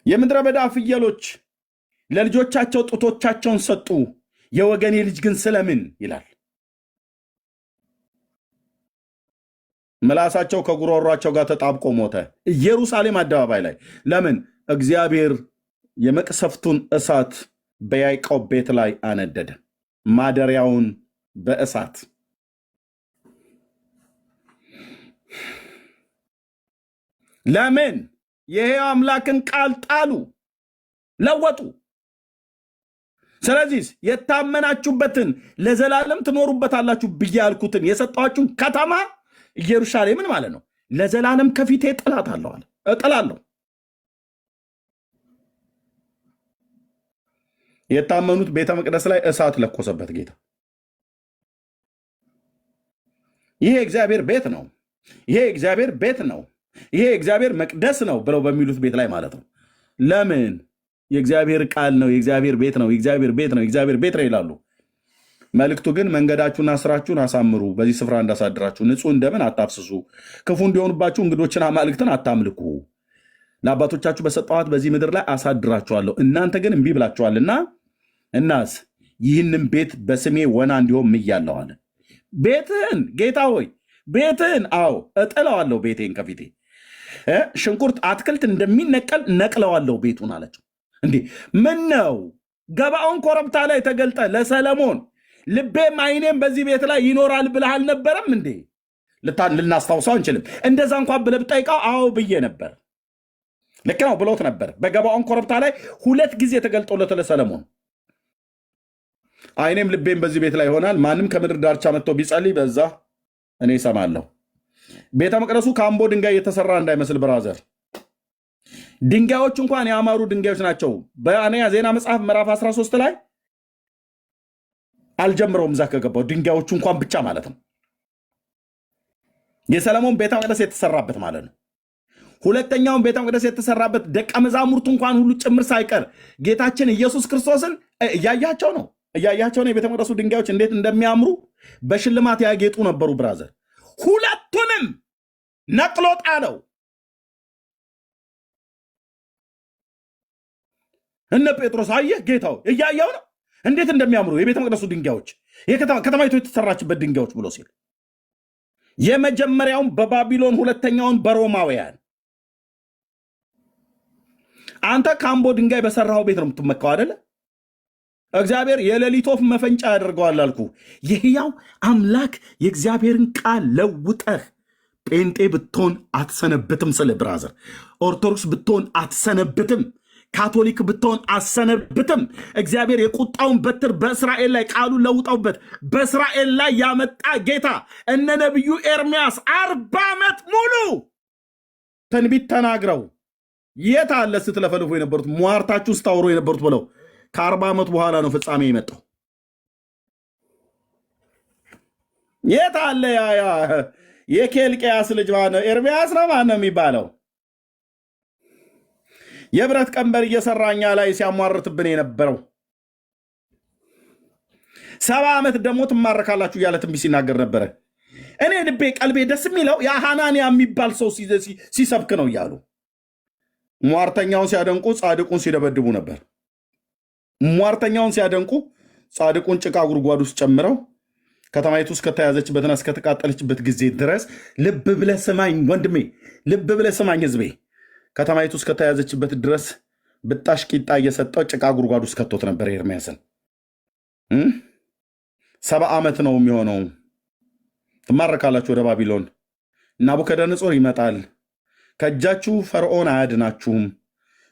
የምድረ በዳ ፍየሎች ለልጆቻቸው ጡቶቻቸውን ሰጡ፣ የወገኔ ልጅ ግን ስለምን ይላል። ምላሳቸው ከጉሮሯቸው ጋር ተጣብቆ ሞተ ኢየሩሳሌም አደባባይ ላይ። ለምን? እግዚአብሔር የመቅሰፍቱን እሳት በያዕቆብ ቤት ላይ አነደደ፣ ማደሪያውን በእሳት። ለምን? የሕያው አምላክን ቃል ጣሉ፣ ለወጡ። ስለዚህ የታመናችሁበትን ለዘላለም ትኖሩበታላችሁ ብዬ ያልኩትን የሰጠኋችሁን ከተማ ኢየሩሳሌምን ማለት ነው ለዘላለም ከፊቴ እጥላታለሁ አለ። እጥላለሁ። የታመኑት ቤተ መቅደስ ላይ እሳት ለኮሰበት ጌታ። ይሄ እግዚአብሔር ቤት ነው፣ ይሄ እግዚአብሔር ቤት ነው፣ ይሄ እግዚአብሔር መቅደስ ነው ብለው በሚሉት ቤት ላይ ማለት ነው። ለምን? የእግዚአብሔር ቃል ነው፣ የእግዚአብሔር ቤት ነው፣ የእግዚአብሔር ቤት ነው፣ የእግዚአብሔር ቤት ነው ይላሉ። መልእክቱ ግን መንገዳችሁና ስራችሁን አሳምሩ፣ በዚህ ስፍራ እንዳሳድራችሁ፣ ንጹህ እንደምን አታፍስሱ፣ ክፉ እንዲሆኑባችሁ እንግዶችን አማልክትን አታምልኩ፣ ለአባቶቻችሁ በሰጠኋት በዚህ ምድር ላይ አሳድራችኋለሁ። እናንተ ግን እምቢ ብላችኋልና እናስ ይህንም ቤት በስሜ ወና እንዲሆን ምያለሁ አለ። ቤትህን ጌታ ሆይ ቤትህን፣ አዎ እጥለዋለሁ፣ ቤቴን ከፊቴ ሽንኩርት አትክልት እንደሚነቀል ነቅለዋለሁ ቤቱን አለችው። እንዲህ ምን ነው ገባዖን ኮረብታ ላይ ተገልጠ ለሰለሞን ልቤም አይኔም በዚህ ቤት ላይ ይኖራል ብለህ አልነበረም እንዴ? ልናስታውሰው አንችልም። እንደዛ እንኳን ብለህ ብጠይቀው አዎ ብዬ ነበር፣ ልክ ነው ብሎት ነበር። በገባዖን ኮረብታ ላይ 2 ጊዜ ተገልጦለት ለሰለሞን አይኔም ልቤም በዚህ ቤት ላይ ይሆናል፣ ማንም ከምድር ዳርቻ መጥቶ ቢጸልይ በዛ እኔ እሰማለሁ። ቤተ መቅደሱ ከአምቦ ድንጋይ የተሰራ እንዳይመስል ብራዘር፣ ድንጋዮች እንኳን ያማሩ ድንጋዮች ናቸው። በአንደኛ ዜና መጽሐፍ ምዕራፍ 13 ላይ አልጀምረውም እዛ ከገባው ድንጋዮቹ እንኳን ብቻ ማለት ነው። የሰለሞን ቤተ መቅደስ የተሰራበት ማለት ነው። ሁለተኛውን ቤተ መቅደስ የተሰራበት ደቀ መዛሙርቱ እንኳን ሁሉ ጭምር ሳይቀር ጌታችን ኢየሱስ ክርስቶስን እያያቸው ነው። የቤተ መቅደሱ ድንጋዮች እንዴት እንደሚያምሩ በሽልማት ያጌጡ ነበሩ። ብራዘር ሁለቱንም ነቅሎ ጣለው። እነ ጴጥሮስ አየህ ጌታው እያየው ነው እንዴት እንደሚያምሩ የቤተ መቅደሱ ድንጋዮች፣ ከተማይቱ የተሰራችበት ድንጋዮች ብሎ ሲል የመጀመሪያውን በባቢሎን ሁለተኛውን በሮማውያን። አንተ ካምቦ ድንጋይ በሰራው ቤት ነው የምትመካው አይደለ? እግዚአብሔር የሌሊት ወፍ መፈንጫ ያደርገዋል አልኩ። የሕያው አምላክ የእግዚአብሔርን ቃል ለውጠህ ጴንጤ ብትሆን አትሰነብትም። ስለ ብራዘር ኦርቶዶክስ ብትሆን አትሰነብትም። ካቶሊክ ብትሆን አትሰነብትም። እግዚአብሔር የቁጣውን በትር በእስራኤል ላይ ቃሉን ለውጠውበት በእስራኤል ላይ ያመጣ ጌታ እነ ነቢዩ ኤርምያስ 40 ዓመት ሙሉ ትንቢት ተናግረው የት አለ ስትለፈልፉ የነበሩት ሟርታችሁ ስታወሩ የነበሩት ብለው ከ40 ዓመት በኋላ ነው ፍጻሜ የመጣው። የት አለ ያ የኬልቅያስ ልጅ ማነው? ኤርምያስ ነው ማነው የሚባለው? የብረት ቀንበር እየሰራኛ ላይ ሲያሟርትብን የነበረው 70 ዓመት ደግሞ ትማረካላችሁ እያለ ትንቢት ሲናገር ነበረ። እኔ ልቤ ቀልቤ ደስ የሚለው የሐናንያ የሚባል ሰው ሲሰብክ ነው እያሉ ሟርተኛውን ሲያደንቁ ጻድቁን ሲደበድቡ ነበር። ሟርተኛውን ሲያደንቁ ጻድቁን ጭቃ ጉድጓድ ውስጥ ጨምረው ከተማይቱ እስከተያዘችበትና እስከተቃጠለችበት ጊዜ ድረስ ልብ ብለህ ስማኝ ወንድሜ፣ ልብ ብለህ ስማኝ ህዝቤ፣ ከተማይቱ እስከተያዘችበት ድረስ ብጣሽ ቂጣ እየሰጠው ጭቃ ጉድጓድ ውስጥ ከቶት ነበር ኤርምያስን። 70 ዓመት ነው የሚሆነው። ትማረካላችሁ ወደ ባቢሎን። ናቡከደነጾር ይመጣል። ከእጃችሁ ፈርዖን አያድናችሁም።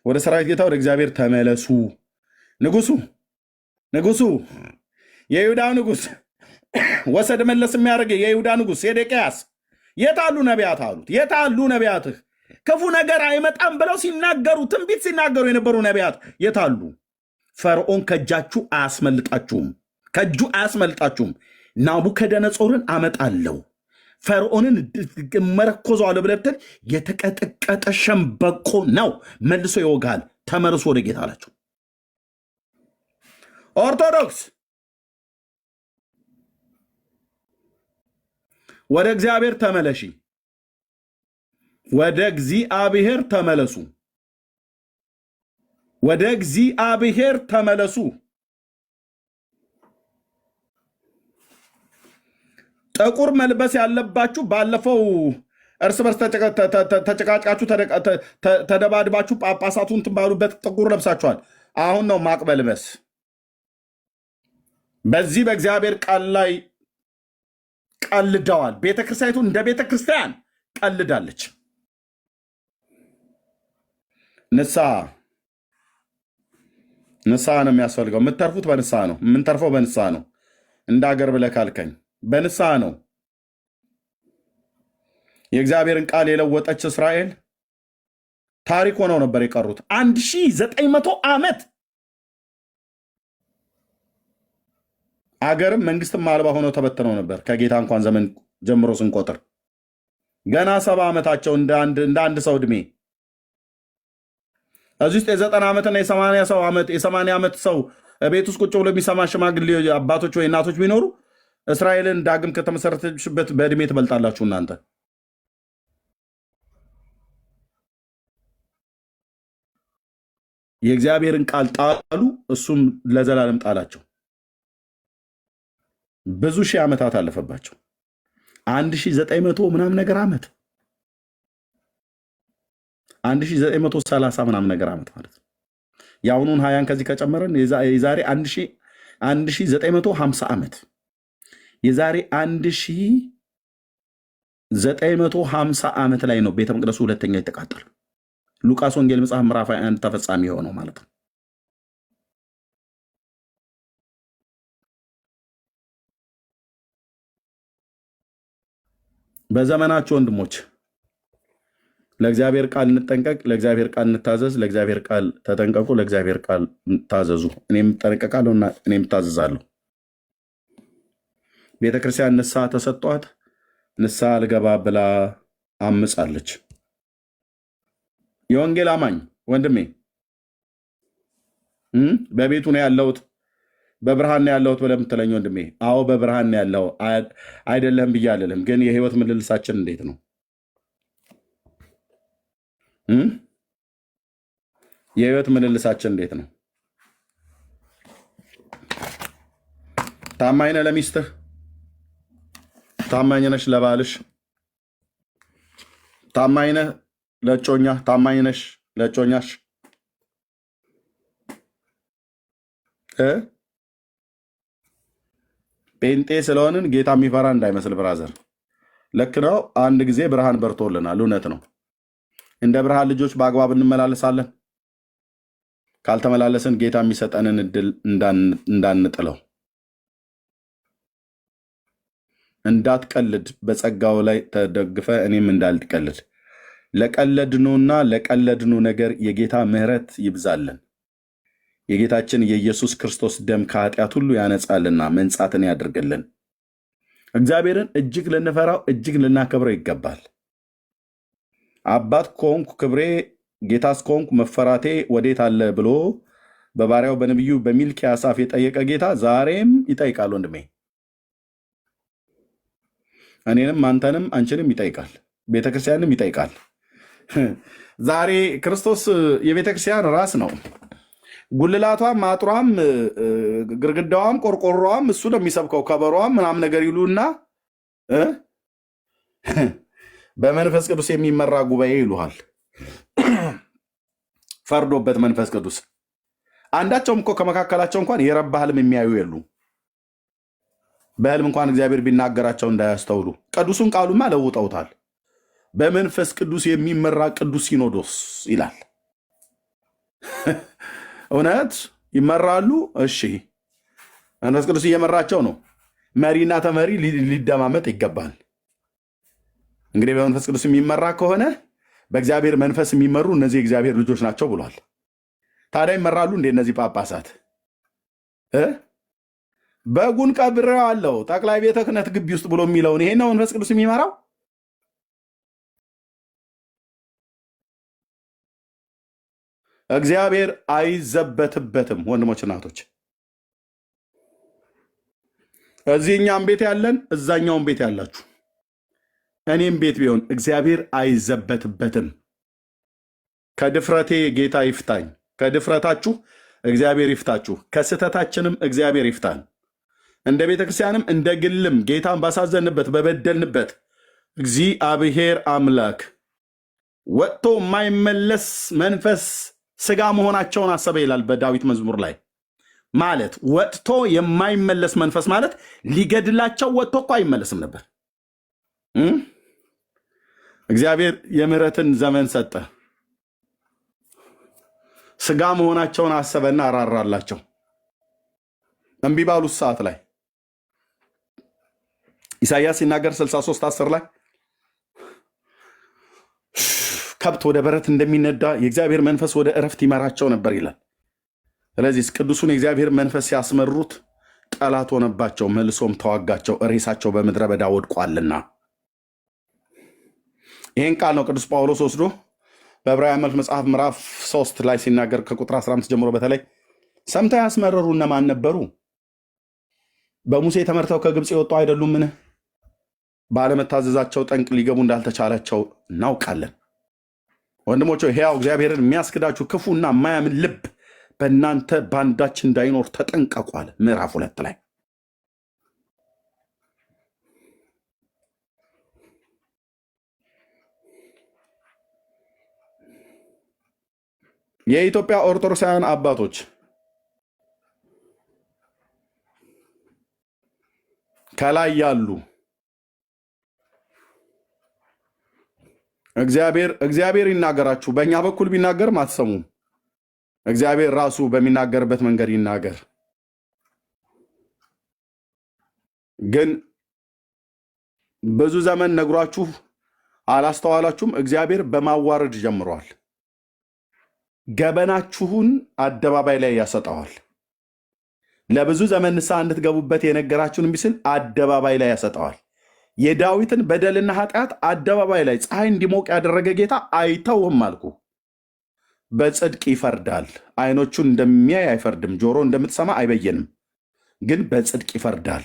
ወደ ሰራዊት ጌታ ወደ እግዚአብሔር ተመለሱ። ንጉሱ የይሁዳ ንጉስ ወሰድ መለስ የሚያደርግ የይሁዳ ንጉስ ሴዴቅያስ የታሉ ነቢያት አሉት። የታሉ ነቢያትህ? ክፉ ነገር አይመጣም ብለው ሲናገሩ ትንቢት ሲናገሩ የነበሩ ነቢያት የታሉ? ፈርዖን ከእጃችሁ አያስመልጣችሁም፣ ከእጁ አያስመልጣችሁም። ናቡከደነጾርን አመጣለሁ፣ ፈርዖንን መረኮዘዋለሁ ብለህ ብትል የተቀጠቀጠ ሸምበቆ ነው፣ መልሶ ይወጋል። ተመልሶ ወደ ጌታ አላቸው። ኦርቶዶክስ ወደ እግዚአብሔር ተመለሺ፣ ወደ እግዚአብሔር ተመለሱ፣ ወደ እግዚአብሔር ተመለሱ። ጥቁር መልበስ ያለባችሁ ባለፈው እርስ በርስ ተጨቃጭቃችሁ ተደባድባችሁ ጳጳሳቱን ትባሉበት ጥቁር ለብሳችኋል። አሁን ነው ማቅ መልበስ። በዚህ በእግዚአብሔር ቃል ላይ ቀልደዋል። ቤተክርስቲያኒቱ እንደ ቤተክርስቲያን ቀልዳለች። ንስሐ ነው የሚያስፈልገው። የምትተርፉት በንስሐ ነው። የምንተርፈው በንስሐ ነው። እንደ አገር ብለህ ካልከኝ በንስሐ ነው። የእግዚአብሔርን ቃል የለወጠች እስራኤል ታሪክ ሆነው ነበር የቀሩት 1900 ዓመት። አገርም መንግስትም አልባ ሆነው ተበትነው ነበር። ከጌታ እንኳን ዘመን ጀምሮ ስንቆጥር ገና 70 ዓመታቸው እንደ አንድ ሰው ዕድሜ። እዚህ ውስጥ የ90 ዓመትና የ80 ዓመት ሰው ቤት ውስጥ ቁጭ ብሎ የሚሰማ ሽማግሌ አባቶች ወይ እናቶች ቢኖሩ እስራኤልን ዳግም ከተመሰረተችበት በዕድሜ ትበልጣላችሁ እናንተ። የእግዚአብሔርን ቃል ጣሉ፣ እሱም ለዘላለም ጣላቸው። ብዙ ሺህ ዓመታት አለፈባቸው። 1900 ምናምን ነገር ዓመት 1930 ምናምን ነገር ዓመት ማለት ነው። የአሁኑን 20 ከዚህ ከጨመረን የዛሬ 1950 ዓመት የዛሬ 1950 ዓመት ላይ ነው ቤተ መቅደሱ ሁለተኛ የተቃጠሉ። ሉቃስ ወንጌል መጽሐፍ ምዕራፍ 21 ተፈጻሚ የሆነው ማለት ነው። በዘመናችሁ ወንድሞች ለእግዚአብሔር ቃል እንጠንቀቅ፣ ለእግዚአብሔር ቃል እንታዘዝ፣ ለእግዚአብሔር ቃል ተጠንቀቁ፣ ለእግዚአብሔር ቃል ታዘዙ። እኔም እጠነቀቃለሁ እና እኔም እታዘዛለሁ። ቤተክርስቲያን ንስሐ ተሰጧት፣ ንስሐ ልገባ ብላ አምጻለች። የወንጌል አማኝ ወንድሜ በቤቱ ነው ያለሁት በብርሃን ነው ያለሁት ብለህ የምትለኝ ወንድሜ፣ አዎ በብርሃን ነው ያለው አይደለም ብዬ አልልም። ግን የህይወት ምልልሳችን እንዴት ነው? የህይወት ምልልሳችን እንዴት ነው? ታማኝ ነህ ለሚስትህ? ታማኝ ነሽ ለባልሽ? ታማኝ ነህ ለእጮኛ? ታማኝ ነሽ ለእጮኛሽ? ጴንጤ ስለሆንን ጌታ የሚፈራ እንዳይመስል ብራዘር። ልክ ነው። አንድ ጊዜ ብርሃን በርቶልናል። እውነት ነው። እንደ ብርሃን ልጆች በአግባብ እንመላለሳለን። ካልተመላለስን ጌታ የሚሰጠንን እድል እንዳንጥለው። እንዳትቀልድ፣ በጸጋው ላይ ተደግፈ እኔም እንዳልቀልድ። ለቀለድኑና ለቀለድኑ ነገር የጌታ ምሕረት ይብዛልን። የጌታችን የኢየሱስ ክርስቶስ ደም ከኃጢአት ሁሉ ያነጻልና መንጻትን ያድርግልን። እግዚአብሔርን እጅግ ልንፈራው እጅግ ልናከብረው ይገባል። አባት ከሆንኩ ክብሬ፣ ጌታስ ከሆንኩ መፈራቴ ወዴት አለ ብሎ በባሪያው በነቢዩ በሚልክያስ አፍ የጠየቀ ጌታ ዛሬም ይጠይቃል። ወንድሜ እኔንም አንተንም አንቺንም ይጠይቃል። ቤተክርስቲያንም ይጠይቃል። ዛሬ ክርስቶስ የቤተክርስቲያን ራስ ነው። ጉልላቷም አጥሯም ግርግዳዋም ቆርቆሮዋም እሱ ነው የሚሰብከው። ከበሯም ምናም ነገር ይሉና በመንፈስ ቅዱስ የሚመራ ጉባኤ ይሉሃል። ፈርዶበት መንፈስ ቅዱስ አንዳቸውም እኮ ከመካከላቸው እንኳን የረባ ህልም የሚያዩ የሉ። በህልም እንኳን እግዚአብሔር ቢናገራቸው እንዳያስተውሉ ቅዱሱን ቃሉማ ለውጠውታል። በመንፈስ ቅዱስ የሚመራ ቅዱስ ሲኖዶስ ይላል። እውነት ይመራሉ። እሺ መንፈስ ቅዱስ እየመራቸው ነው። መሪና ተመሪ ሊደማመጥ ይገባል። እንግዲህ በመንፈስ ቅዱስ የሚመራ ከሆነ በእግዚአብሔር መንፈስ የሚመሩ እነዚህ የእግዚአብሔር ልጆች ናቸው ብሏል። ታዲያ ይመራሉ እንዴ እነዚህ ጳጳሳት? በጉን ቀብሬዋለሁ ጠቅላይ ቤተ ክህነት ግቢ ውስጥ ብሎ የሚለውን ይሄ ነው መንፈስ ቅዱስ የሚመራው? እግዚአብሔር አይዘበትበትም። ወንድሞች እናቶች፣ እዚህኛም ቤት ያለን እዛኛውን ቤት ያላችሁ እኔም ቤት ቢሆን እግዚአብሔር አይዘበትበትም። ከድፍረቴ ጌታ ይፍታኝ፣ ከድፍረታችሁ እግዚአብሔር ይፍታችሁ፣ ከስህተታችንም እግዚአብሔር ይፍታን። እንደ ቤተክርስቲያንም እንደ ግልም ጌታን ባሳዘንበት በበደልንበት እግዚአብሔር አምላክ ወጥቶ የማይመለስ መንፈስ ስጋ መሆናቸውን አሰበ ይላል በዳዊት መዝሙር ላይ። ማለት ወጥቶ የማይመለስ መንፈስ ማለት ሊገድላቸው ወጥቶ እኮ አይመለስም ነበር። እግዚአብሔር የምህረትን ዘመን ሰጠ። ስጋ መሆናቸውን አሰበና አራራላቸው። እምቢ ባሉት ሰዓት ላይ ኢሳይያስ ሲናገር 63:10 ላይ ከብት ወደ በረት እንደሚነዳ የእግዚአብሔር መንፈስ ወደ እረፍት ይመራቸው ነበር ይላል። ስለዚህ ቅዱሱን የእግዚአብሔር መንፈስ ሲያስመሩት ጠላት ሆነባቸው፣ መልሶም ተዋጋቸው፣ ሬሳቸው በምድረ በዳ ወድቋልና። ይህን ቃል ነው ቅዱስ ጳውሎስ ወስዶ በዕብራውያን መልእክት መጽሐፍ ምዕራፍ 3 ላይ ሲናገር ከቁጥር 15 ጀምሮ በተለይ ሰምተው ያስመረሩ እነማን ነበሩ? በሙሴ ተመርተው ከግብፅ የወጡ አይደሉምን? ባለመታዘዛቸው ጠንቅ ሊገቡ እንዳልተቻላቸው እናውቃለን። ወንድሞች ሕያው እግዚአብሔርን የሚያስክዳችሁ ክፉና የማያምን ልብ በእናንተ ባንዳች እንዳይኖር ተጠንቀቋል። ምዕራፍ 2 ላይ የኢትዮጵያ ኦርቶዶክሳውያን አባቶች ከላይ ያሉ እግዚአብሔር ይናገራችሁ። በእኛ በኩል ቢናገርም አትሰሙም። እግዚአብሔር ራሱ በሚናገርበት መንገድ ይናገር። ግን ብዙ ዘመን ነግሯችሁ አላስተዋላችሁም? እግዚአብሔር በማዋረድ ጀምሯል። ገበናችሁን አደባባይ ላይ ያሰጠዋል። ለብዙ ዘመን ንስሐ እንድትገቡበት የነገራችሁን ቢስል አደባባይ ላይ ያሰጠዋል። የዳዊትን በደልና ኃጢአት አደባባይ ላይ ፀሐይ እንዲሞቅ ያደረገ ጌታ አይተውም አልኩ። በጽድቅ ይፈርዳል። አይኖቹን እንደሚያይ አይፈርድም፣ ጆሮ እንደምትሰማ አይበየንም፣ ግን በጽድቅ ይፈርዳል።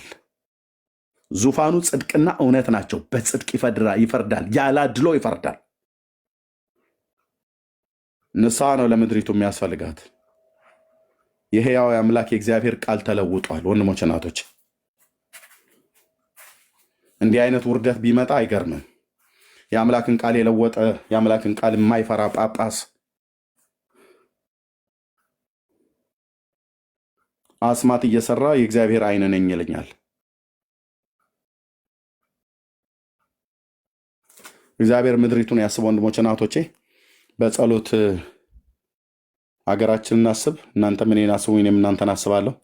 ዙፋኑ ጽድቅና እውነት ናቸው። በጽድቅ ይፈርዳል፣ ያላድሎ ይፈርዳል። ንስሐ ነው ለምድሪቱ የሚያስፈልጋት። የሕያው አምላክ የእግዚአብሔር ቃል ተለውጧል። ወንድሞች እናቶች፣ እንዲህ አይነት ውርደት ቢመጣ አይገርምም። የአምላክን ቃል የለወጠ የአምላክን ቃል የማይፈራ ጳጳስ አስማት እየሰራ የእግዚአብሔር ዓይን ነኝ ይለኛል። እግዚአብሔር ምድሪቱን ያስብ። ወንድሞች እናቶቼ፣ በጸሎት ሀገራችንን እናስብ። እናንተም እኔን አስቡ፣ እኔም እናንተን አስባለሁ።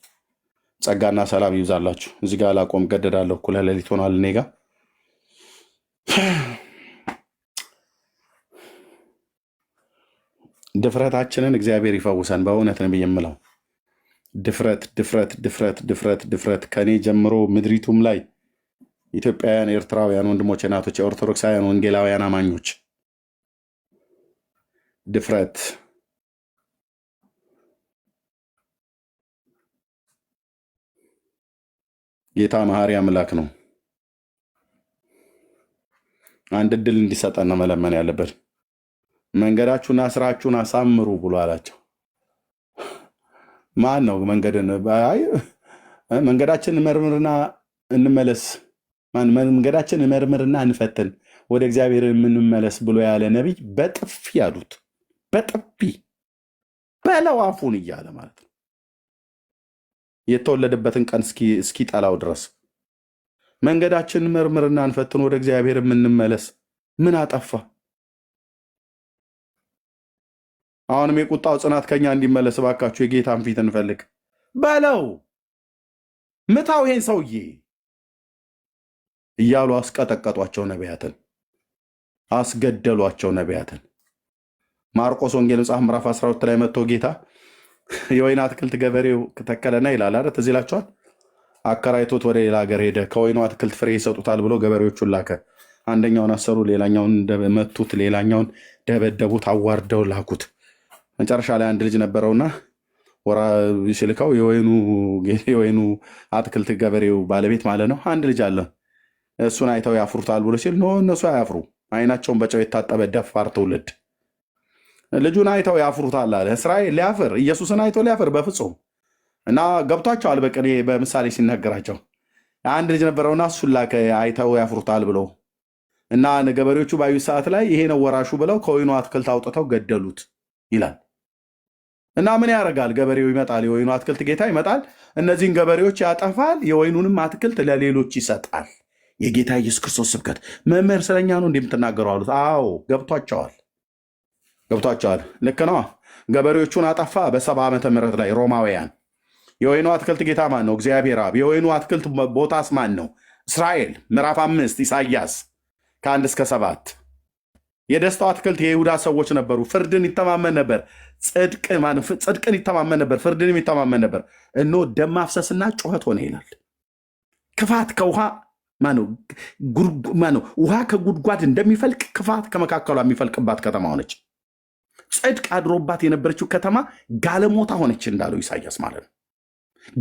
ጸጋና ሰላም ይብዛላችሁ። እዚህ ጋር ላቆም ገደዳለሁ። እኩለ ሌሊት ሆኗል። እኔ ጋ ድፍረታችንን እግዚአብሔር ይፈውሰን። በእውነት ነው የምለው። ድፍረት ድፍረት ድፍረት ድፍረት ድፍረት ከኔ ጀምሮ ምድሪቱም ላይ ኢትዮጵያውያን፣ ኤርትራውያን ወንድሞች እናቶች፣ ኦርቶዶክሳውያን ወንጌላውያን አማኞች ድፍረት ጌታ መሐሪ አምላክ ነው። አንድ እድል እንዲሰጠን ነው መለመን ያለበት። መንገዳችሁና ስራችሁን አሳምሩ ብሎ አላቸው። ማን ነው መንገድን? መንገዳችን መርምርና እንመለስ፣ መንገዳችን መርምርና እንፈትን፣ ወደ እግዚአብሔር የምንመለስ ብሎ ያለ ነቢይ በጥፊ ያሉት። በጥፊ በለው አፉን እያለ ማለት ነው። የተወለደበትን ቀን እስኪጠላው ድረስ መንገዳችንን መርምርና እንፈትን፣ ወደ እግዚአብሔር የምንመለስ። ምን አጠፋ? አሁንም የቁጣው ጽናት ከኛ እንዲመለስ እባካችሁ የጌታን ፊት እንፈልግ በለው። ምታው ይሄን ሰውዬ እያሉ አስቀጠቀጧቸው ነቢያትን፣ አስገደሏቸው ነቢያትን። ማርቆስ ወንጌል መጽሐፍ ምዕራፍ 12 ላይ መጥቶ ጌታ የወይን አትክልት ገበሬው ተከለና ይላል አይደል? ትዝ ይላችኋል። አከራይቶት ወደ ሌላ ሀገር ሄደ። ከወይኑ አትክልት ፍሬ ይሰጡታል ብሎ ገበሬዎቹን ላከ። አንደኛውን አሰሩ፣ ሌላኛውን መቱት፣ ሌላኛውን ደበደቡት፣ አዋርደው ላኩት። መጨረሻ ላይ አንድ ልጅ ነበረውና ወራ ሲልካው የወይኑ አትክልት ገበሬው ባለቤት ማለት ነው። አንድ ልጅ አለ፣ እሱን አይተው ያፍሩታል ብሎ ሲል ኖ እነሱ አያፍሩ፣ አይናቸውን በጨው የታጠበ ደፋር ትውልድ ልጁን አይተው ያፍሩታል አለ። እስራኤል ሊያፍር ኢየሱስን አይተው ሊያፍር በፍጹም። እና ገብቷቸዋል በቅኔ በምሳሌ ሲነገራቸው። አንድ ልጅ ነበረውና እሱን ላከ አይተው ያፍሩታል ብሎ እና ገበሬዎቹ ባዩ ሰዓት ላይ ይሄ ነው ወራሹ ብለው ከወይኑ አትክልት አውጥተው ገደሉት ይላል። እና ምን ያደርጋል? ገበሬው ይመጣል፣ የወይኑ አትክልት ጌታ ይመጣል፣ እነዚህን ገበሬዎች ያጠፋል፣ የወይኑንም አትክልት ለሌሎች ይሰጣል። የጌታ ኢየሱስ ክርስቶስ ስብከት። መምህር ስለኛ ነው እንደምትናገሩ አሉት። አዎ ገብቷቸዋል፣ ገብቷቸዋል። ልክ ነው። ገበሬዎቹን አጠፋ በ70 ዓመተ ምህረት ላይ ሮማውያን። የወይኑ አትክልት ጌታ ማን ነው? እግዚአብሔር አብ። የወይኑ አትክልት ቦታስ ማን ነው? እስራኤል። ምዕራፍ 5 ኢሳይያስ ከ1 እስከ 7። የደስታው አትክልት የይሁዳ ሰዎች ነበሩ። ፍርድን ይተማመን ነበር፣ ጽድቅን ይተማመን ነበር፣ ፍርድንም ይተማመን ነበር። እነሆ ደም ማፍሰስና ጩኸት ሆነ ይላል። ክፋት ከውሃ ማነው? ውሃ ከጉድጓድ እንደሚፈልቅ ክፋት ከመካከሏ የሚፈልቅባት ከተማ ሆነች። ጽድቅ አድሮባት የነበረችው ከተማ ጋለሞታ ሆነች እንዳለው ኢሳያስ ማለት ነው።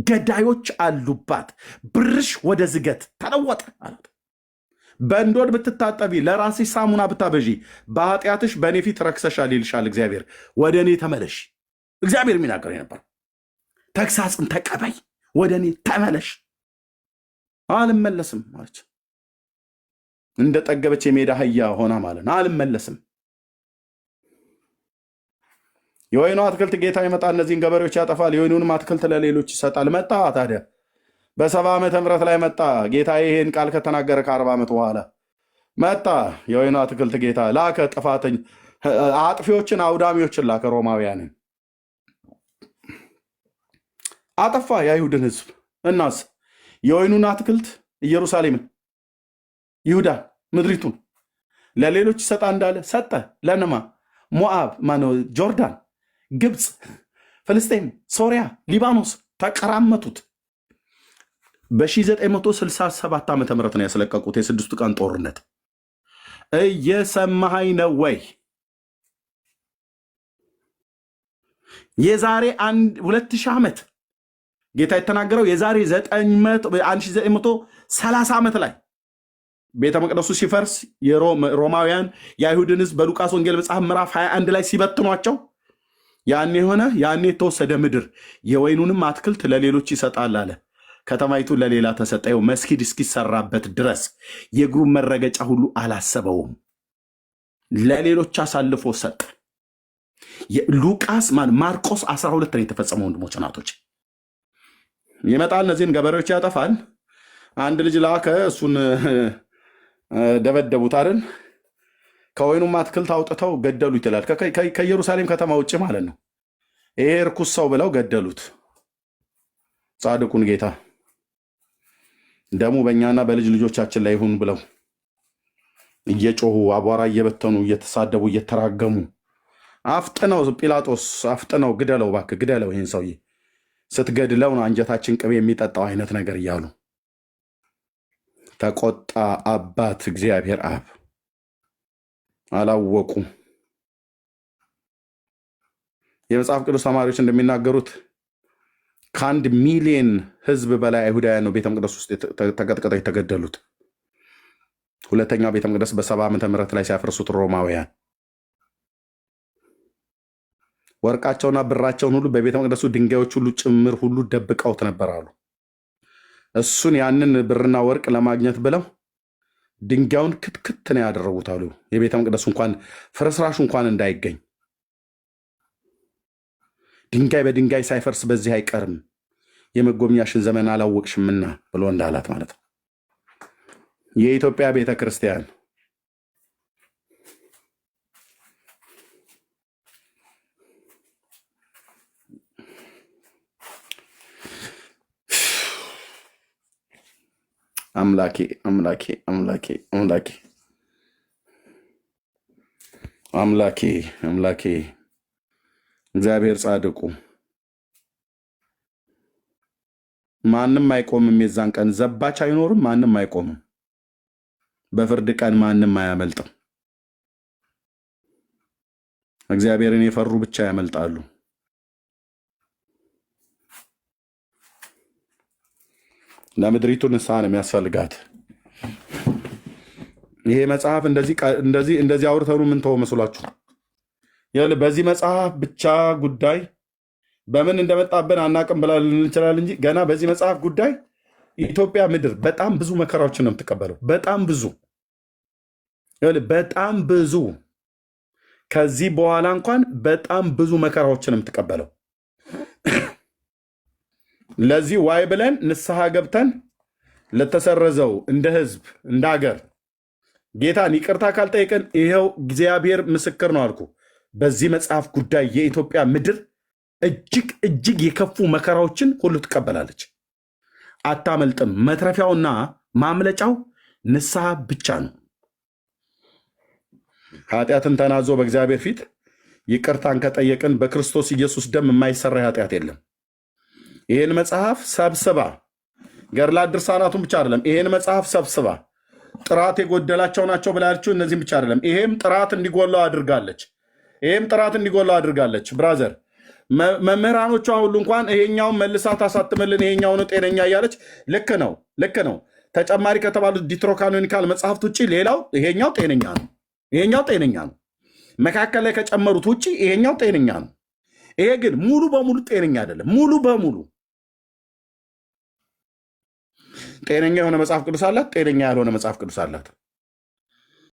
ገዳዮች አሉባት፣ ብርሽ ወደ ዝገት ተለወጠ አላት። በእንዶድ ብትታጠቢ፣ ለራስሽ ሳሙና ብታበዢ፣ በኃጢአትሽ በእኔ ፊት ረክሰሻል ይልሻል እግዚአብሔር። ወደ እኔ ተመለሽ። እግዚአብሔር የሚናገር ነበር። ተግሳጽን ተቀበይ፣ ወደ እኔ ተመለሽ። አልመለስም ማለች። እንደ ጠገበች የሜዳ አህያ ሆና ማለት ነው። አልመለስም። የወይኑ አትክልት ጌታ ይመጣ፣ እነዚህን ገበሬዎች ያጠፋል፣ የወይኑንም አትክልት ለሌሎች ይሰጣል። መጣ ታዲያ በ70 ዓመተ ምህረት ላይ መጣ ጌታ። ይሄን ቃል ከተናገረ ከ40 ዓመት በኋላ መጣ። የወይኑ አትክልት ጌታ ላከ። ጥፋተኝ አጥፊዎችን፣ አውዳሚዎችን ላከ። ሮማውያንን አጠፋ፣ የአይሁድን ህዝብ። እናስ የወይኑን አትክልት ኢየሩሳሌምን፣ ይሁዳ፣ ምድሪቱን ለሌሎች ይሰጣ እንዳለ ሰጠ። ለነማ? ሞዓብ፣ ማነው ጆርዳን፣ ግብፅ፣ ፍልስጤም፣ ሶሪያ፣ ሊባኖስ ተቀራመቱት። በ1967 ዓ ም ነው ያስለቀቁት የስድስቱ ቀን ጦርነት። እየሰማኸኝ ነው ወይ? የዛሬ 2000 ዓመት ጌታ የተናገረው የዛሬ 1930 ዓመት ላይ ቤተ መቅደሱ ሲፈርስ ሮማውያን የአይሁድን ሕዝብ በሉቃስ ወንጌል መጽሐፍ ምዕራፍ 21 ላይ ሲበትኗቸው ያኔ የሆነ ያኔ የተወሰደ ምድር የወይኑንም አትክልት ለሌሎች ይሰጣል አለ። ከተማይቱ ለሌላ ተሰጠው። መስጊድ እስኪሰራበት ድረስ የእግሩን መረገጫ ሁሉ አላሰበውም፣ ለሌሎች አሳልፎ ሰጠ። ሉቃስ ማርቆስ 12 ነው የተፈጸመው። ወንድሞች ናቶች ይመጣል፣ እነዚህን ገበሬዎች ያጠፋል። አንድ ልጅ ላከ፣ እሱን ደበደቡት አይደል? ከወይኑም አትክልት አውጥተው ገደሉት ይላል። ከኢየሩሳሌም ከተማ ውጭ ማለት ነው። ይሄ ርኩስ ሰው ብለው ገደሉት ጻድቁን ጌታ። ደሙ በእኛና በልጅ ልጆቻችን ላይ ይሁን ብለው እየጮሁ አቧራ እየበተኑ እየተሳደቡ እየተራገሙ አፍጥነው ጲላጦስ አፍጥነው ግደለው፣ እባክህ ግደለው፣ ይህን ሰውዬ ስትገድለው ነው አንጀታችን ቅቤ የሚጠጣው አይነት ነገር እያሉ ተቆጣ አባት እግዚአብሔር አብ። አላወቁም። የመጽሐፍ ቅዱስ ተማሪዎች እንደሚናገሩት ከ1 ሚሊዮን ሕዝብ በላይ አይሁዳውያን ነው ቤተ መቅደስ ውስጥ ተቀጥቅጠው የተገደሉት። ሁለተኛው ቤተ መቅደስ በ70 ዓመተ ምህረት ላይ ሲያፈርሱት ሮማውያን ወርቃቸውና ብራቸውን ሁሉ በቤተ መቅደሱ ድንጋዮች ሁሉ ጭምር ሁሉ ደብቀውት ነበር አሉ። እሱን ያንን ብርና ወርቅ ለማግኘት ብለው ድንጋዩን ክትክት ነው ያደረጉት አሉ። የቤተ መቅደሱ እንኳን ፍርስራሹ እንኳን እንዳይገኝ ድንጋይ በድንጋይ ሳይፈርስ በዚህ አይቀርም የመጎብኛሽን ዘመን አላወቅሽምና ብሎ እንዳላት ማለት ነው። የኢትዮጵያ ቤተ ክርስቲያን አምላኬ አምላኬ አምላኬ አምላኬ አምላኬ አምላኬ እግዚአብሔር ጻድቁ ማንም አይቆምም። የዛን ቀን ዘባች አይኖርም። ማንም አይቆምም። በፍርድ ቀን ማንም አያመልጥም። እግዚአብሔርን የፈሩ ብቻ ያመልጣሉ። ለምድሪቱ ንስሐ ነው የሚያስፈልጋት። ይሄ መጽሐፍ እንደዚህ አውርተኑ ምን ተው መስሏችሁ? በዚህ መጽሐፍ ብቻ ጉዳይ በምን እንደመጣብን አናቅም ብላ ልንችላል እንጂ ገና በዚህ መጽሐፍ ጉዳይ የኢትዮጵያ ምድር በጣም ብዙ መከራዎችን ነው የምትቀበለው። በጣም ብዙ ከዚህ በኋላ እንኳን በጣም ብዙ መከራዎችን ነው የምትቀበለው። ለዚህ ዋይ ብለን ንስሐ ገብተን ለተሰረዘው እንደ ህዝብ እንደ ሀገር ጌታን ይቅርታ ካልጠየቅን ይኸው እግዚአብሔር ምስክር ነው አልኩ። በዚህ መጽሐፍ ጉዳይ የኢትዮጵያ ምድር እጅግ የከፉ መከራዎችን ሁሉ ትቀበላለች፣ አታመልጥም። መትረፊያውና ማምለጫው ንስሐ ብቻ ነው። ኃጢአትን ተናዞ በእግዚአብሔር ፊት ይቅርታን ከጠየቅን በክርስቶስ ኢየሱስ ደም የማይሰራ ኃጢአት የለም። ይህን መጽሐፍ ሰብስባ ገድላት ድርሳናቱን ብቻ አይደለም፣ ይህን መጽሐፍ ሰብስባ ጥራት የጎደላቸው ናቸው ብላችሁ እነዚህም ብቻ አይደለም፣ ይሄም ጥራት እንዲጎላው አድርጋለች። ብራዘር መምህራኖቿ ሁሉ እንኳን ይሄኛውን መልሳ ታሳትምልን ይሄኛውን ጤነኛ እያለች ልክ ነው። ተጨማሪ ከተባሉት ዲትሮካኖኒካል መጽሐፍት ውጭ ሌላው ይሄኛው ጤነኛ ነው። መካከል ላይ ከጨመሩት ውጭ ይሄኛው ጤነኛ ነው። ይሄ ግን ሙሉ በሙሉ ጤነኛ አይደለም። ሙሉ በሙሉ ጤነኛ የሆነ መጽሐፍ ቅዱስ አላት፣ ጤነኛ ያልሆነ መጽሐፍ ቅዱስ አላት።